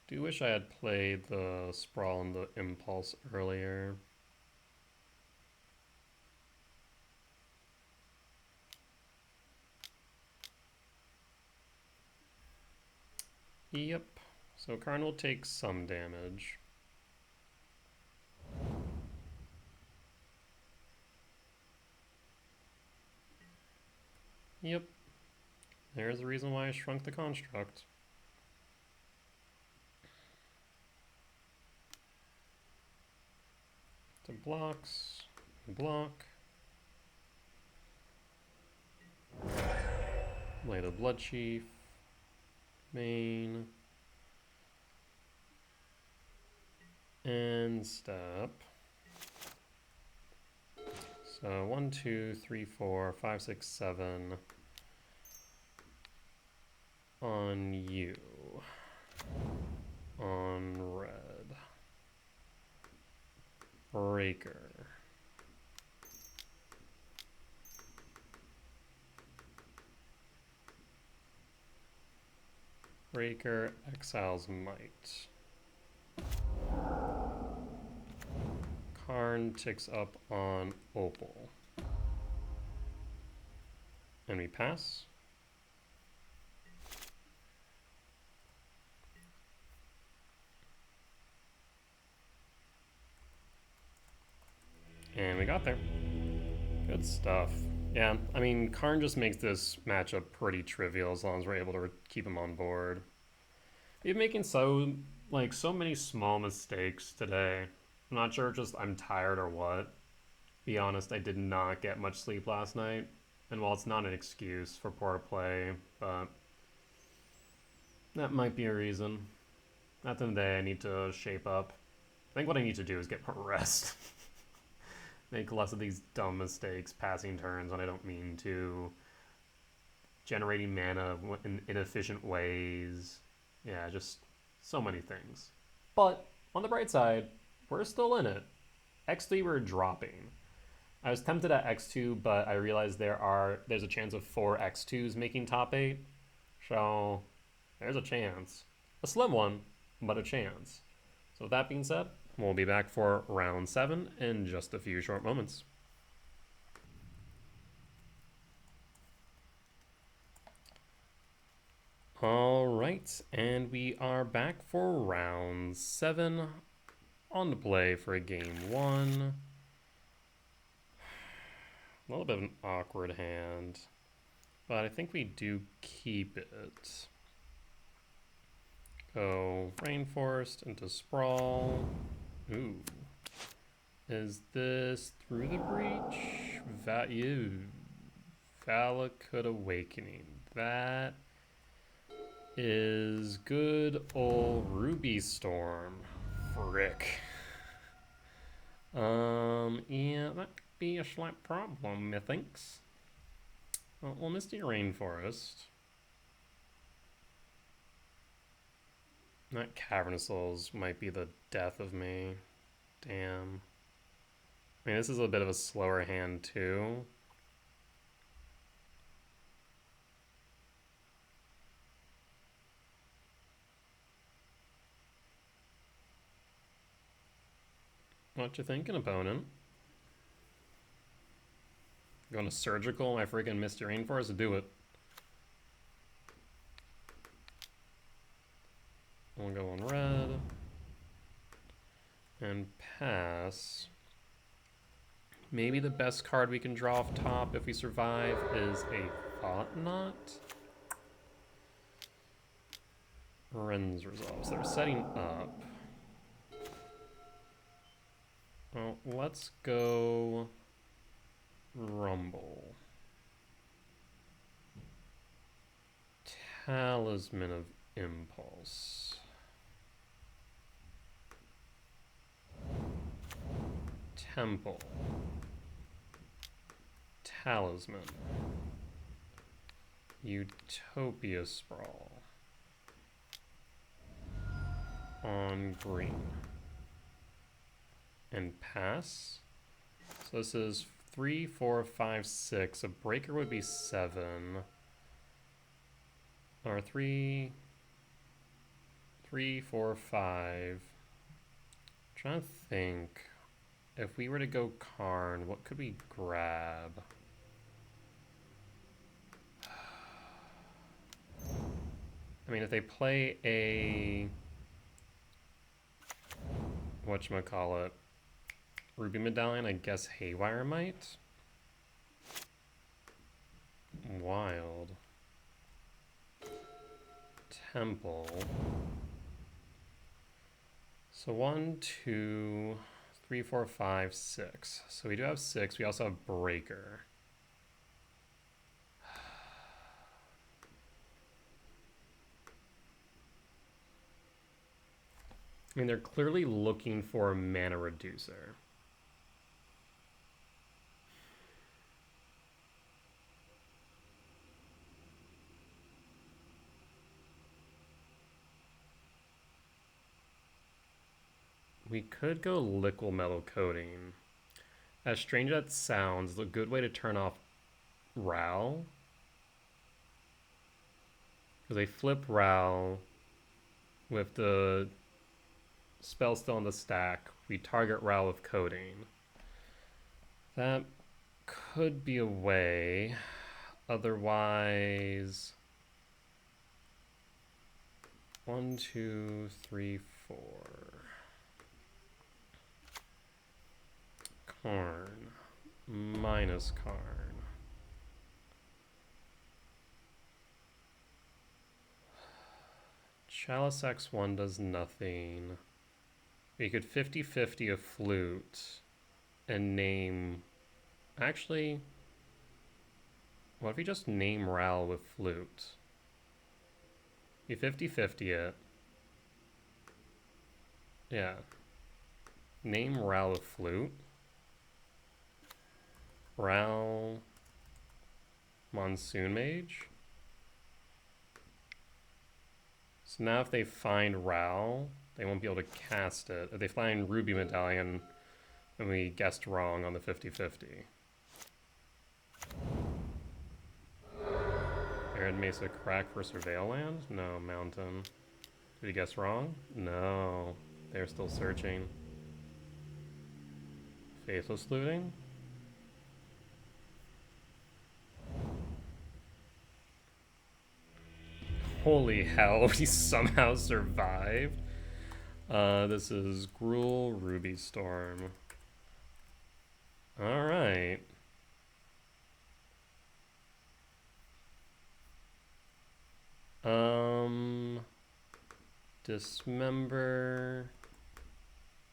Do wish I had played the Sprawl and the Impulse earlier. Yep, so Karn will take some damage. Yep, there's the reason why I shrunk the construct. To blocks, block. Lay the Blood Chief. Main. And step. So 1, 2, 3, 4, 5, 6, 7 on you. On red. Breaker. Breaker exiles might. Karn ticks up on opal. And we pass. And we got there. Good stuff. Yeah, I mean, Karn just makes this matchup pretty trivial as long as we're able to keep him on board. He's making so many small mistakes today. I'm not sure just I'm tired or what. Be honest, I did not get much sleep last night. And while it's not an excuse for poor play, but that might be a reason. At the end of the day, I need to shape up. I think what I need to do is get more rest. Make less of these dumb mistakes, passing turns when I don't mean to. Generating mana in inefficient ways. Yeah, just so many things. But on the bright side, we're still in it. X3 we're dropping. I was tempted at X2, but I realized there's a chance of 4 X2s making top 8. So there's a chance. A slim one, but a chance. So with that being said, we'll be back for round 7 in just a few short moments. All right, and we are back for round 7 on the play for a game 1. A little bit of an awkward hand, but I think we do keep it. Go Rainforest into Sprawl. Ooh. Is this Through the Breach? Valakut Awakening. That is good old Ruby Storm. Frick. Yeah, that could be a slight problem, methinks. Well, Misty Rainforest. That Cavernous Souls might be the death of me. Damn. I mean, this is a bit of a slower hand, too. What you thinking, opponent? Going to Surgical my freaking Misty Rainforest to do it. We'll go on red. And pass. Maybe the best card we can draw off top if we survive is a Thought Knot. Ren's Resolve. So they're setting up. Well, let's go Rumble. Talisman of Impulse. Temple. Talisman. Utopia Sprawl. On green. And pass. So this is 3, 4, 5, 6. A breaker would be 7. Or 3, 4, 5. Trying to think. If we were to go Karn, what could we grab? I mean, if they play a... whatchamacallit? Ruby Medallion, I guess Haywire might? Wild. Temple. So 1, 2, 3, 4, 5, 6. So we do have 6. We also have Breaker. I mean, they're clearly looking for a mana reducer. We could go Liquid Metal Coating. As strange as that sounds, a good way to turn off Ral. Because they flip Ral with the spell still in the stack. We target Ral with Coating. That could be a way. Otherwise... 1, 2, 3, 4... Karn. Minus Karn. Chalice X1 does nothing. We could 50-50 a Flute and name... Actually, what if we just name Ral with Flute? We 50-50 it. Yeah. Name Ral with Flute. Ral Monsoon Mage. So now if they find Ral, they won't be able to cast it. If they find Ruby Medallion, and we guessed wrong on the 50-50. Arid Mesa Crack for Surveil Land? No, Mountain. Did we guess wrong? No. They're still searching. Faithless Looting? Holy hell, he somehow survived. This is Gruul Ruby Storm. All right. Dismember,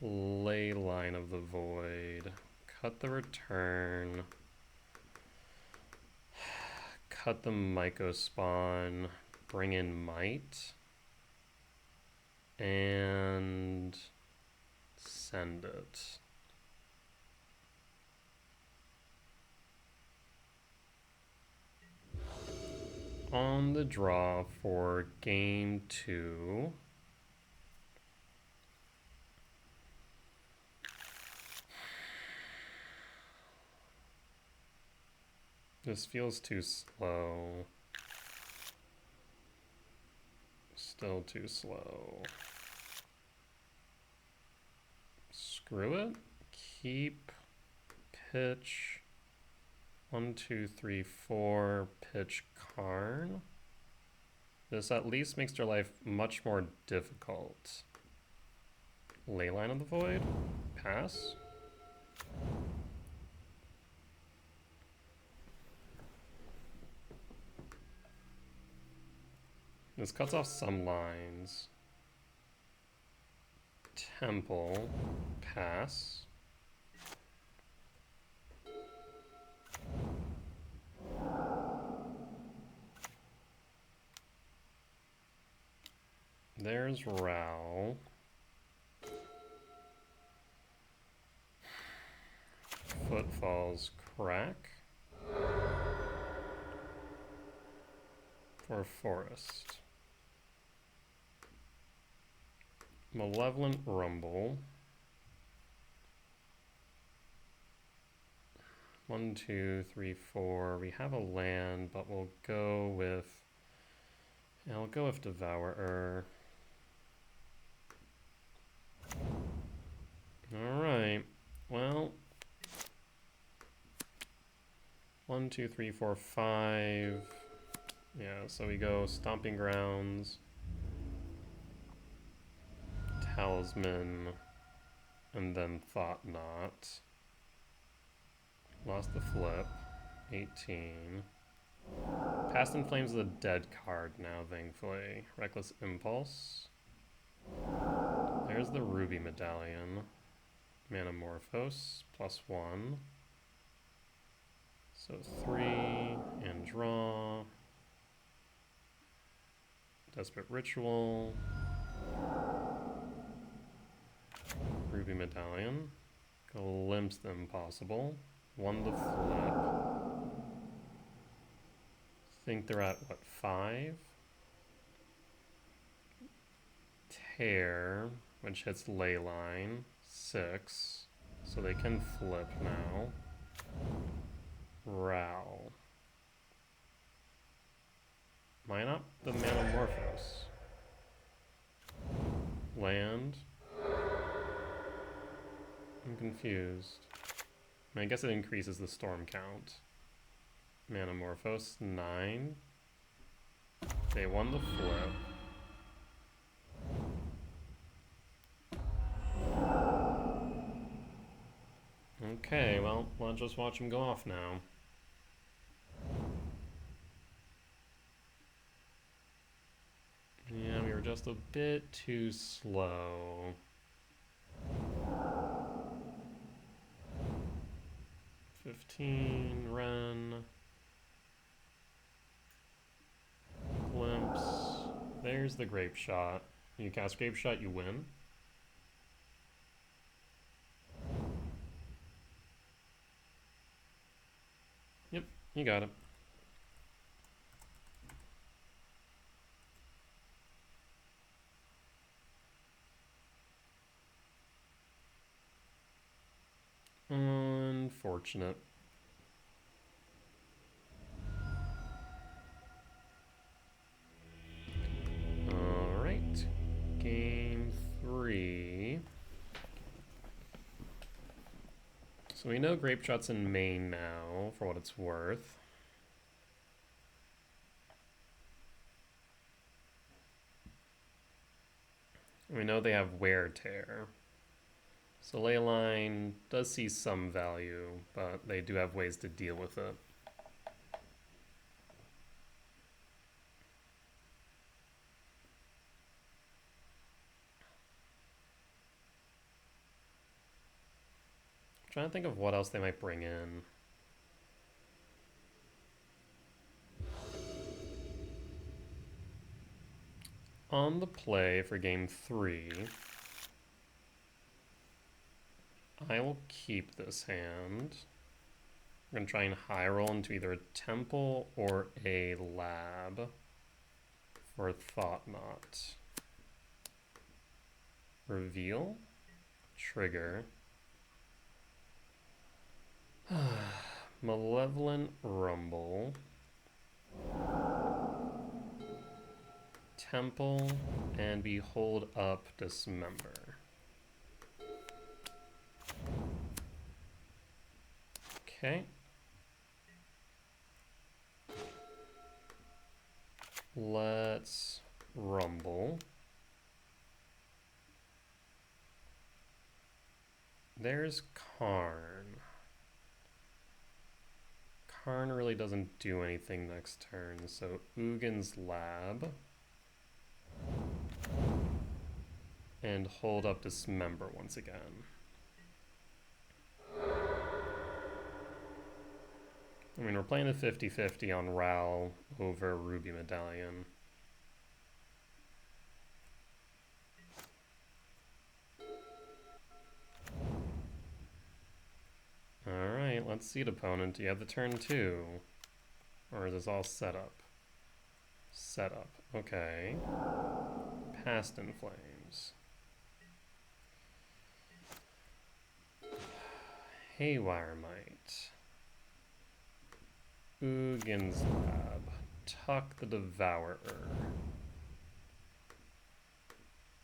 Leyline of the Void, cut the return, cut the Myco spawn, bring in Might, and send it. On the draw for game 2. This feels too slow. Still too slow. Screw it. Keep, pitch. 1, 2, 3, 4, pitch Karn. This at least makes their life much more difficult. Leyline of the Void. Pass. This cuts off some lines. Temple. Pass. There's Rao. Footfalls crack. For forest. Malevolent Rumble. 1, 2, 3, 4. We have a land, but we'll go with. Yeah, I'll go with Devourer. Alright. Well. 1, 2, 3, 4, 5. Yeah, so we go Stomping Grounds. Talisman. And then Thought Knot. Lost the flip. 18. Past in Flames is a dead card now, thankfully. Reckless Impulse. There's the Ruby Medallion. Manamorphose, +1. So 3, and draw. Desperate Ritual. Ruby Medallion. Glimpse the Impossible. 1 to flip. Think they're at, what, 5? Tear, which hits Leyline, 6. So they can flip now. Rao. Mine up the Manamorphose. Land. I'm confused. I guess it increases the storm count. Manamorphose, 9. They won the flip. Okay, well, let's just watch him go off now. Yeah, we were just a bit too slow. Ren. Glimpse. There's the Grape Shot. You cast Grape Shot, you win. Yep, you got it. Unfortunate. Alright. Game 3. So we know Grape Shot's in main now, for what it's worth. We know they have Wear Tear. So Leyline does see some value, but they do have ways to deal with it. I'm trying to think of what else they might bring in. On the play for game 3, I will keep this hand. I'm going to try and high roll into either a temple or a lab for Thought Knot. Reveal. Trigger. Malevolent Rumble. Temple and Behold Up Dismember. Okay. Let's rumble. There's Karn. Karn really doesn't do anything next turn, so Ugin's Lab. And hold up Dismember once again. I mean, we're playing a 50-50 on Ral over Ruby Medallion. Alright, let's see it, opponent. Do you have the turn 2? Or is this all set up? Set up. Okay. Past in Flames. Haywire Might. Ugin's Lab. Tuck the Devourer.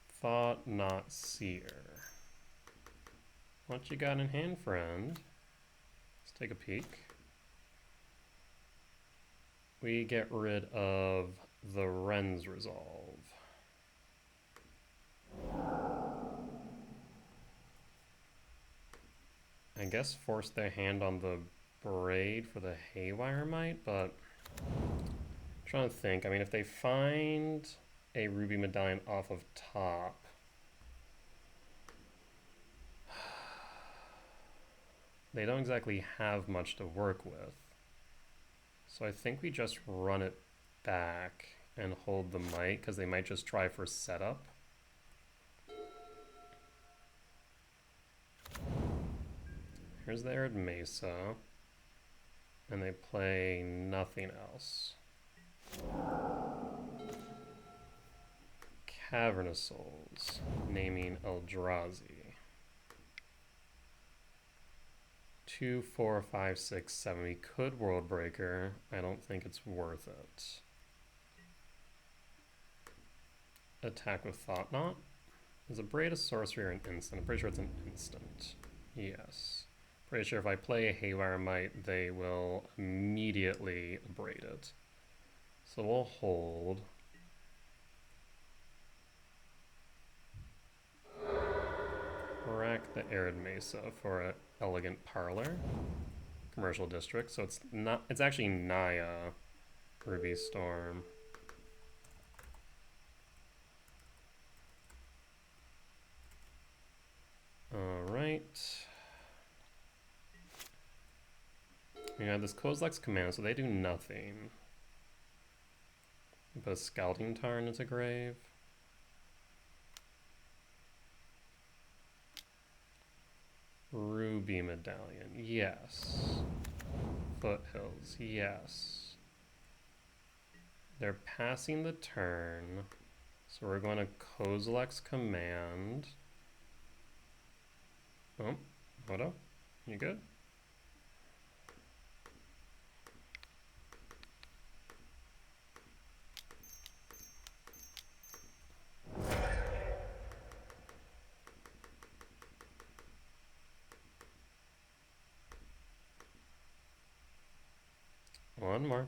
Thought Not Seer. What you got in hand, friend? Let's take a peek. We get rid of the Wren's Resolve. I guess force their hand on the Braid for the Haywire Might, but I'm trying to think. I mean, if they find a Ruby Medallion off of top, they don't exactly have much to work with. So I think we just run it back and hold the Might, because they might just try for setup. Here's the Arid Mesa, and they play nothing else. Cavernous Souls, naming Eldrazi. 2, 4, 5, 6, 7. We could World Breaker. I don't think it's worth it. Attack with Thought Knot. Is a Braid a sorcery or an instant? I'm pretty sure it's an instant. Yes. Pretty sure if I play a Haywire Might, they will immediately Braid it. So we'll hold. Rack the Arid Mesa for an Elegant Parlor. Commercial District. So it's not, it's actually Naya Ruby Storm. Alright. We have this Kozilek's Command, so they do nothing. Put a Scouting Tarn into grave. Ruby Medallion, yes. Foothills, yes. They're passing the turn, so we're going to Kozilek's Command. Oh, what up? You good? One more.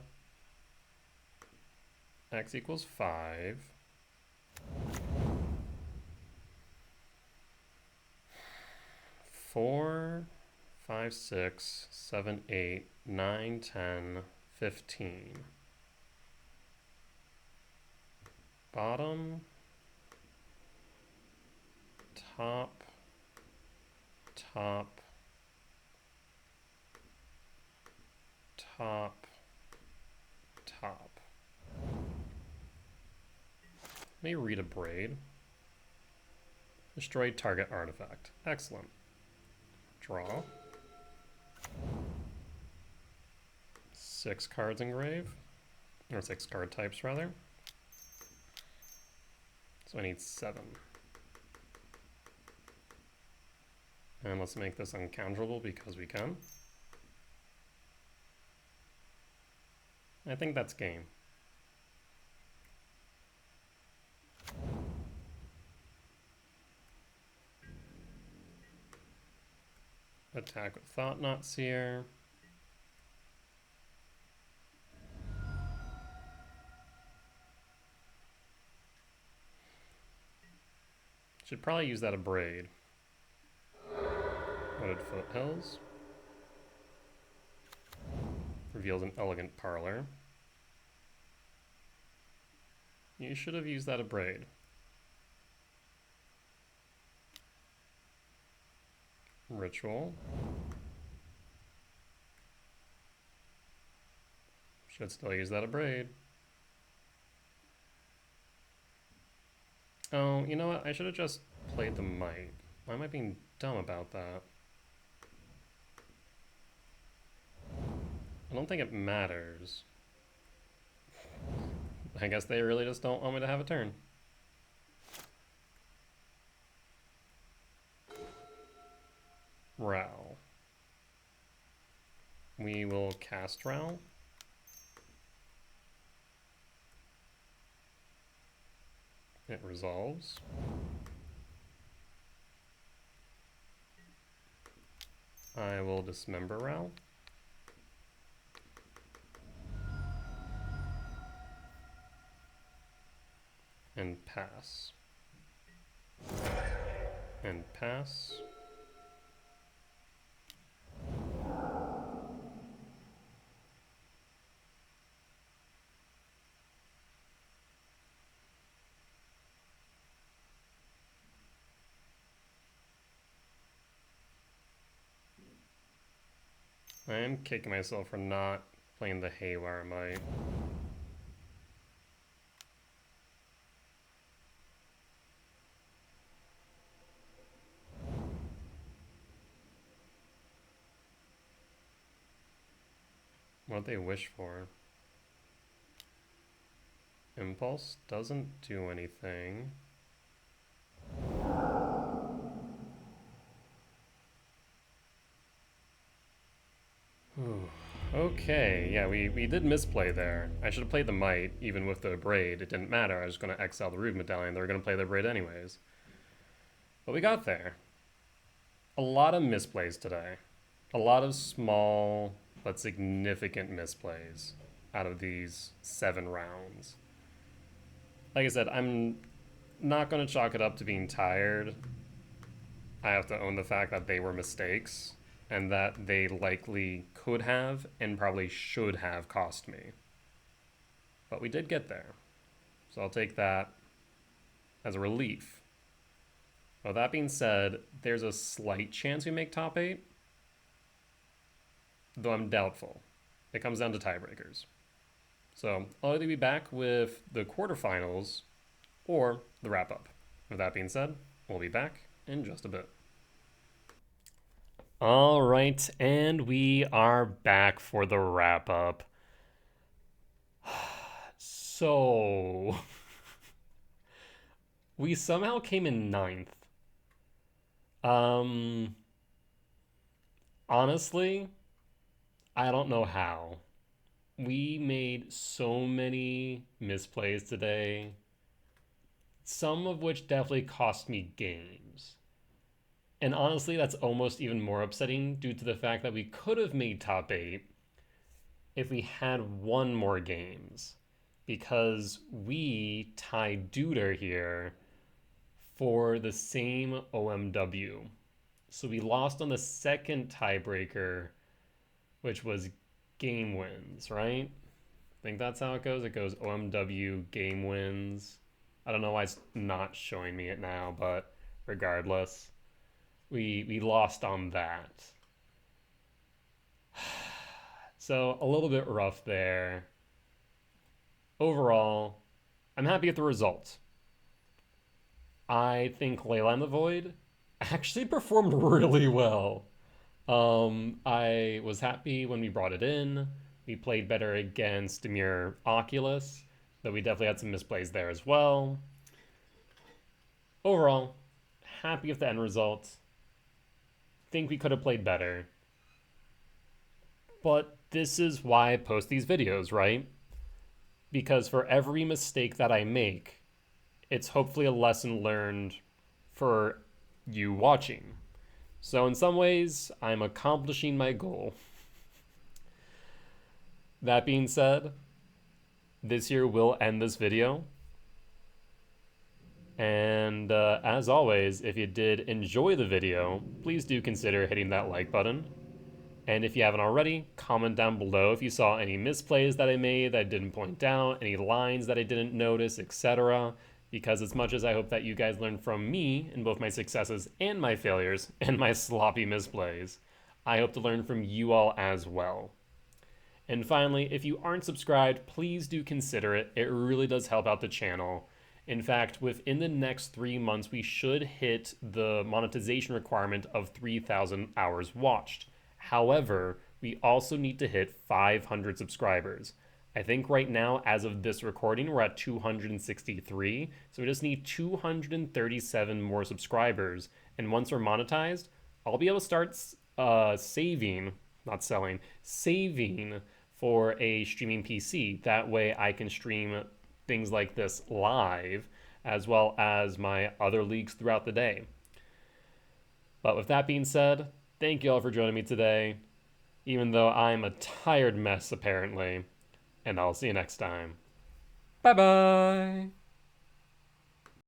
X equals 5. 4, 5, 6, 7, 8, 9, 10, 15. Bottom, top, top, top, top. Let me read a braid. Destroy target artifact. Excellent. Draw. 6 cards engrave. Or 6 card types, rather. So I need 7. And let's make this uncounterable because we can. I think that's game. Attack with Thought-Knots here. Should probably use that Abrade. Wooded Foothills. Reveals an Elegant Parlor. You should have used that Abrade. Ritual. Should still use that Abrade. Oh, you know what? I should have just played the Might. Why am I being dumb about that? I don't think it matters. I guess they really just don't want me to have a turn. Ral. We will cast Ral. It resolves. I will dismember Ral. And pass. And pass. I am kicking myself for not playing the Haywire Might. What they wish for? Impulse doesn't do anything. Okay, yeah, we did misplay there. I should have played the Might, even with the Braid. It didn't matter. I was going to exile the Root Medallion. They were going to play the Braid anyways. But we got there. A lot of misplays today. A lot of small but significant misplays out of these 7 rounds. Like I said, I'm not going to chalk it up to being tired. I have to own the fact that they were mistakes and that they likely could have and probably should have cost me. But we did get there. So I'll take that as a relief. Well, that being said, there's a slight chance we make top 8, though I'm doubtful. It comes down to tiebreakers. So I'll either be back with the quarterfinals or the wrap-up. With that being said, we'll be back in just a bit. All right, and we are back for the wrap-up. So, we somehow came in 9th. Honestly, I don't know how. We made so many misplays today, some of which definitely cost me games. And honestly, that's almost even more upsetting due to the fact that we could have made top 8 if we had won more games. Because we tied Duder here for the same OMW. So we lost on the second tiebreaker, which was game wins, right? I think that's how it goes. It goes OMW game wins. I don't know why it's not showing me it now, but regardless, we lost on that. So a little bit rough there. Overall, I'm happy with the result. I think Leyline the Void actually performed really well. I was happy when we brought it in. We played better against Dimir Oculus, though we definitely had some misplays there as well. Overall, happy with the end result. Think we could have played better. But this is why I post these videos, right? Because for every mistake that I make, it's hopefully a lesson learned for you watching. So in some ways, I'm accomplishing my goal. That being said, this year will end this video. And as always, if you did enjoy the video, please do consider hitting that like button. And if you haven't already, comment down below if you saw any misplays that I made that I didn't point out, any lines that I didn't notice, etc. Because as much as I hope that you guys learn from me in both my successes and my failures and my sloppy misplays, I hope to learn from you all as well. And finally, if you aren't subscribed, please do consider it. It really does help out the channel. In fact, within the next 3 months, we should hit the monetization requirement of 3,000 hours watched. However, we also need to hit 500 subscribers. I think right now, as of this recording, we're at 263. So we just need 237 more subscribers. And once we're monetized, I'll be able to start saving for a streaming PC. That way I can stream things like this live, as well as my other leagues throughout the day. But with that being said, thank you all for joining me today, even though I'm a tired mess apparently, and I'll see you next time. Bye-bye!